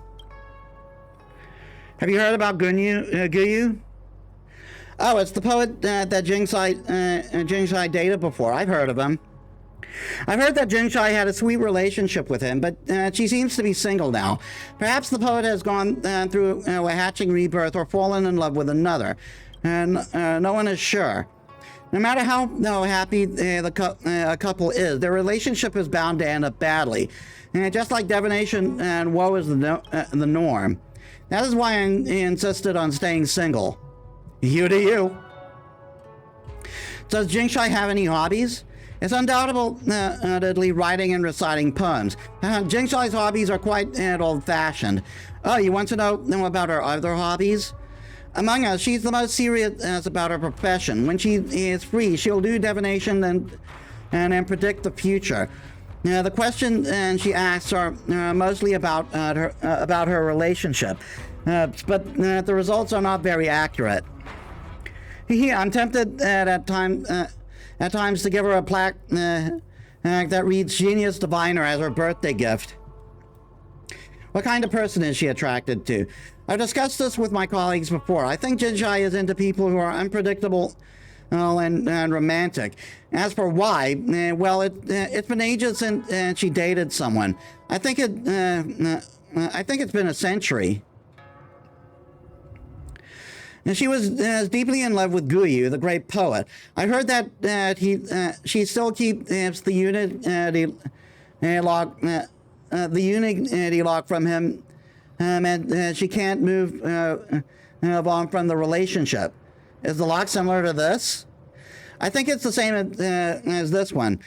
Have you heard about Guyu? Oh, it's the poet that Jingshai dated before. I've heard of him. I've heard that Jingshai had a sweet relationship with him, but she seems to be single now. Perhaps the poet has gone through a hatching rebirth or fallen in love with another. And no one is sure. No matter how happy a couple is, their relationship is bound to end up badly. Just like divination and woe is the norm. That is why I insisted on staying single. You to you. Does Jingshai have any hobbies? It's undoubtedly writing and reciting poems. Jingshai's hobbies are quite old-fashioned. Oh, you want to know about her other hobbies? Among us, she's the most serious about her profession. When she is free, she'll do divination and predict the future. The questions she asks are mostly about her relationship, but the results are not very accurate. I'm tempted at times to give her a plaque that reads "Genius Diviner" as her birthday gift. What kind of person is she attracted to? I've discussed this with my colleagues before. I think Jingshai is into people who are unpredictable and romantic. As for why, well, it's been ages since she dated someone. I think it's been a century. And she was deeply in love with Guyu, the great poet. I heard that she still keeps the unity lock from him, and she can't move on from the relationship. Is the lock similar to this? I think it's the same as this one.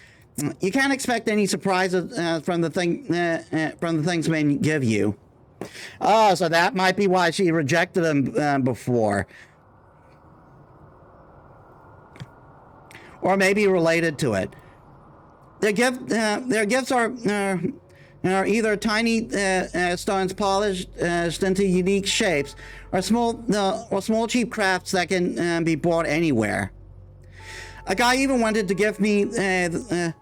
You can't expect any surprises from the things men give you. Oh, so that might be why she rejected him before. Or maybe related to it. Their gifts are are either tiny stones polished into unique shapes, or small cheap crafts that can be bought anywhere. A guy even wanted to give me the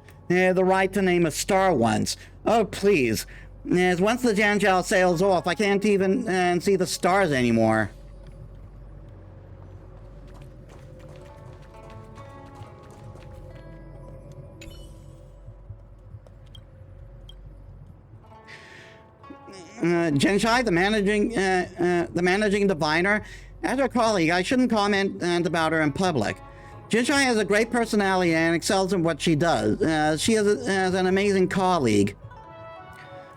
right to name a star once. Oh, please. As once the Janjal sails off, I can't even see the stars anymore. Genshai, the managing diviner. As her colleague, I shouldn't comment about her in public. Genshai has a great personality and excels in what she does. She is an amazing colleague.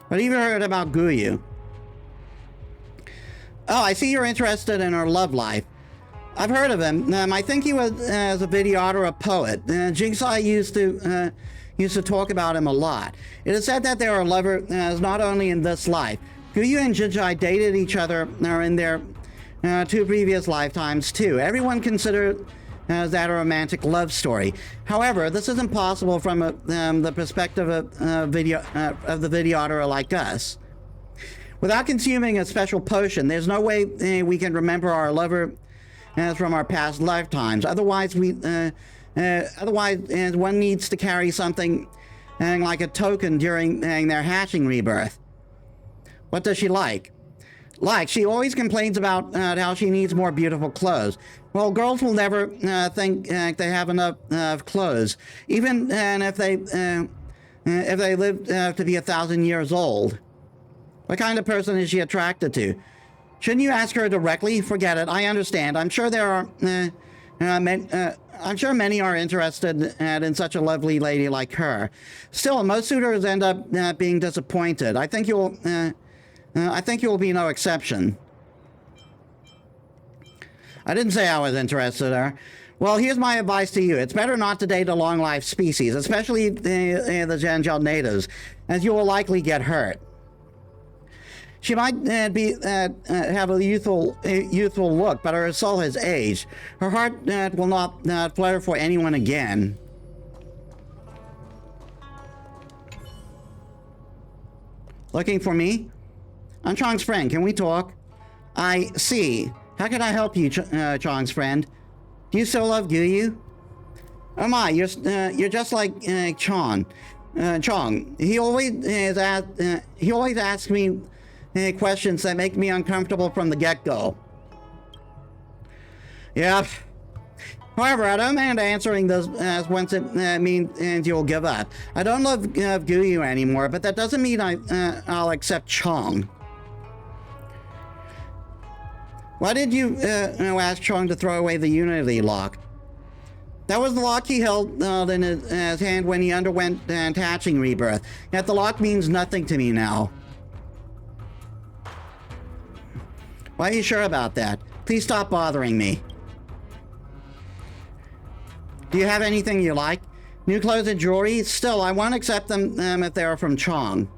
But even heard about Guyu. Oh, I see you're interested in her love life. I've heard of him. I think he was as a videotter or a poet. Jingsai used to talk about him a lot. It is said that they are lovers not only in this life. Guyu and Jingsai dated each other in their 2 previous lifetimes too. Everyone considered that a romantic love story. However, this isn't possible from the perspective of the videotter like us. Without consuming a special potion, there's no way we can remember our lover from our past lifetimes. Otherwise, one needs to carry something like a token during their hatching rebirth. What does she like? She always complains about how she needs more beautiful clothes. Well, girls will never think they have enough clothes, even if they live to be 1,000 years old. What kind of person is she attracted to? Shouldn't you ask her directly? Forget it. I understand. I'm sure there are. I'm sure many are interested in such a lovely lady like her. Still, most suitors end up being disappointed. I think you'll be no exception. I didn't say I was interested in her. Well, here's my advice to you. It's better not to date a long-life species, especially the Janjal natives, as you will likely get hurt. She might have a youthful look, but her soul has aged. Her heart will not flutter for anyone again. Looking for me? I'm Chong's friend. Can we talk? I see. How can I help you, Chong's friend? Do you still love Guyu? Oh my, you're just like Chong. He always asks me questions that make me uncomfortable from the get-go. Yeah. However, I don't mind answering this once it means you'll give up. I don't love Guyu anymore, but that doesn't mean I'll accept Chong. Why did you ask Chong to throw away the Unity lock? That was the lock he held in his hand when he underwent hatching rebirth. Yet the lock means nothing to me now. Why are you sure about that? Please stop bothering me. Do you have anything you like? New clothes and jewelry? Still, I won't accept them if they are from Chong.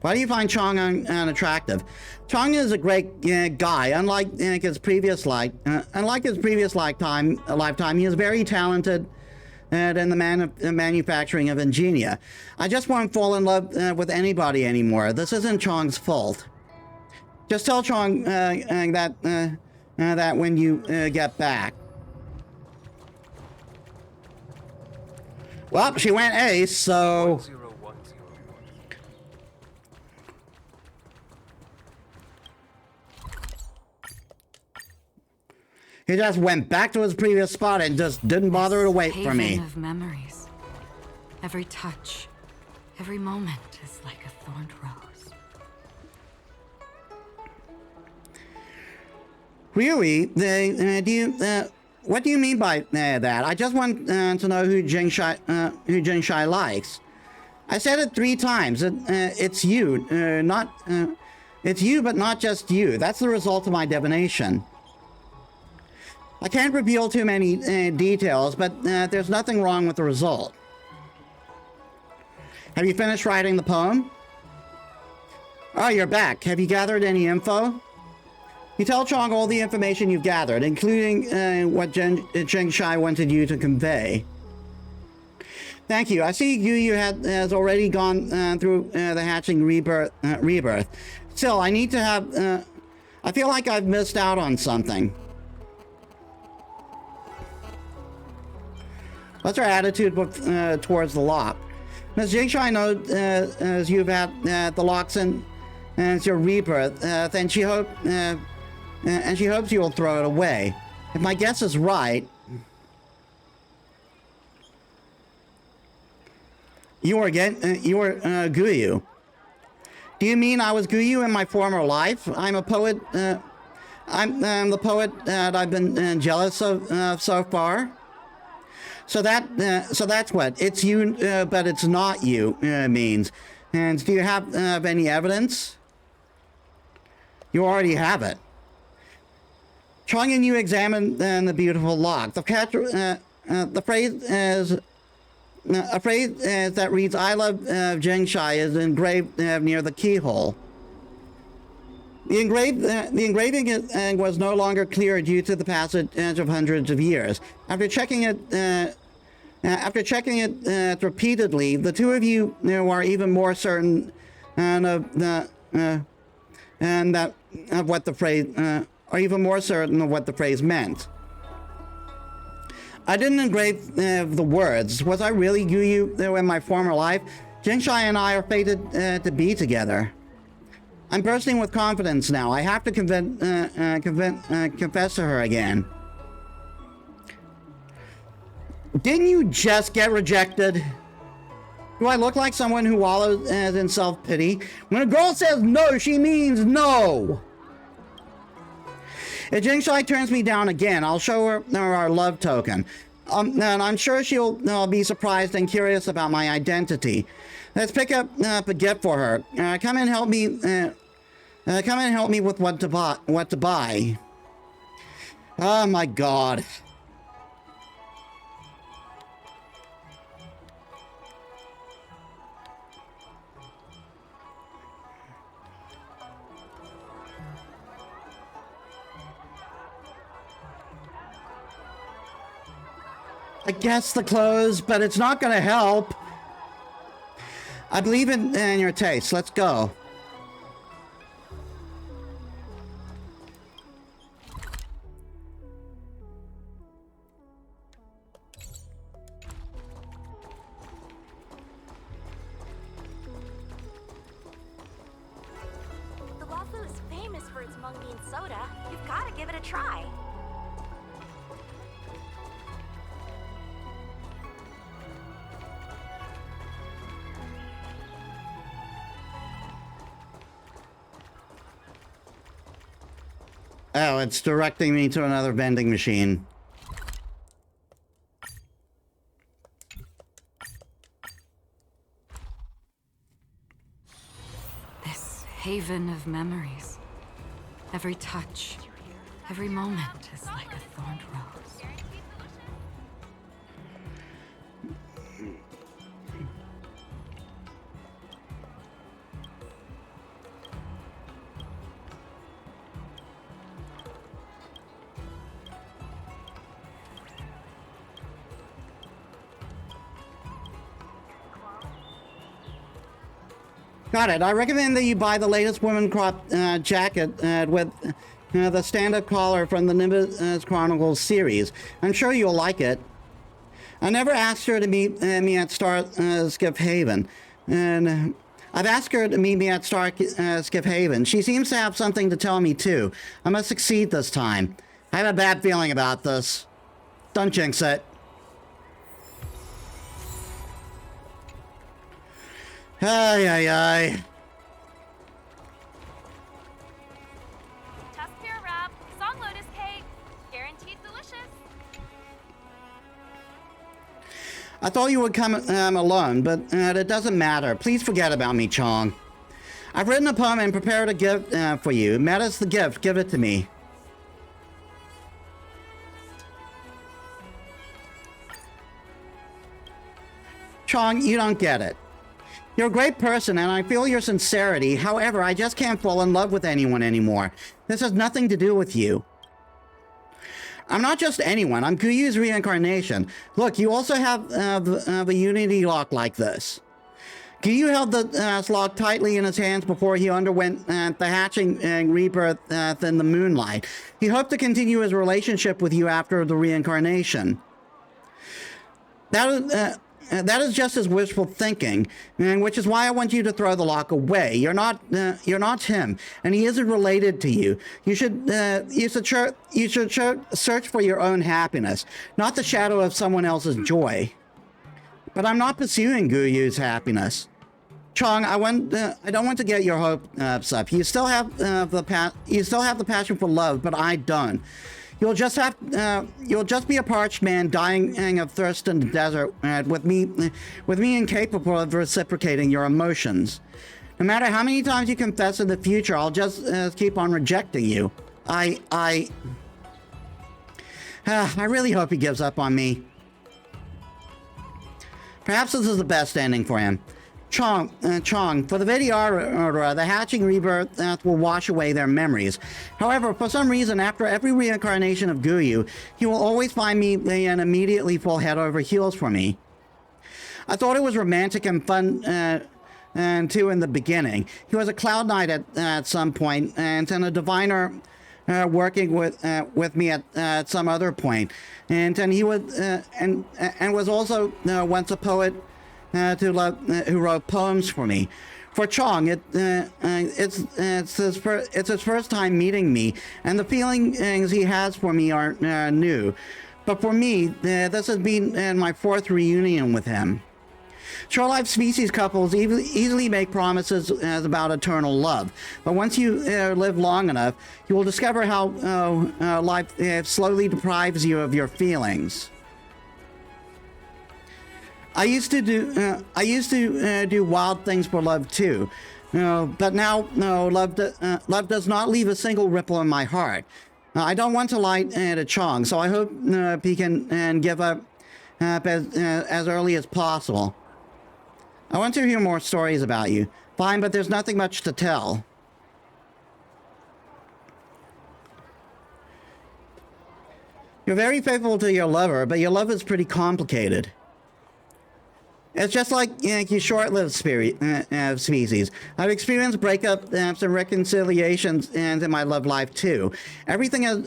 Why do you find Chong unattractive? Chong is a great guy. Unlike his previous lifetime, he is very talented in the manufacturing of ingenia. I just won't fall in love with anybody anymore. This isn't Chong's fault. Just tell Chong that when you get back. Well, she went ace, so... He just went back to his previous spot and just didn't bother to wait for me. Haven of memories. Every touch, every moment is like a thorned rose. Really? What do you mean by that? I just want to know who Jinshai likes. I said it 3 times. It's you, it's you, but not just you. That's the result of my divination. I can't reveal too many details, but there's nothing wrong with the result. Have you finished writing the poem? Oh, you're back. Have you gathered any info? You tell Chong all the information you've gathered, including what Jinshai wanted you to convey. Thank you. I see Guyu has already gone through the hatching rebirth. Still, I need to have... I feel like I've missed out on something. What's her attitude towards the lock? Ms. Jingsha, I know as you've had the lock since your rebirth, and she hopes you'll throw it away. If my guess is right, you were Guyu. Do you mean I was Guyu in my former life? I'm a poet. I'm the poet that I've been jealous of so far. So that's what it's you, but it's not you means. And do you have any evidence? You already have it. Chong and you examined the beautiful lock. The phrase is. A phrase that reads, I love Jingsha is engraved near the keyhole. The engraving was no longer clear due to the passage of hundreds of years. After checking it repeatedly, the two of you are even more certain of what the phrase meant. I didn't engrave the words. Was I really Guyu in my former life? Jingsha and I are fated to be together. I'm bursting with confidence now. I have to confess to her again. Didn't you just get rejected? Do I look like someone who wallows in self-pity? When a girl says no, she means no. If Jingsha turns me down again, I'll show her our love token. And I'm sure she'll be surprised and curious about my identity. Let's pick up a gift for her. Come and help me. Come and help me with what to buy. Oh my God. I guess the clothes, but it's not going to help. I believe in your taste. Let's go. The Wafu is famous for its mung bean soda. You've got to give it a try. Oh, it's directing me to another vending machine. This haven of memories. Every touch, every moment is like a thorned rose. Got it. I recommend that you buy the latest women crop jacket with the stand-up collar from the Nimbus Chronicles series. I'm sure you'll like it. I never asked her to meet me at Skip Haven, and I've asked her to meet me at Skip Haven. She seems to have something to tell me too. I must succeed this time. I have a bad feeling about this. Don't jinx it. Ay, ay, ay. Tusk pear wrap, song lotus cake, guaranteed delicious. I thought you would come alone, but it doesn't matter. Please forget about me, Chong. I've written a poem and prepared a gift for you. Metis the gift. Give it to me. Chong, you don't get it. You're a great person, and I feel your sincerity. However, I just can't fall in love with anyone anymore. This has nothing to do with you. I'm not just anyone. I'm Guyu's reincarnation. Look, you also have the Unity lock like this. Guyu held the lock tightly in his hands before he underwent the hatching rebirth in the moonlight. He hoped to continue his relationship with you after the reincarnation. That is just as wishful thinking, which is why I want you to throw the lock away. You're not him, and he isn't related to you. You should search for your own happiness, not the shadow of someone else's joy. But I'm not pursuing Guyu's happiness. Chong, I don't want to get your hopes up. You still have the passion for love, but I don't. You'll just be a parched man dying of thirst in the desert, with me incapable of reciprocating your emotions. No matter how many times you confess in the future, I'll just keep on rejecting you. I really hope he gives up on me. Perhaps this is the best ending for him. Chong, for the Vidyadhara, the hatching rebirth will wash away their memories. However, for some reason, after every reincarnation of Guyu, he will always find me and immediately fall head over heels for me. I thought it was romantic and fun, too, in the beginning. He was a Cloud Knight at some point, and a diviner working with me at some other point, and he was and was also once a poet who wrote poems for me. For Chong, it's his first time meeting me, and the feelings he has for me aren't new. But for me, this has been my fourth reunion with him. Short life species couples easily make promises about eternal love, but once you live long enough, you will discover how life slowly deprives you of your feelings. I used to do wild things for love too, but now love does not leave a single ripple in my heart. I don't want to lie to Chong, so I hope he can give up as early as possible. I want to hear more stories about you. Fine, but there's nothing much to tell. You're very faithful to your lover, but your love is pretty complicated. It's just like your short-lived species. I've experienced breakups and reconciliations in my love life too. Everything has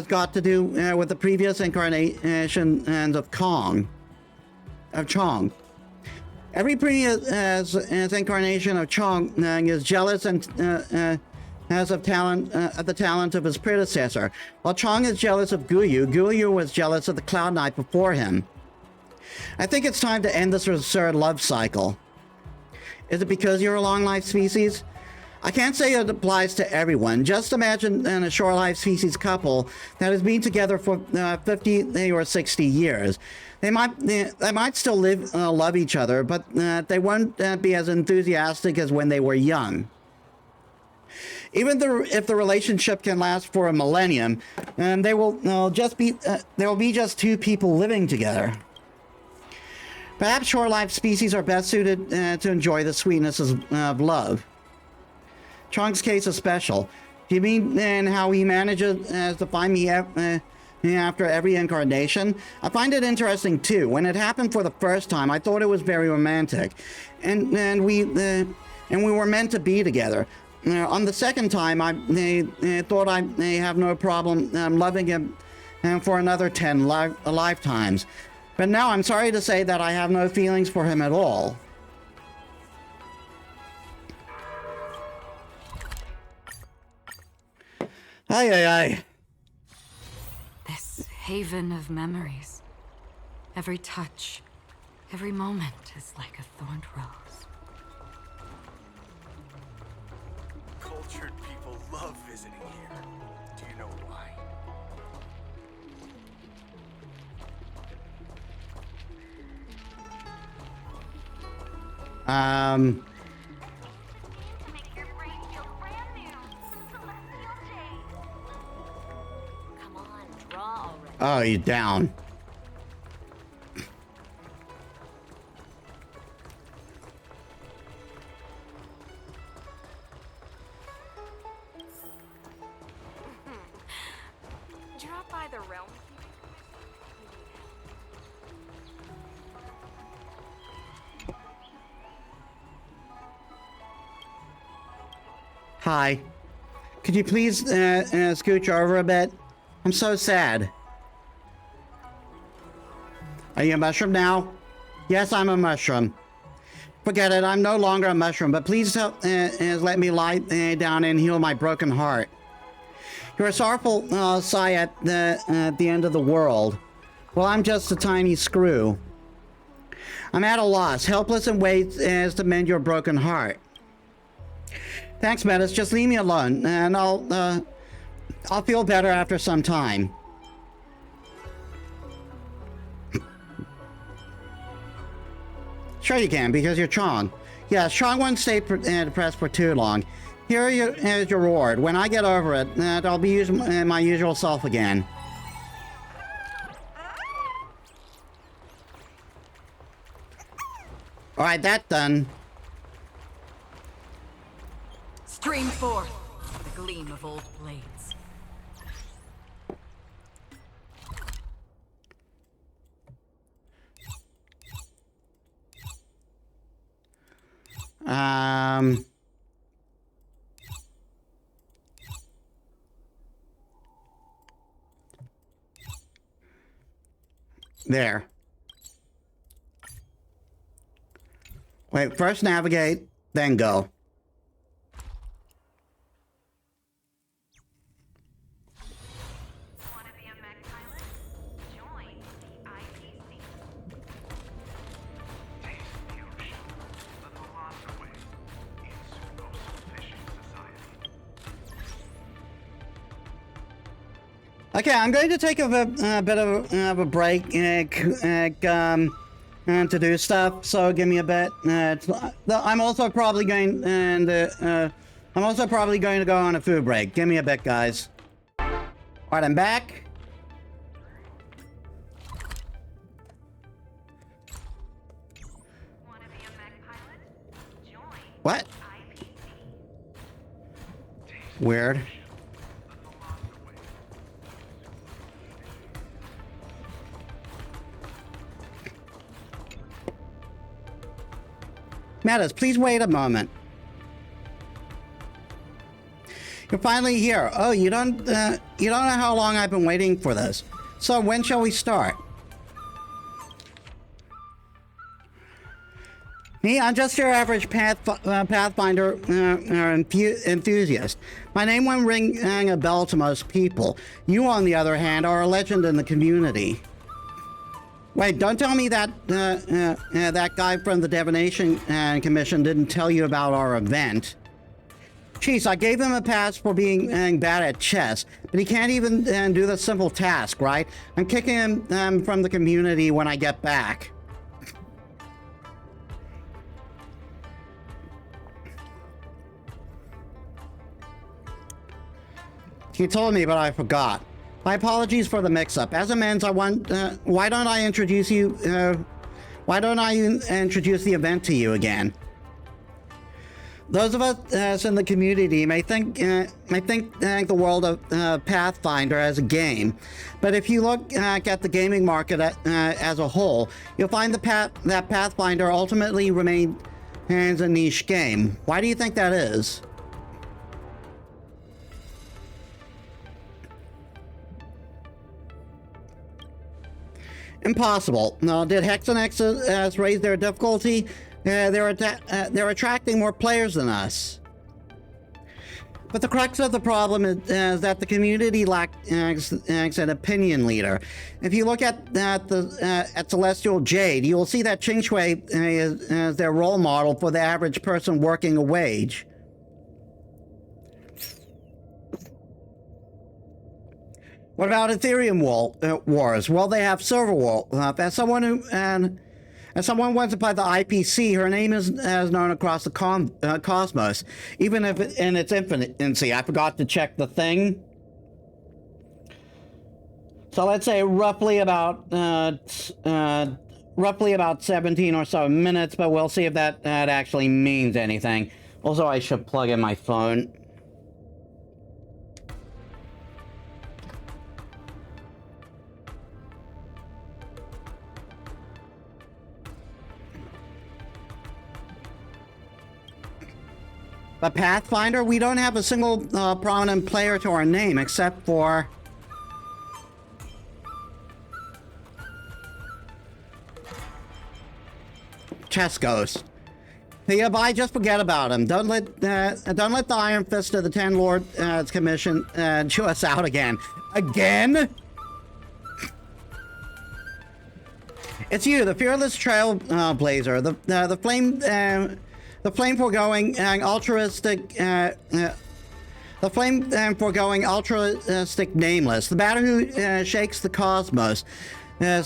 got to do with the previous incarnation of Chong. Every previous incarnation of Chong is jealous and as of the talent of his predecessor. While Chong is jealous of Guyu was jealous of the Cloud Knight before him. I think it's time to end this absurd love cycle. Is it because you're a long-life species? I can't say it applies to everyone. Just imagine a short-life species couple that has been together for 50 or 60 years. They might still love each other, but they won't be as enthusiastic as when they were young. Even if the relationship can last for a millennium, there will be just two people living together. Perhaps short-life species are best suited to enjoy the sweetness of love. Chong's case is special. Do you mean how he manages to find me after every incarnation? I find it interesting too. When it happened for the first time, I thought it was very romantic, and we were meant to be together. On the second time, I thought I have no problem loving him for another 10 lifetimes. But now I'm sorry to say that I have no feelings for him at all. Aye. This haven of memories. Every touch, every moment is like a thorned rose. Cultured people love visiting here. Do you know why? Make your brain feel brand new. Celestial Jade. Come on, draw already. Oh, you're down. drop by the realm? Hi. Could you please scooch over a bit? I'm so sad. Are you a mushroom now? Yes, I'm a mushroom. Forget it, I'm no longer a mushroom, but please help, let me lie down and heal my broken heart. You're a sorrowful sigh at the end of the world. Well, I'm just a tiny screw. I'm at a loss, helpless in ways as to mend your broken heart. Thanks, Metis. Just leave me alone, and I'll feel better after some time. Sure you can, because you're Chong. Yeah, Chong won't stay depressed for too long. Here is your reward. When I get over it, I'll be my usual self again. Alright, that's done. Stream forth the gleam of old blades. There. Wait, first navigate, then go. Want to be a mech pilot? Join the IPC. Okay, I'm going to take a bit of a break to do stuff. So give me a bit. I'm also probably going to go on a food break. Give me a bit, guys. All right, I'm back. What? Weird. Metis, please wait a moment. You're finally here. Oh, you don't know how long I've been waiting for this. So when shall we start? Me, I'm just your average Pathfinder enthusiast. My name won't ring a bell to most people. You, on the other hand, are a legend in the community. Wait, don't tell me that that guy from the Divination Commission didn't tell you about our event. Jeez, I gave him a pass for being bad at chess, but he can't even do the simple task, right? I'm kicking him from the community when I get back. He told me, but I forgot. My apologies for the mix-up. As amends, why don't I introduce the event to you again? Those of us in the community may think the world of Pathfinder as a game, but if you look at the gaming market as a whole, you'll find that Pathfinder ultimately remains a niche game. Why do you think that is? Impossible. No, did Hex and X raise their difficulty? They're attracting more players than us. But the crux of the problem is that the community lacks an opinion leader. If you look at Celestial Jade, you will see that Ching Shui is their role model for the average person working a wage. What about Ethereum Wars? Well, they have server war. As someone once applied the IPC, her name is known across the cosmos, even if in its infancy. I forgot to check the thing. So let's say roughly about 17 or so minutes, but we'll see if that actually means anything. Also, I should plug in my phone. But Pathfinder, we don't have a single prominent player to our name except for... Chess Ghost. Hereby, just forget about him. Don't let the Iron Fist of the Ten Lords Commission chew us out again. Again? It's you, the fearless trailblazer, the flame foregoing altruistic, the flame foregoing altruistic nameless, the batter who shakes the cosmos. And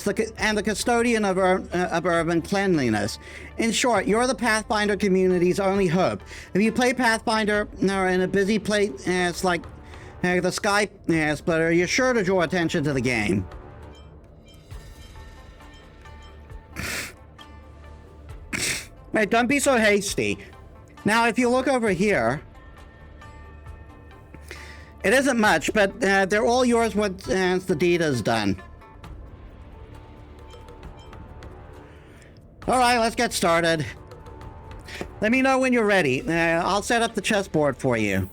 the custodian of urban cleanliness. In short, you're the Pathfinder community's only hope. If you play Pathfinder in a busy place like the Sky Splitter, you're sure to draw attention to the game. Right, don't be so hasty. Now, if you look over here, it isn't much, but they're all yours once the deed is done. All right, let's get started. Let me know when you're ready. I'll set up the chessboard for you.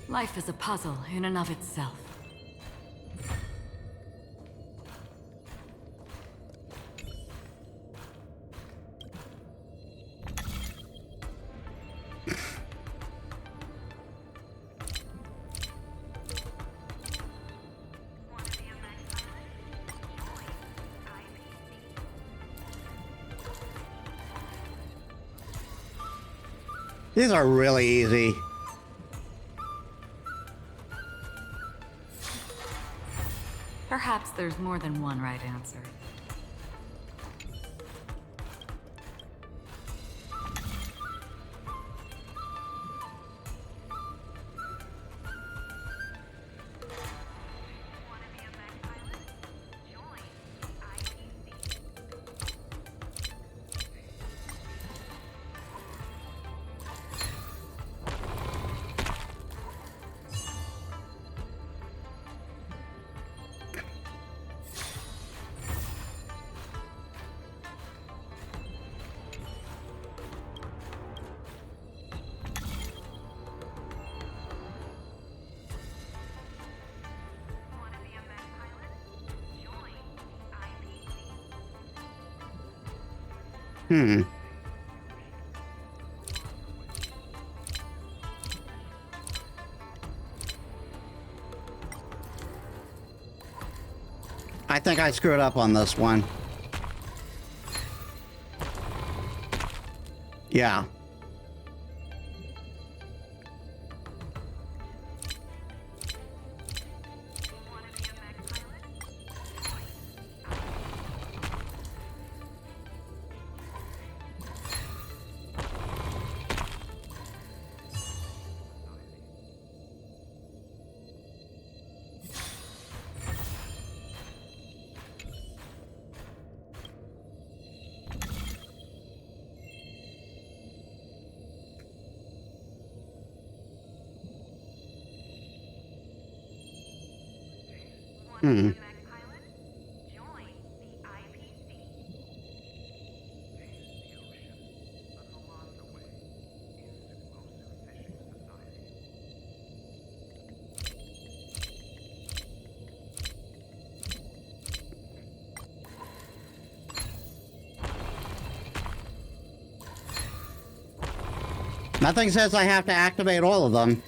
Life is a puzzle in and of itself. These are really easy. Perhaps there's more than one right answer. I think I screwed up on this one. Yeah. Nothing says I have to activate all of them.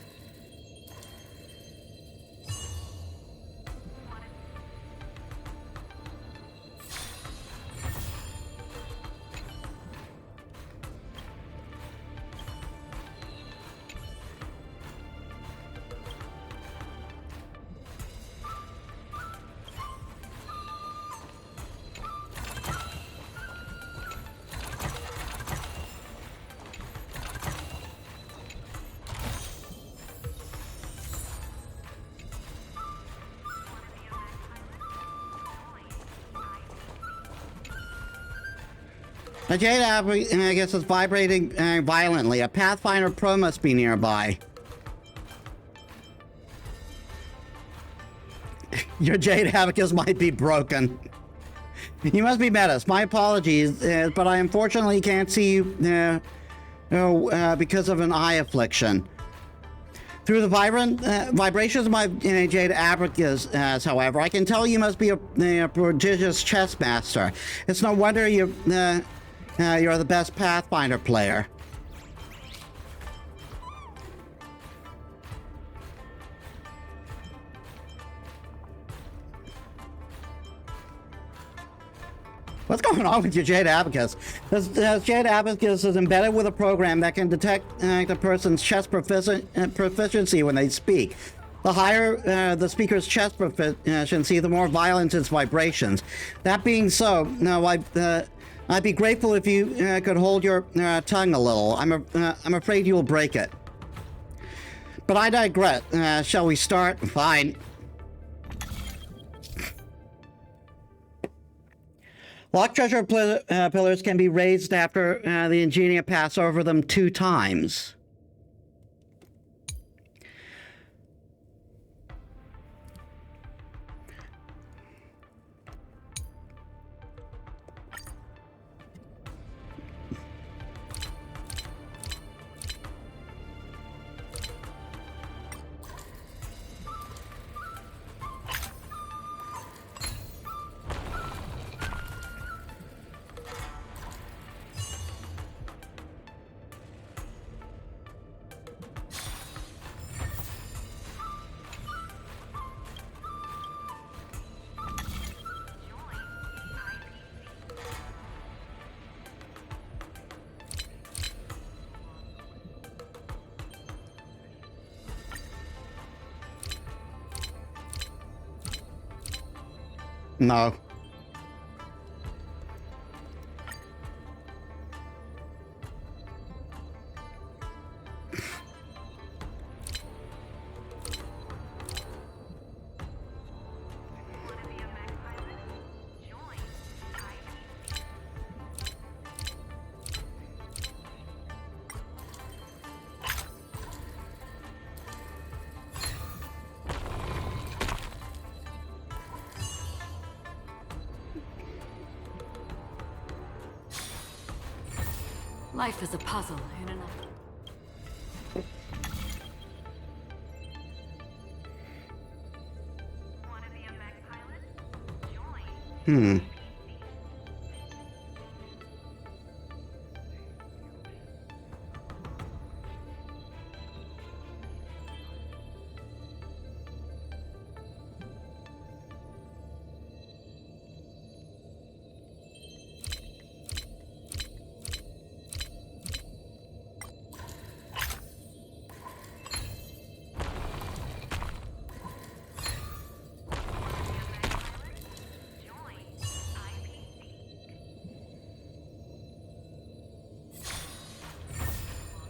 A Jade Abacus is vibrating violently. A Pathfinder Pro must be nearby. Your Jade Abacus might be broken. You must be Metis. My apologies, but I unfortunately can't see you because of an eye affliction. Through the vibrations of my Jade Abacus, however, I can tell you must be a prodigious chess master. It's no wonder you're the best Pathfinder player. What's going on with your Jade Abacus? This Jade Abacus is embedded with a program that can detect a person's chess proficiency when they speak. The higher the speaker's chess proficiency, the more violent its vibrations. That being so, I'd be grateful if you could hold your tongue a little. I'm afraid you will break it. But I digress. Shall we start? Fine. Locked treasure pillars can be raised after the Ingenia pass over them 2 times. No. Life is a puzzle in and of.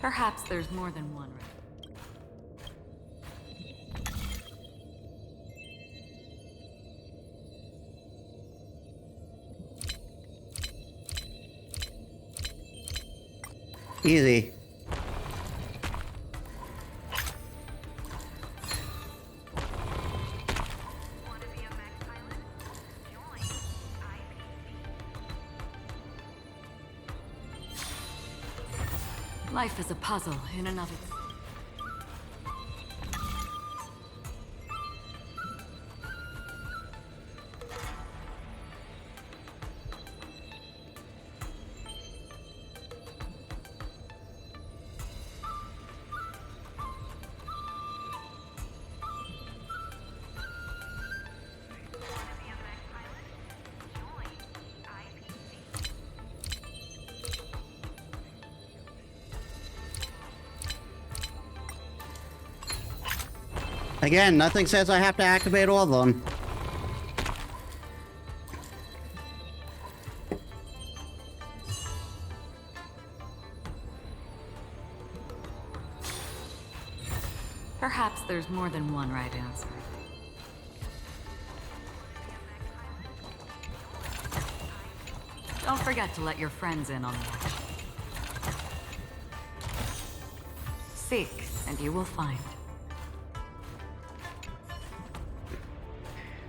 Perhaps there's more than one. Easy. Life is a puzzle in and of itself. Again, nothing says I have to activate all of them. Perhaps there's more than one right answer. Don't forget to let your friends in on that. Seek, and you will find.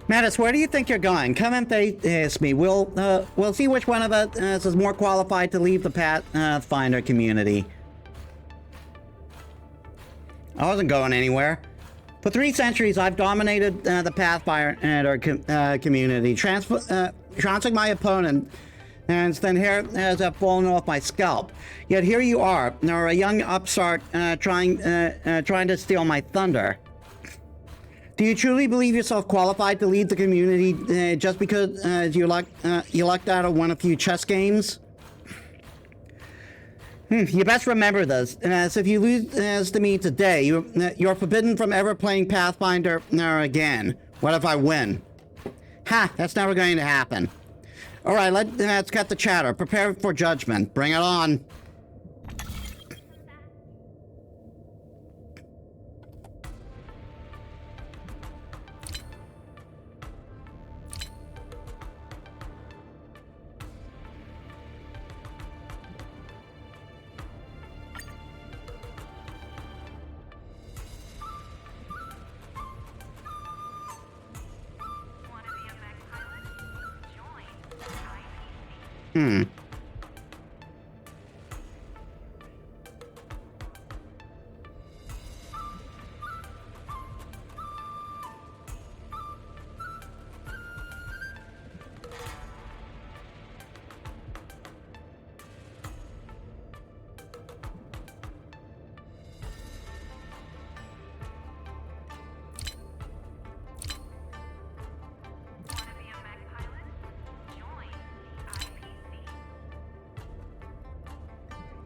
Metis, where do you think you're going? Come and face me. We'll see which one of us is more qualified to leave the Pathfinder community. I wasn't going anywhere. For 3 centuries, I've dominated the Pathfinder community, trouncing my opponent, and then hair has fallen off my scalp. Yet here you are, a young upstart trying to steal my thunder. Do you truly believe yourself qualified to lead the community just because you lucked out of one of few chess games? You best remember this, as if you lose to me today, you're forbidden from ever playing Pathfinder again. What if I win? Ha, that's never going to happen. Alright, let's cut the chatter. Prepare for judgment. Bring it on.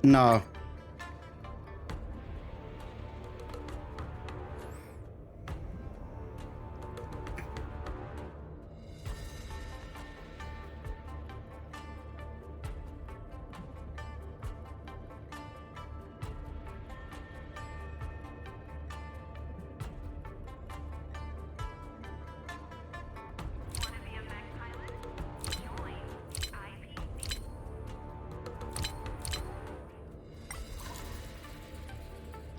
No.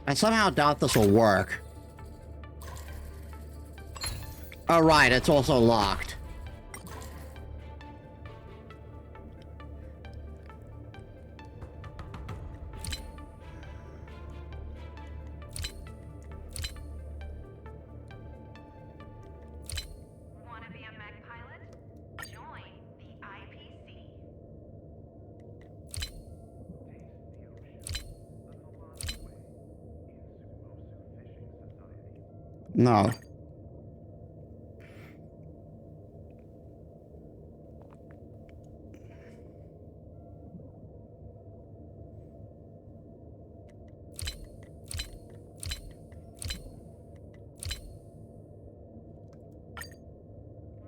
I somehow doubt this will work. Oh, right, it's also locked. Wanna be a mech pilot? Join the IPC. No.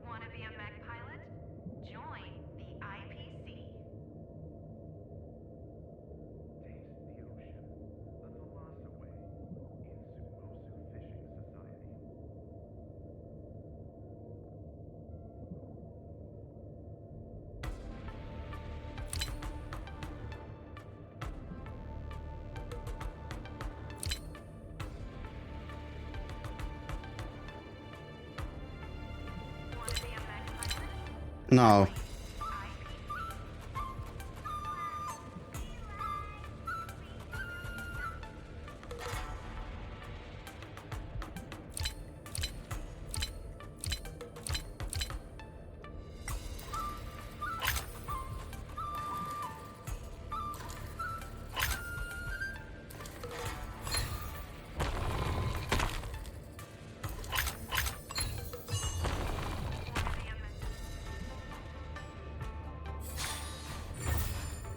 Wanna be a mech pilot? Join the IPC. No.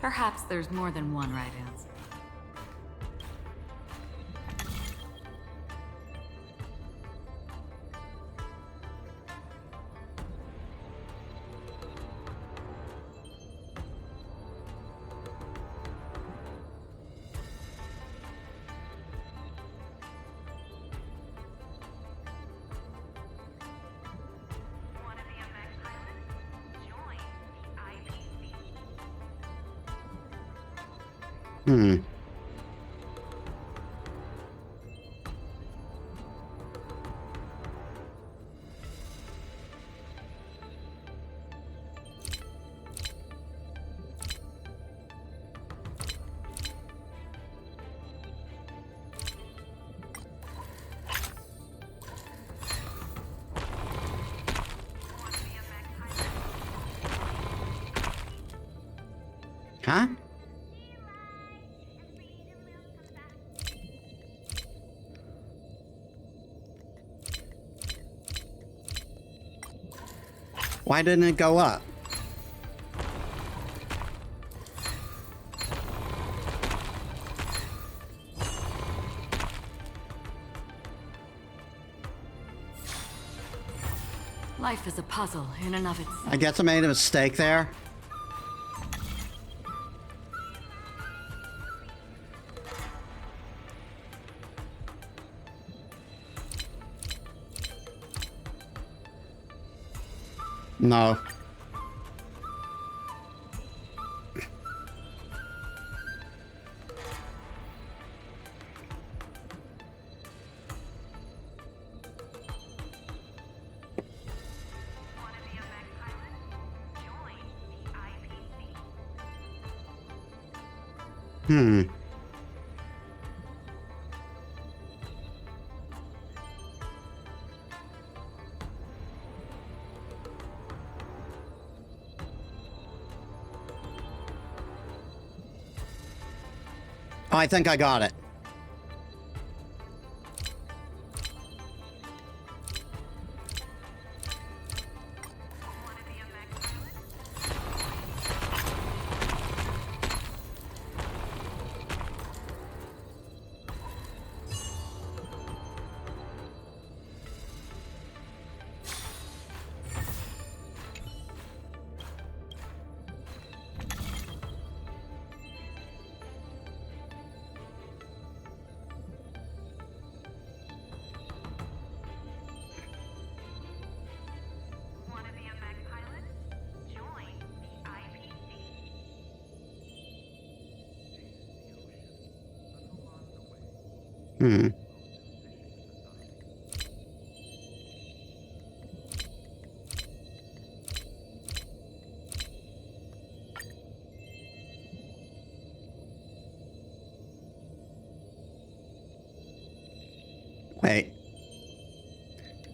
Perhaps there's more than one right answer. Wanna be a mech pilot? Join the IPC. Hmm. Huh? Why didn't it go up? Life is a puzzle in and of itself. I guess I made a mistake there. No. Hmm. Oh, I think I got it. Hmm. Wait.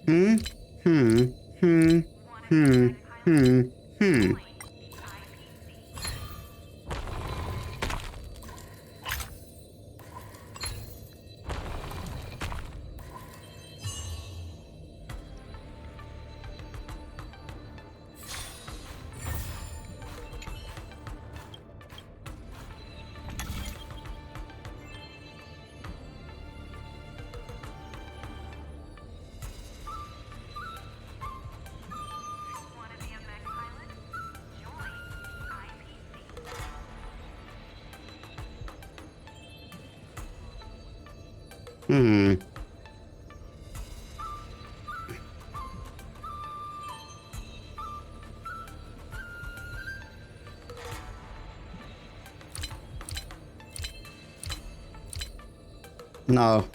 Hmm. Hmm. Hmm. Hmm. Hmm. Hmm. Hmm. No.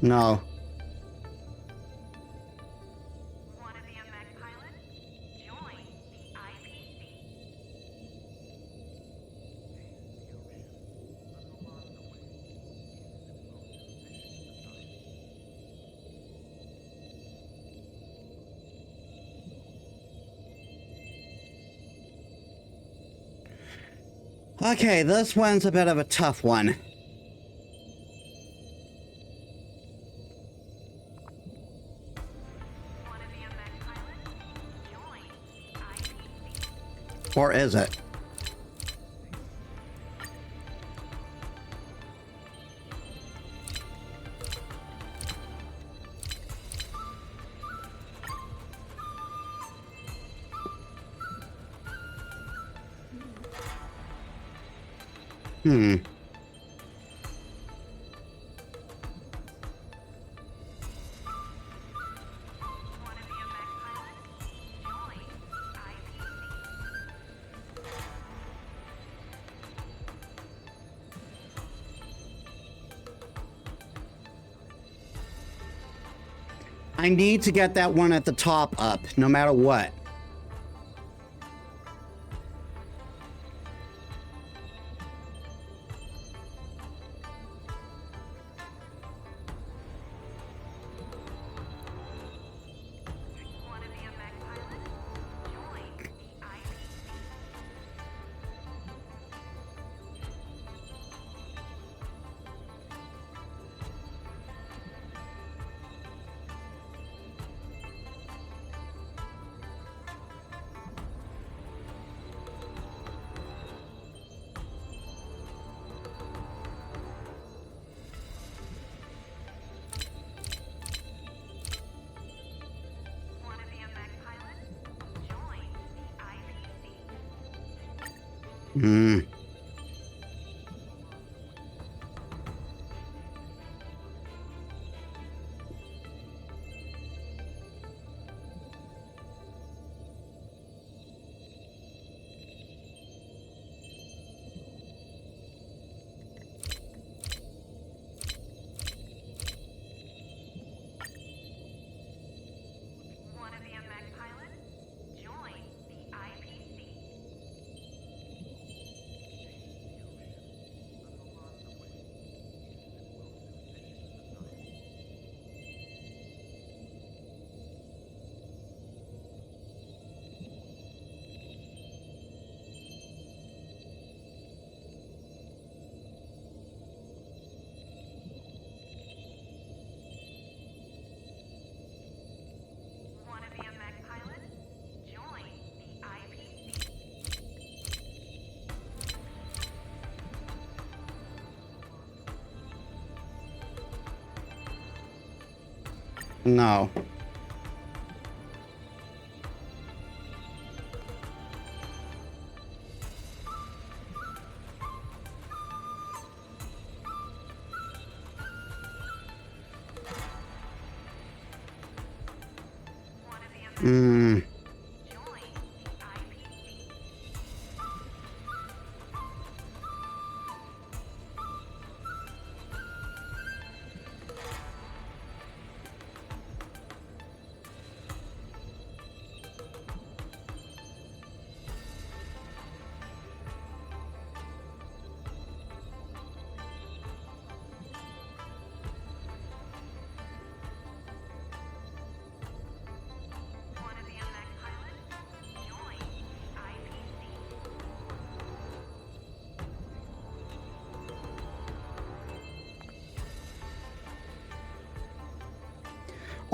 No. Okay, this one's a bit of a tough one. Or is it? Hmm. I need to get that one at the top up, no matter what. Hmm. No. Hmm.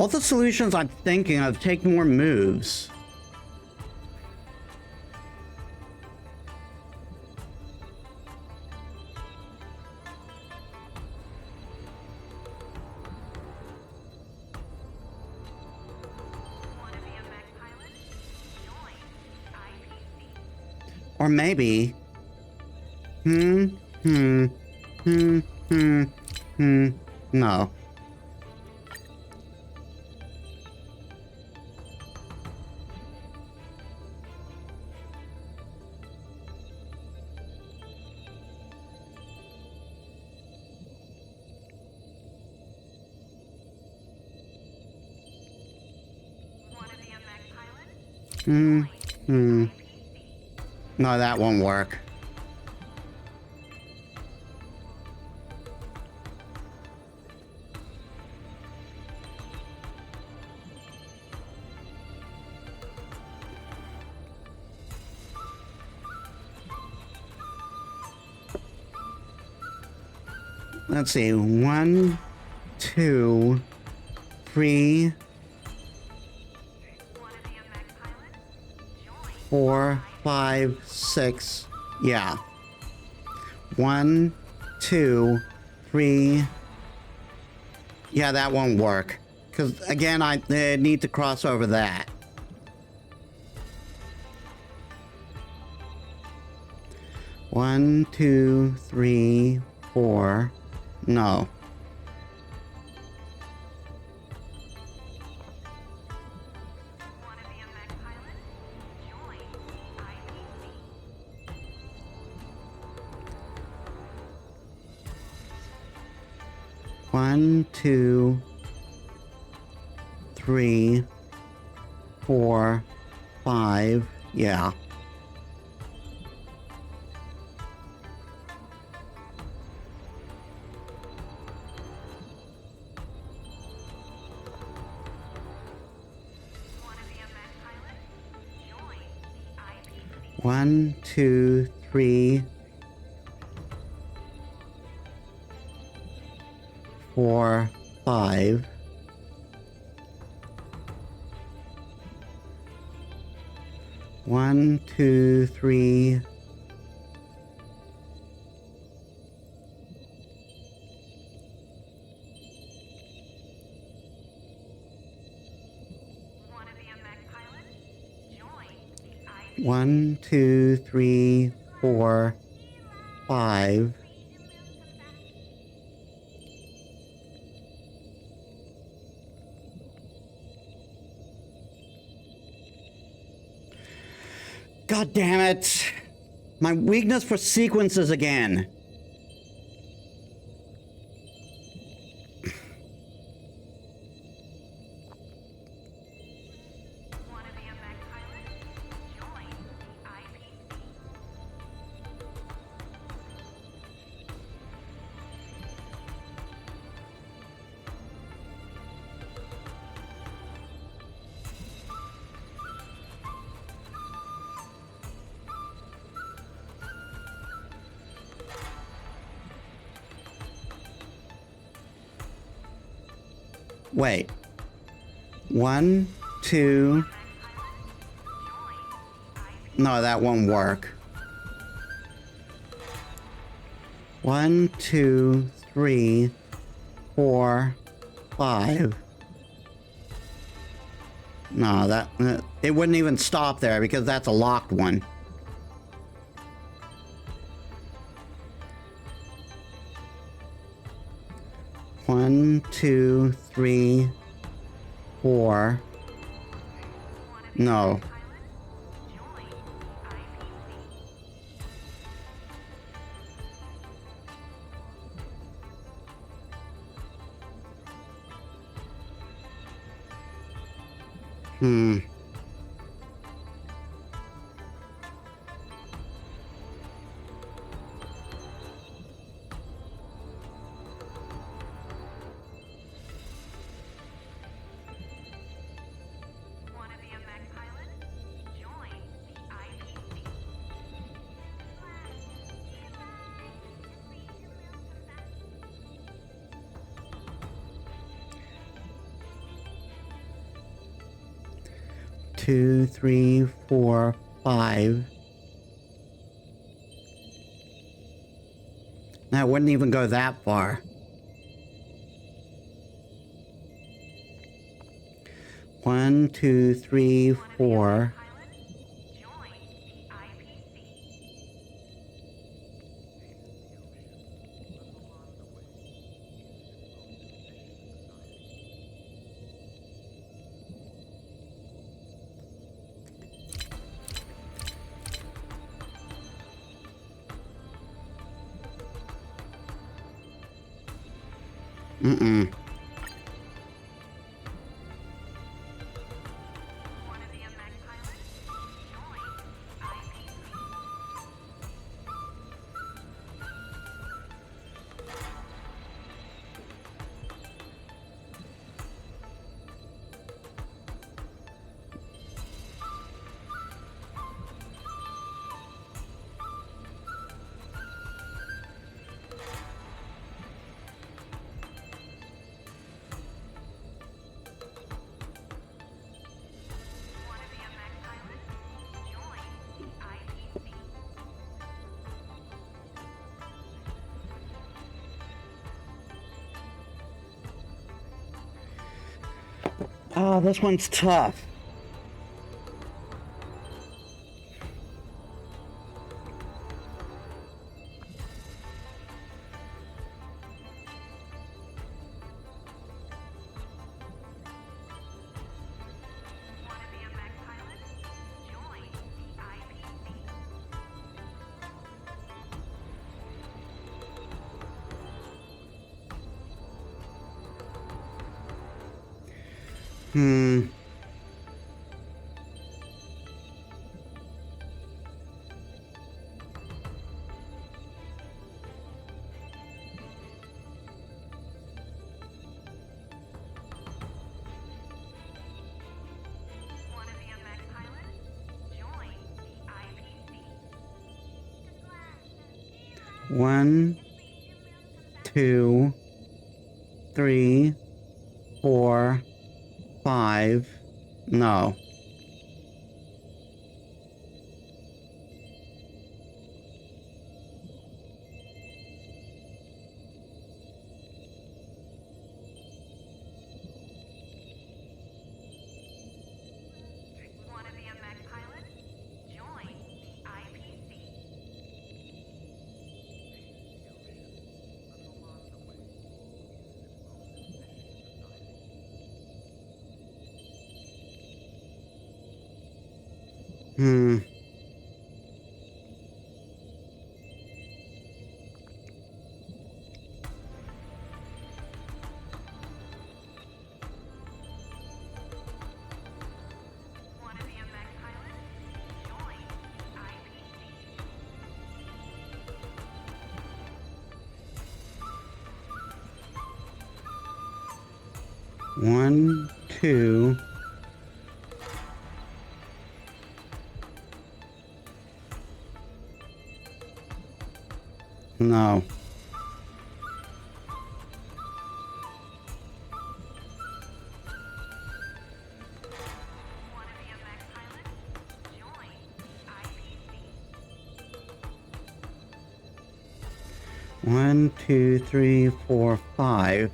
All the solutions I'm thinking of take more moves. Or maybe... No. No, that won't work. let's see. 1, 2, 3, 4, 5, 6. Yeah. 1, 2, 3. Yeah, that won't work. Because, again, I need to cross over that. One, 2, 3, 4. No. One, 2, 3, 4, 5. Yeah. One, 2, 3, 4, 5. One, 2, 3. One, 2, 3, 4, 5. God damn it! My weakness for sequences again. Wait. 1, 2. No, that won't work. 1, 2, 3, 4, 5. No, that it wouldn't even stop there because that's a locked one. One, 2, 3, 4. No. Hmm. Two, 3, 4, 5. That wouldn't even go that far. One, 2, 3, 4. Mm-mm. Oh, this one's tough. Hmm. One, two, three, four, five. No. Hmm. One, two. No. One, two, three, four, five.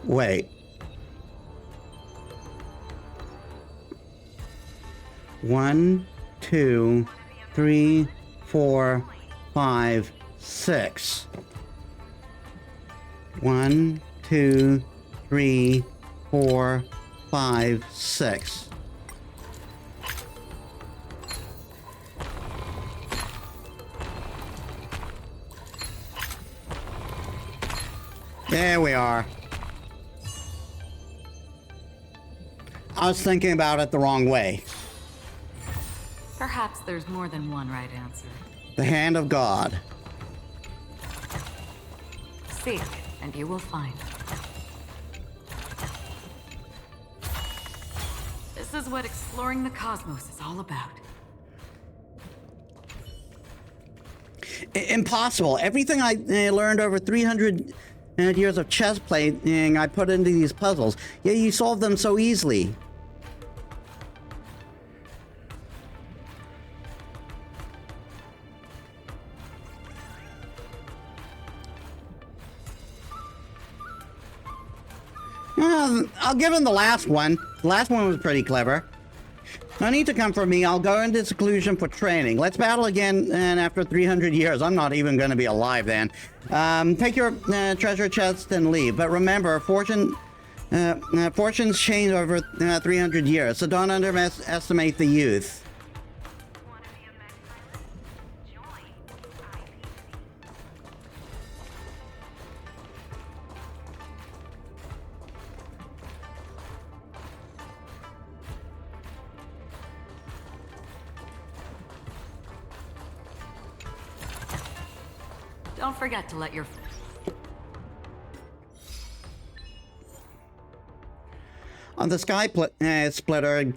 Wait. One, two, three, four, five, six. One, two, three, four, five, six. There we are. I was thinking about it the wrong way. Perhaps there's more than one right answer. The hand of God. Seek, and you will find. This is what exploring the cosmos is all about. Impossible. Everything I learned over 300 years of chess playing, I put into these puzzles. Yeah, you solve them so easily. I'll give him the last one. The last one was pretty clever. No need to come for me. I'll go into seclusion for training. Let's battle again after 300 years. I'm not even going to be alive then. Take your treasure chest and leave. But remember, fortunes change over 300 years, so don't underestimate the youth. Don't forget to let your... On the Sky Splitter,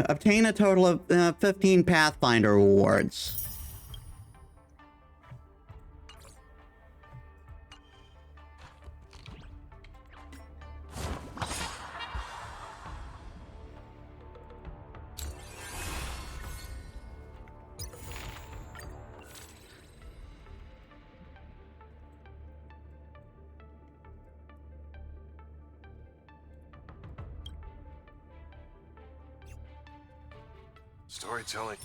obtain a total of 15 Pathfinder rewards. Storytelling.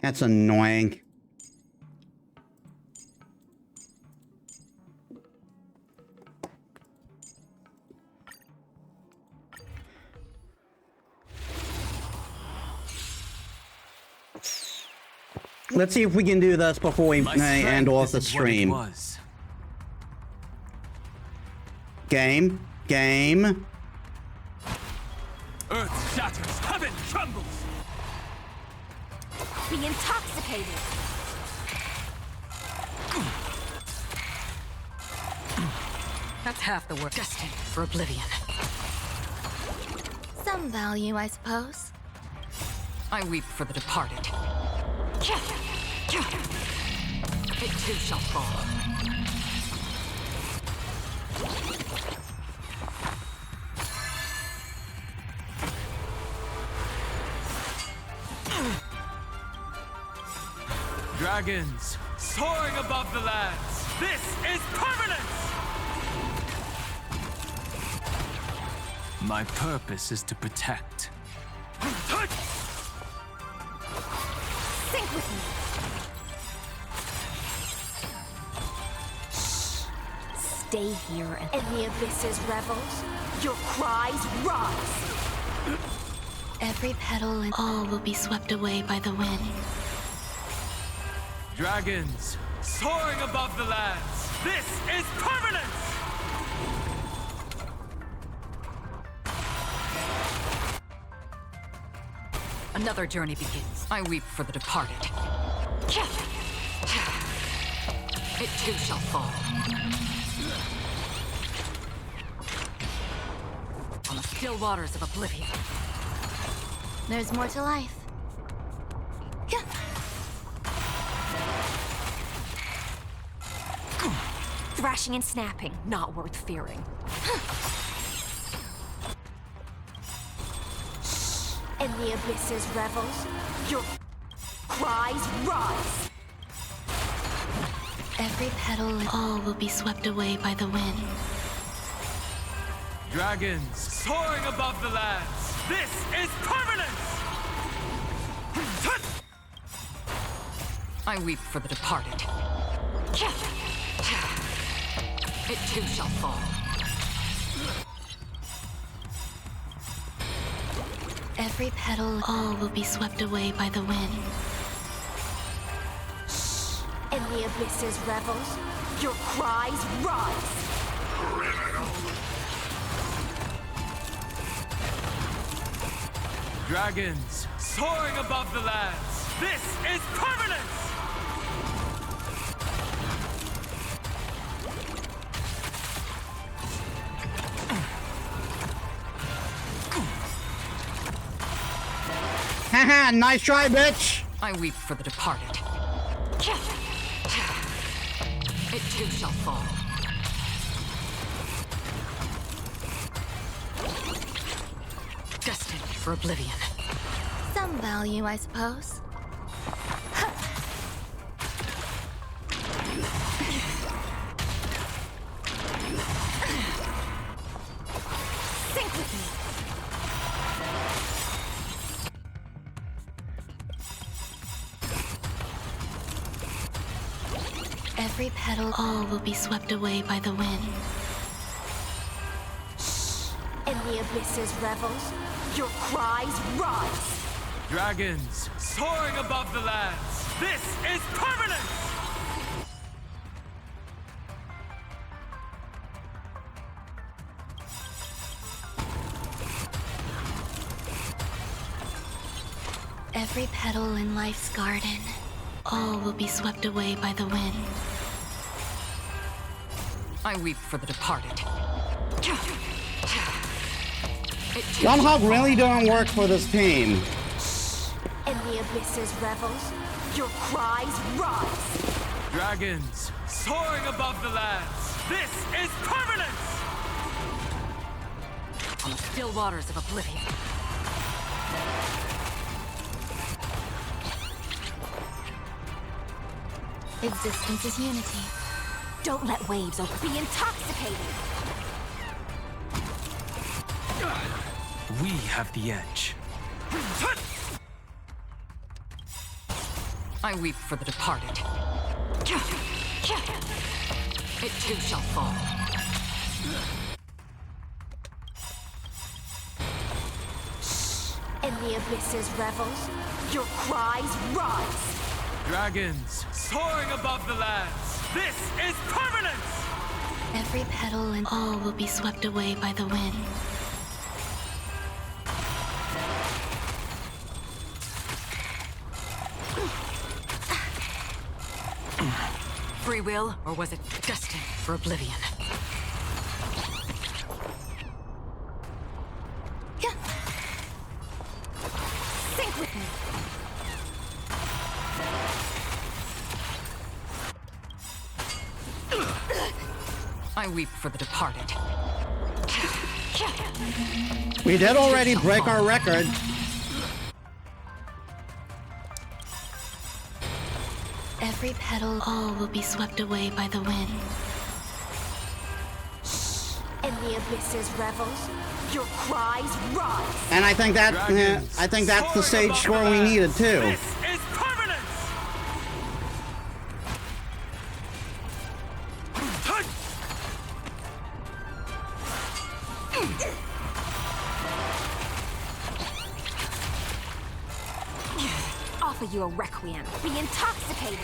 That's annoying. Let's see if we can do this before we end off the stream. Game. Earth shatters, heaven trembles. Be intoxicated. That's half the work. Destined for oblivion. Some value, I suppose. I weep for the departed. It too shall fall. Dragons soaring above the lands. This is permanence! My purpose is to protect. Sink with me. Stay here and the abyss's revels. Your cries rise. Every petal and all will be swept away by the wind. Dragons soaring above the lands. This is permanence! Another journey begins. I weep for the departed. It too shall fall. On the still waters of oblivion. There's more to life. Thrashing and snapping, not worth fearing. In the abyss's revels, your cries rise. Every petal and all will be swept away by the wind. Dragons soaring above the lands. This is permanence! I weep for the departed. It too shall fall. Every petal, all will be swept away by the wind. In the abyss's revels, your cries rise. Dragons soaring above the lands. This is permanence! Haha, nice try, bitch! I weep for the departed. It too shall fall. Destined for oblivion. Some value, I suppose. Sink with me. Every petal, all will be swept away by the wind. In the abyss's revels, your cries rise. Dragons soaring above the lands. This is permanence! Every petal in life's garden, all will be swept away by the wind. I weep for the departed. Gunhog really don't work for this team. In the abyss's revels, your cries rise. Dragons soaring above the lands. This is permanence! On the still waters of oblivion. Existence is unity. Don't let waves be intoxicated. We have the edge. I weep for the departed. It too shall fall. In the abyss's revels, your cries rise. Dragons soaring above the lands. This is permanence! Every petal and all will be swept away by the wind. Free will, or was it destined for oblivion? Sink with me. I weep for the departed. We did already break our record. Every petal, all will be swept away by the wind. In the abyss's revels, your cries rise. And I think that that's the stage score we needed too. This is permanence! Offer you a requiem. Be intoxicated.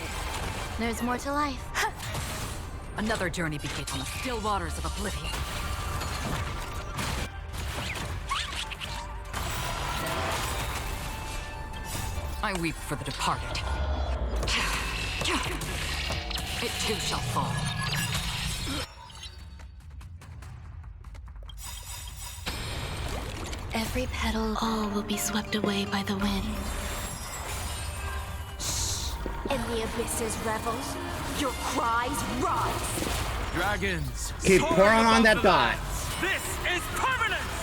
There's more to life. Another journey begins on the still waters of oblivion. I weep for the departed. It too shall fall. Every petal, all will be swept away by the wind. In the abyss's revels, your cries rise. Dragons Keep soaring pouring on above that the dot. lands. This is permanence!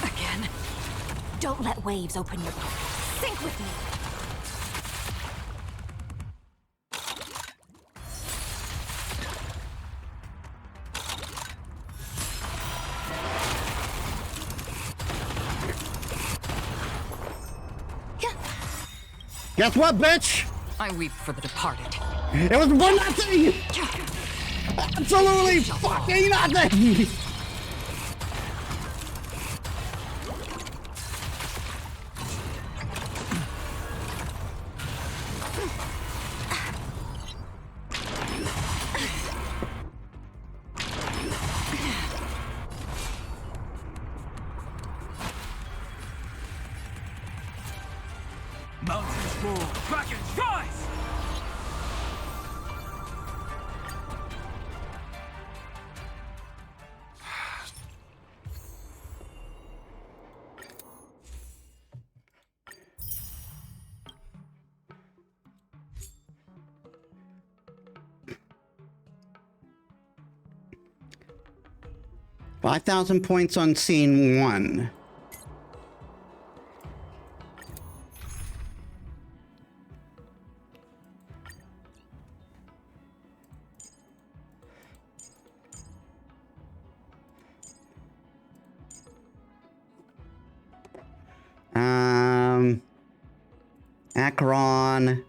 Again? Don't let waves open your mouth. Sink with me. Guess what, bitch? I weep for the departed. It was 1-0. Absolutely fucking nothing. Mountains roar, dragons rise! $5,000 points on scene 1. Acheron.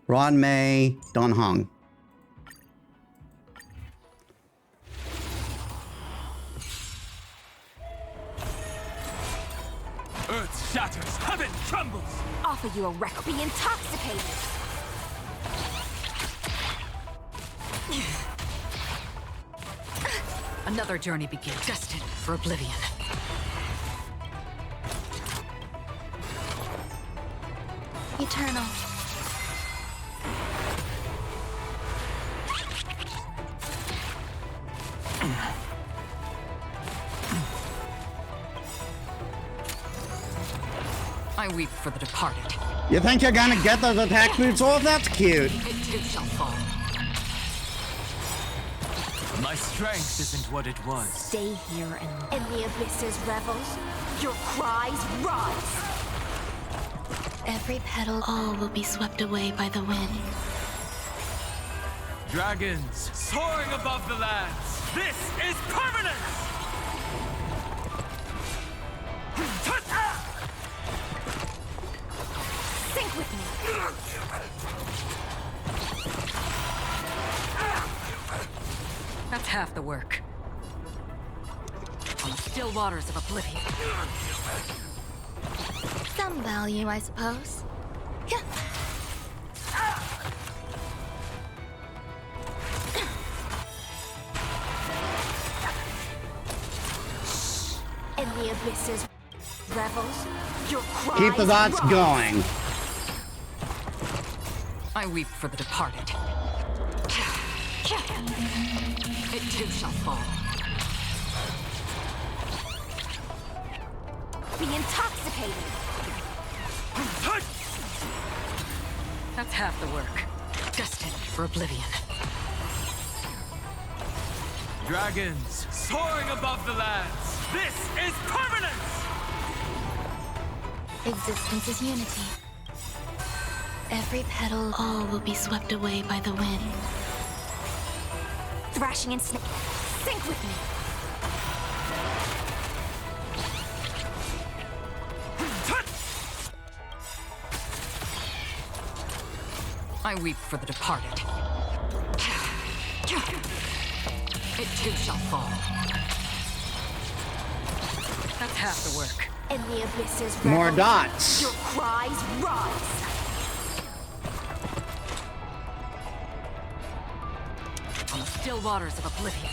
Ron May, Don Hong. Earth shatters, heaven trembles! Offer you a requiem. Be intoxicated. Another journey begins, destined for oblivion. Eternal. I weep for the departed. You think you're gonna get those attack boots off? That's cute. It too shall fall. My strength isn't what it was. Stay here and in the abyss's revels, your cries rise. Every petal, all will be swept away by the wind. Dragons soaring above the lands. This is permanence! Sink with me. That's half the work. On the still waters of oblivion. Some value, I suppose. Yeah. In the abyss's revels, your cries Keep the dots rise. going. I weep for the departed. It too shall fall. Be intoxicated. That's half the work. Destined for oblivion. Dragons soaring above the lands. This is permanence! Existence is unity. Every petal, all will be swept away by the wind. Thrashing and snake. Sink with me. I weep for the departed. It too shall fall. That's half the work. In the abyss's More revels, dots. your cries rise. On the still waters of oblivion.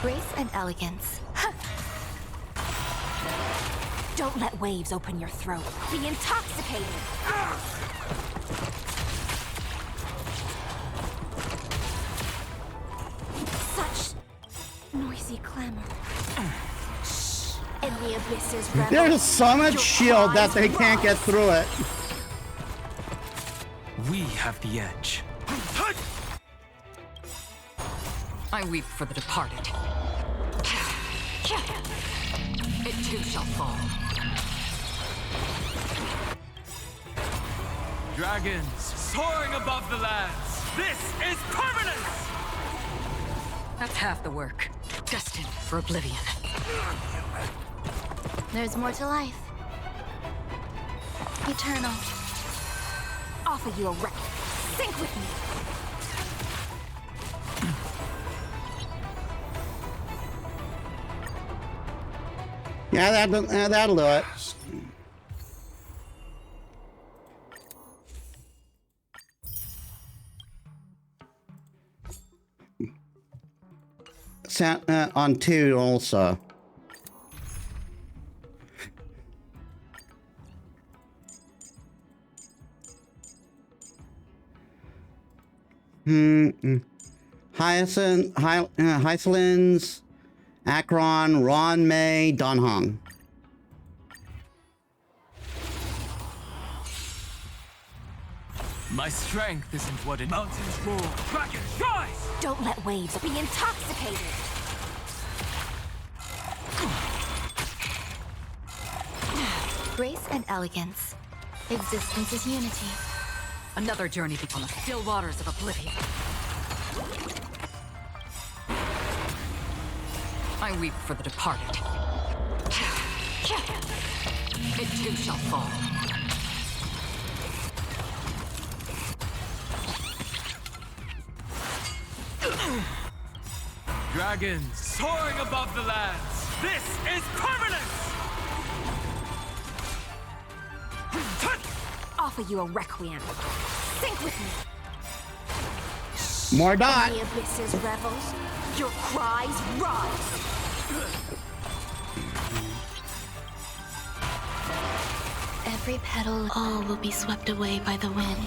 Grace and elegance. Don't let waves open your throat. Be intoxicated. Such noisy clamor. In the abyss's revels, There's so much your shield that cries they can't get rise. through it. We have the edge. I weep for the departed. It too shall fall. Dragons soaring above the lands. This is permanence! That's half the work. Destined for oblivion. There's more to life. Eternal. Offer you a wreck. Sink with me. Yeah, that'll do it. On 2 also. Hycelins, Akron, Ron May, Dunhong. My strength isn't what it... Mountains roar. Dragons rise! Don't let waves be intoxicated. Grace and elegance. Existence is unity. Another journey on the still waters of oblivion. I weep for the departed. It too shall fall. Dragons soaring above the lands. This is permanence! Offer you a requiem. Sink with me. More In dot. the abyss's revels, your cries rise. Every petal, all will be swept away by the wind.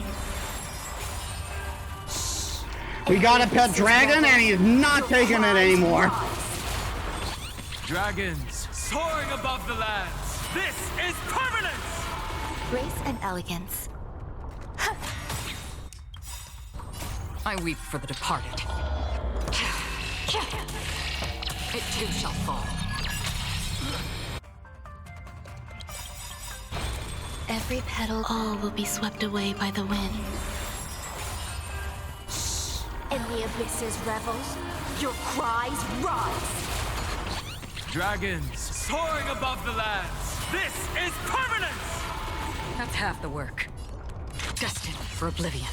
We got a pet dragon and he's not taking it anymore. Dragons soaring above the lands. This is permanence! Grace and elegance. I weep for the departed. It too shall fall. Every petal, all will be swept away by the wind. In the abyss's revels, your cries rise. Dragons soaring above the lands. This is permanence! That's half the work. Destined for oblivion.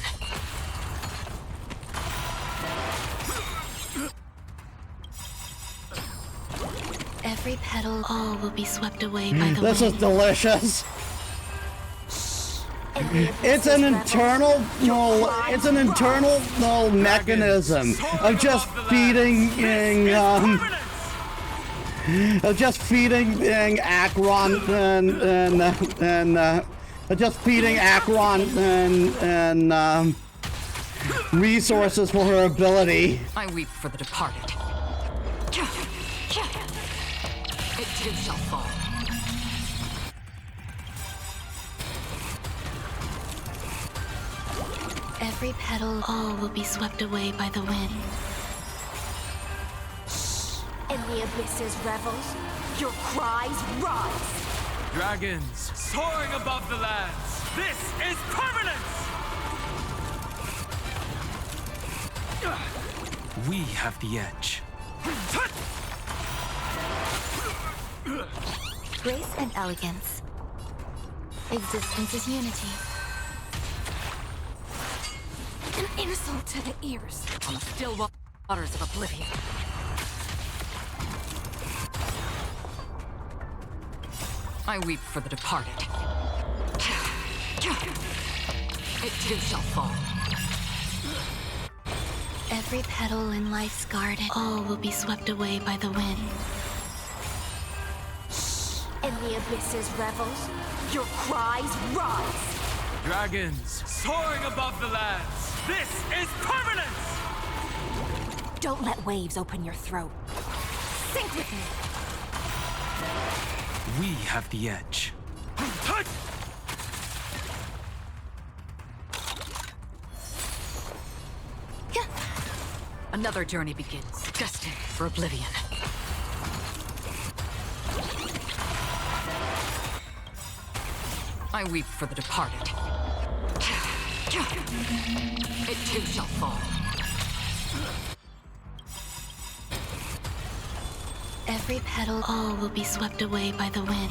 Every petal, all will be swept away by the This is wind. delicious. It's an internal mechanism of just feeding Akron and resources for her ability. I weep for the departed. It too shall fall. Every petal, all will be swept away by the wind. In the abyss's revels, your cries rise. Dragons soaring above the lands. This is permanence! We have the edge. Grace and elegance. Existence is unity. An insult to the ears. On the still waters of oblivion. I weep for the departed. It too shall fall. Every petal in life's garden, all will be swept away by the wind. In the abyss's revels, your cries rise. Dragons soaring above the lands. This is permanence! Don't let waves open your throat. Sink with me. We have the edge. Another journey begins. Destined for oblivion. I weep for the departed. It too shall fall. Every petal, all will be swept away by the wind.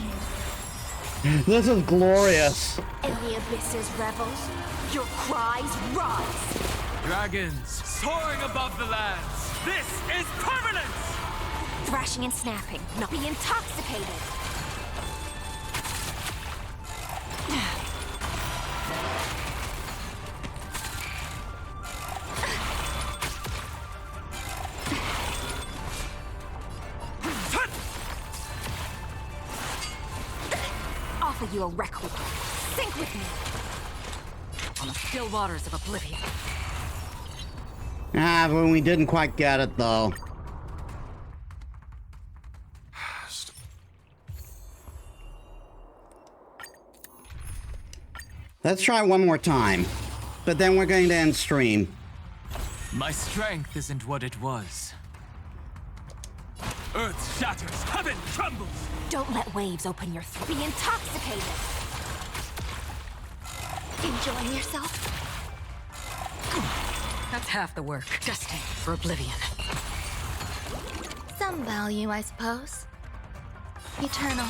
This is glorious. In the abyss's revels, your cries rise. Dragons soaring above the lands. This is permanence! Thrashing and snapping, not be intoxicated. Offer you a requiem. Sink with me. On the still waters of oblivion. Ah, but we didn't quite get it though. Let's try one more time, but then we're going to end stream. My strength isn't what it was. Earth shatters, heaven trembles! Don't let waves open your throat. Be intoxicated. Enjoying yourself? That's half the work. Destined for oblivion. Some value, I suppose. Eternal.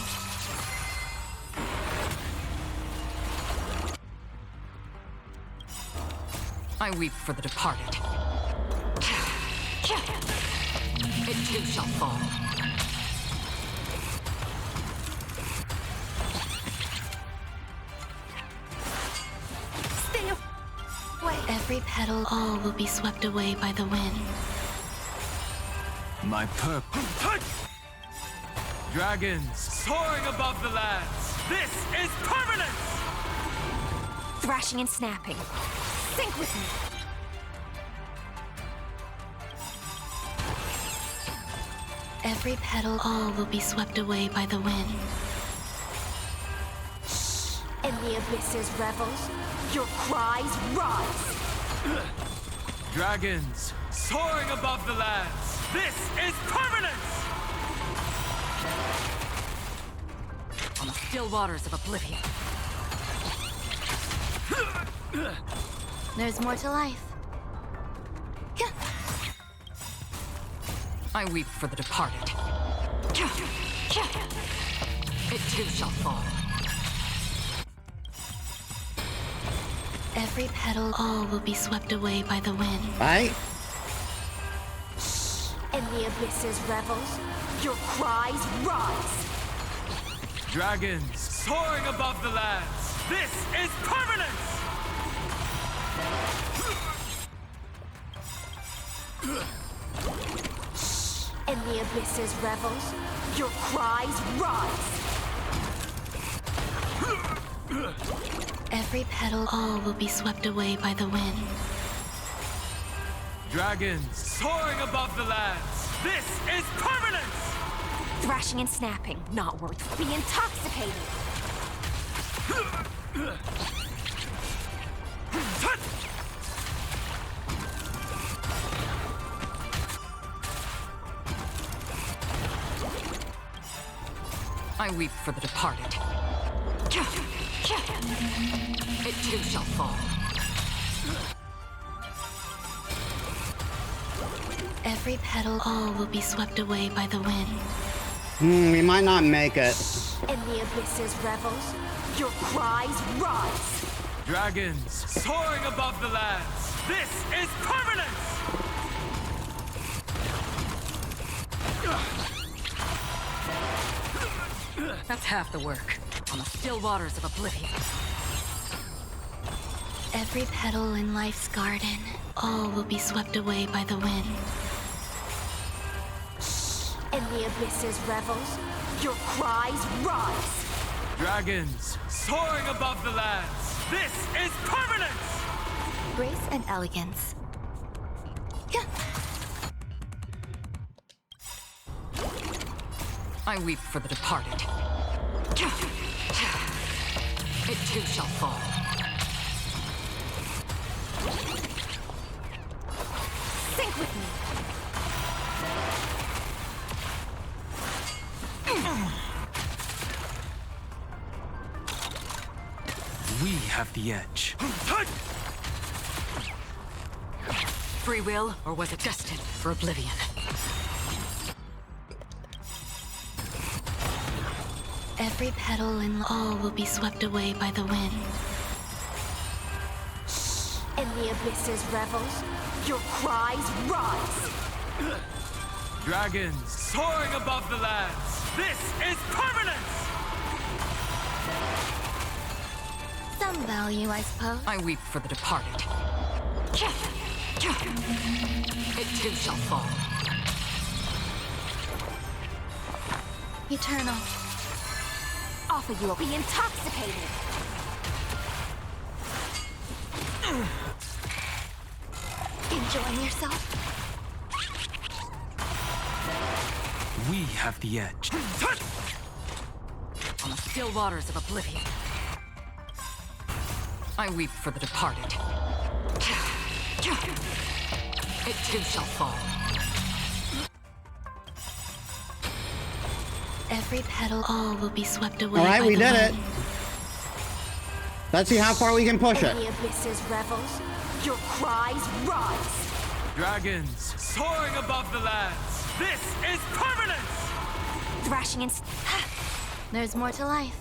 I weep for the departed. It too shall fall. Stay away. Every petal, all will be swept away by the wind. My purpose. Dragons soaring above the lands. This is permanent! Thrashing and snapping. Sync with me. Every petal, all will be swept away by the wind. In the abyss's revels, your cries rise. Dragons soaring above the lands. This is permanent! On the still waters of oblivion. There's more to life. I weep for the departed. It too shall fall. Every petal, all will be swept away by the wind. Right? In the abyss's revels, your cries rise. Dragons soaring above the lands. This is permanent! In the abyss's revels, your cries rise. Every petal, all will be swept away by the wind. Dragons soaring above the lands. This is permanent! Thrashing and snapping, not worth. Be intoxicated. I weep for the departed. It too shall fall. Every petal, all will be swept away by the wind. We might not make it. In the abyss's revels, your cries rise. Dragons soaring above the lands. This is permanent! That's half the work. On the still waters of oblivion. Every petal in life's garden, all will be swept away by the wind. In the abyss's revels, your cries rise. Dragons soaring above the lands. This is permanent! Grace and elegance. I weep for the departed. It too shall fall. Sync with me. We have the edge. Free will, or was it destined for oblivion? Every petal in all will be swept away by the wind. In the abyss's revels, your cries rise. Dragons soaring above the lands. This is permanent! Some value, I suppose. I weep for the departed. It too shall fall. Eternal. Offer you will be intoxicated. Enjoying yourself? We have the edge. On the still waters of oblivion. I weep for the departed. It too shall fall. Every petal, all will be swept away. All right, by we the did wind. it. Let's see how far we can push In it. the abyss's revels, your cries rise. Dragons soaring above the lands. This is permanent! Thrashing and... There's more to life.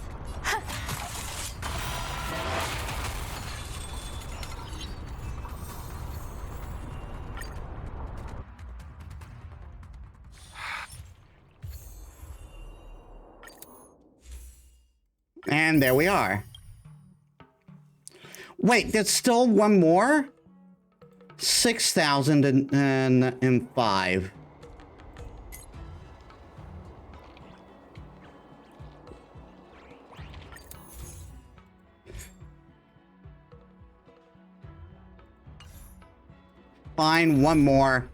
And there we are. Wait, there's still one more? 6,005. Fine, one more.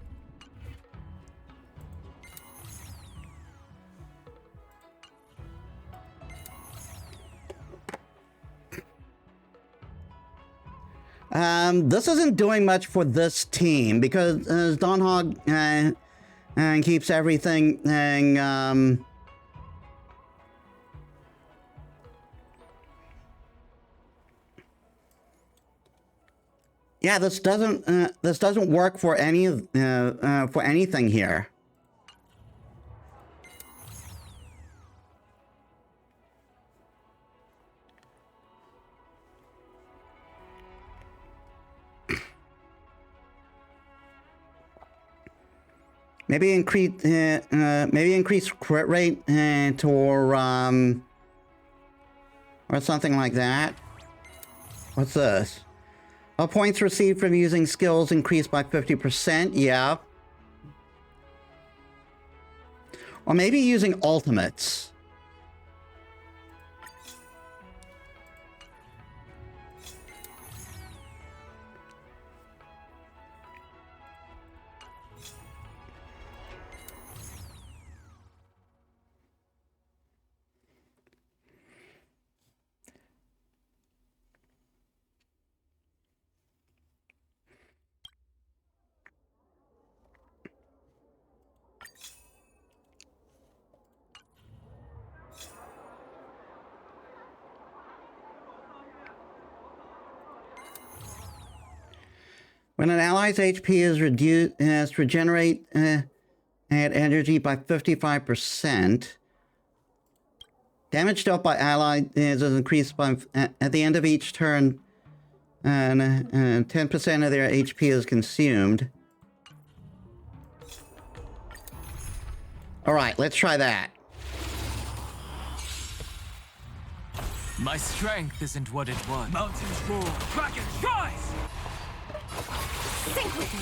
This isn't doing much for this team because Don Hog keeps everything yeah, this doesn't work for any for anything here. Maybe increase crit rate or something like that. What's this? All points received from using skills increased by 50%. Yeah. Or maybe using ultimates. When an ally's HP is reduced, regenerate energy by 55%. Damage dealt by ally is increased by at the end of each turn, and 10% of their HP is consumed. All right, let's try that. My strength isn't what it was. Mountains roar, dragons rise! Sink with me.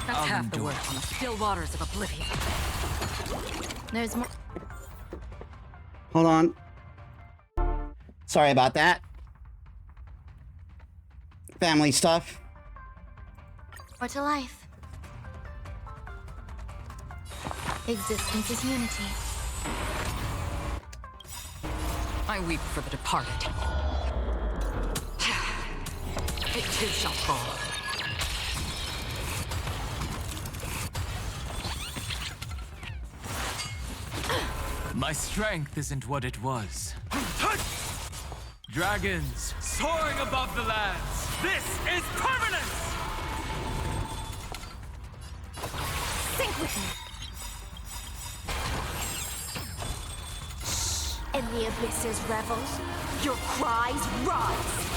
That's half the work on the still waters of oblivion. There's more. Hold on. Sorry about that. Family stuff. More to life. Existence is unity. I weep for the departed. It too shall fall. My strength isn't what it was. Dragons soaring above the lands. This is permanence! Sink with me. In the abyss's revels, your cries rise.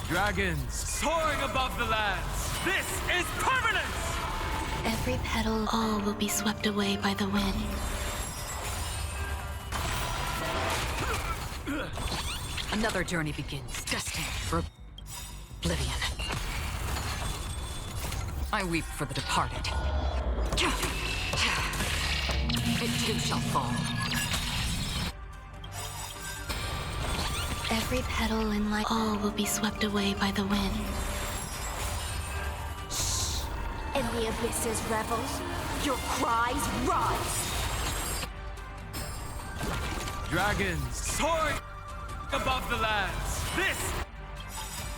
Dragons soaring above the lands. This is permanence! Every petal, all will be swept away by the wind. Another journey begins, destined for oblivion. I weep for the departed. It too shall fall. Every petal in life, all will be swept away by the wind. In the abyss's revels, your cries rise. Dragons soaring above the lands. This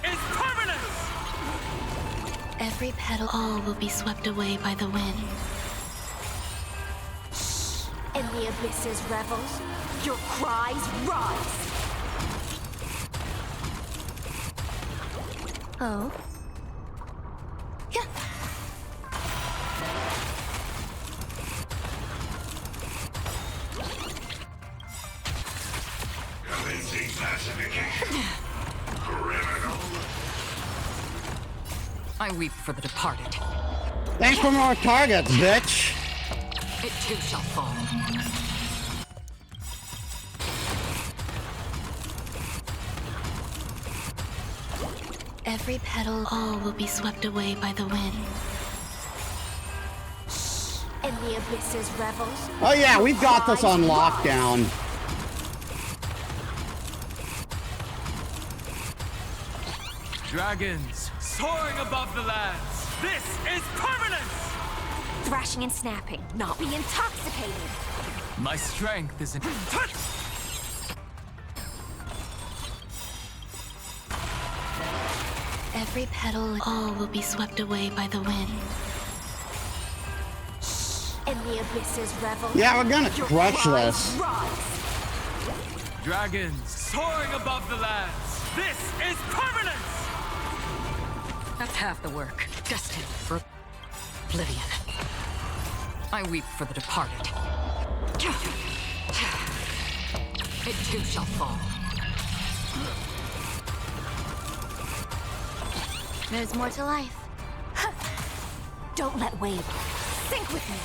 is permanence! Every petal, all will be swept away by the wind. In the abyss's revels, your cries rise. Oh? Yeah. Commencing classification. Criminal. I weep for the departed. Thanks for more targets, bitch. It too shall fall. Every petal, all will be swept away by the wind. In the abyss's revels. Oh yeah, we've got this on lockdown. Dragons soaring above the lands. This is permanence! Thrashing and snapping, not be intoxicated. My strength is in... Every petal, all will be swept away by the wind. In the abyss's revel. Yeah, we're gonna your crush cries this. rise. Dragons soaring above the lands. This is permanence! That's half the work. Destined for oblivion. I weep for the departed. It too shall fall. There's more to life. Don't let wave sink with me.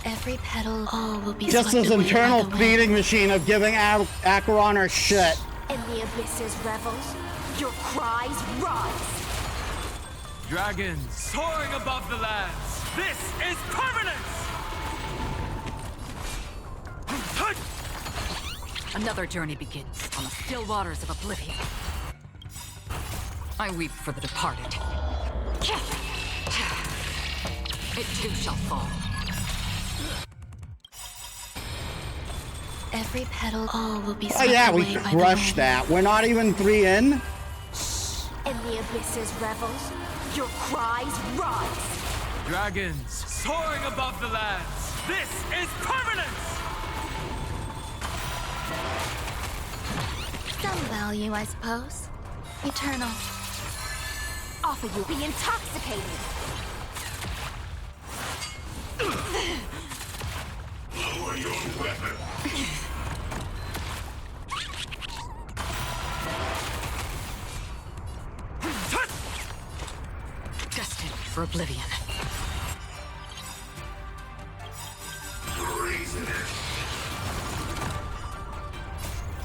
Every petal, all will be Just swept this away internal by the feeding machine of giving Acheron her shit. In the abyss's revels, your cries rise. Dragons soaring above the lands. This is permanence! Another journey begins on the still waters of oblivion. I weep for the departed. It too shall fall. Every petal, all will be Oh swept yeah, we away by the crushed wind. that. We're not even 3 in. In the abyss's revels, your cries rise. Dragons soaring above the lands. This is permanence! Some value, I suppose. Eternal. Offer you be intoxicated. Lower your weapon. Destined for oblivion.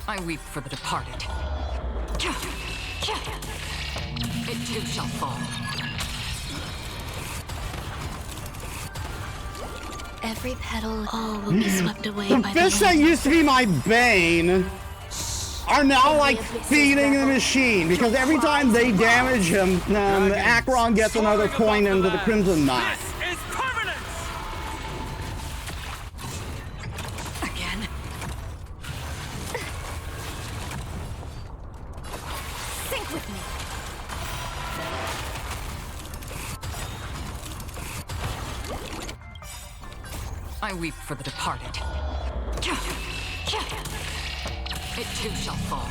I weep for the departed. It too shall fall. Every petal, all will be swept away The by the fish that wind. used to be my bane are now like feeding the machine because every time they damage him, Acheron gets another point into the Crimson Knot. This is permanence! Again. Sink with me. I weep for the departed. It too shall fall.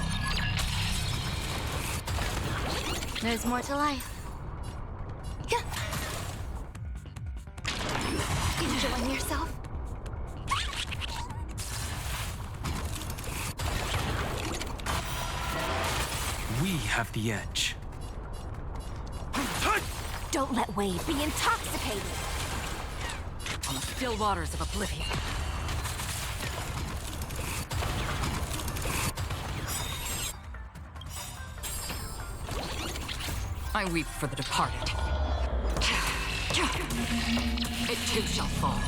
There's more to life. Enjoying yourself? We have the edge. Don't let Wade be intoxicated. On the still waters of oblivion. I weep for the departed. It too shall fall.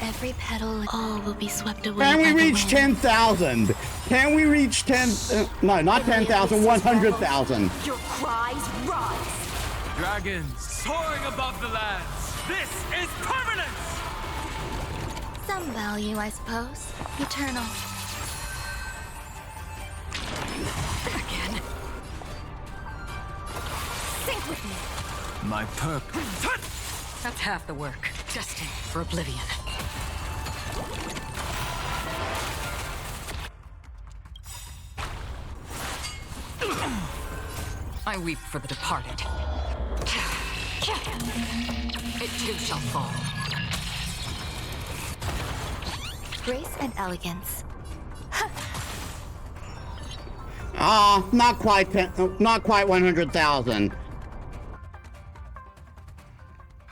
Every petal, all will be swept away Can by we the reach wind. 10,000? Can we reach 10? No, not 10,000, 100,000. Your cries rise. Dragons soaring above the lands. This is permanence! Some value, I suppose. Eternal. Again. Sink with me. My purpose. That's half the work. Destined for oblivion. I weep for the departed. It too shall fall. Grace and elegance. Ah, not quite 10, not quite 100,000.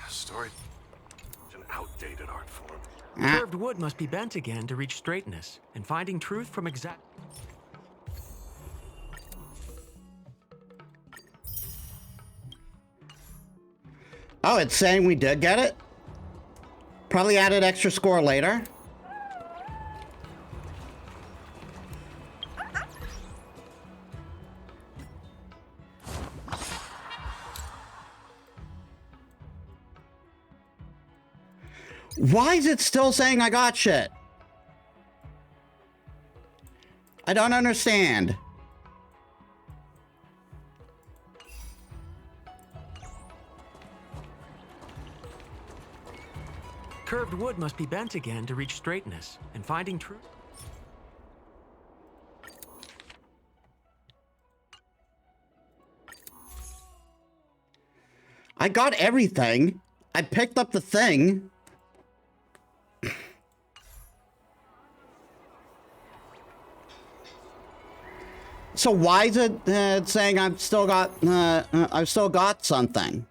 Story is an outdated art form. Curved wood must be bent again to reach straightness, and finding truth from exact... Oh, it's saying we did get it? Probably added extra score later. Why is it still saying I got shit? I don't understand. Curved wood must be bent again to reach straightness, and finding truth. I got everything. I picked up the thing. So why is it saying I've still got something?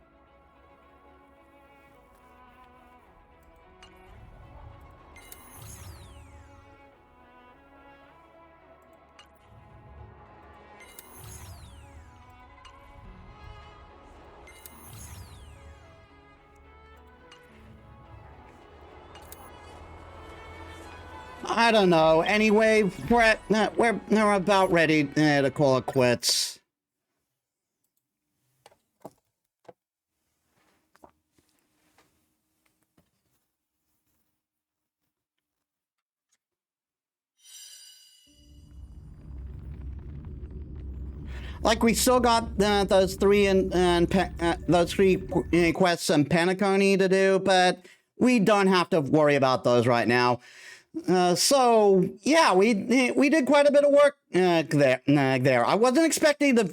I don't know. Anyway, we're about ready to call it quits. Like we still got those three quests in Penacony to do, but we don't have to worry about those right now. So yeah, we did quite a bit of work there. I wasn't expecting to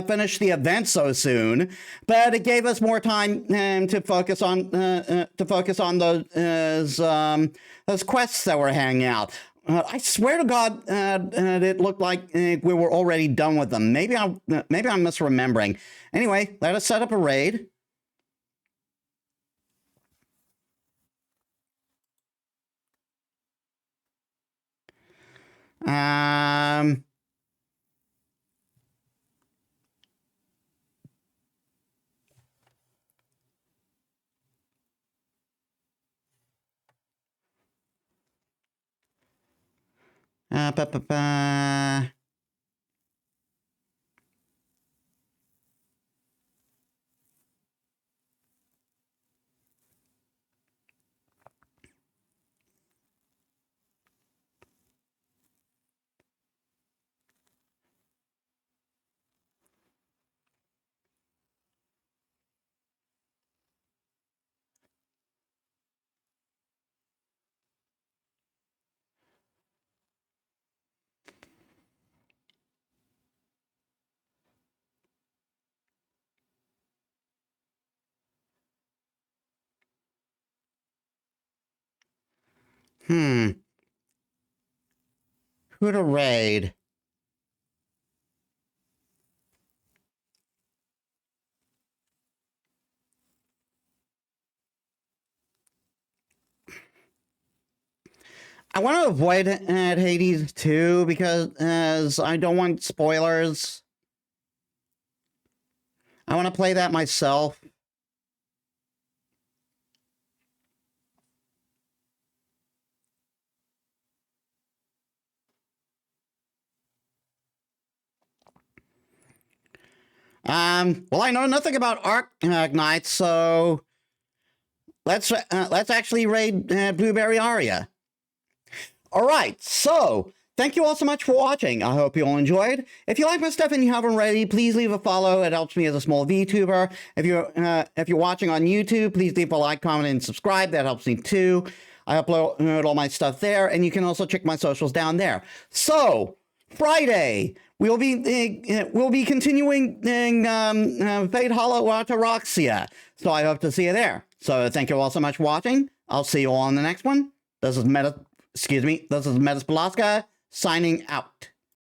finish the event so soon, but it gave us more time to focus on those quests that were hanging out. I swear to God, it looked like we were already done with them. Maybe I'm misremembering. Anyway, let us set up a raid. Ba, ba, ba. Who to raid? I want to avoid at Hades too because I don't want spoilers. I want to play that myself. Well, I know nothing about Arknights, so let's actually raid Blueberry Aria. All right, so thank you all so much for watching. I hope you all enjoyed. If you like my stuff and you haven't already, please leave a follow. It helps me as a small VTuber. If you're watching on YouTube, please leave a like, comment, and subscribe. That helps me too. I upload all my stuff there, and you can also check my socials down there. So Friday, we'll be continuing Fate Hollow Ataraxia. So I hope to see you there. So thank you all so much for watching. I'll see you all on the next one. This is Metis Balaska signing out.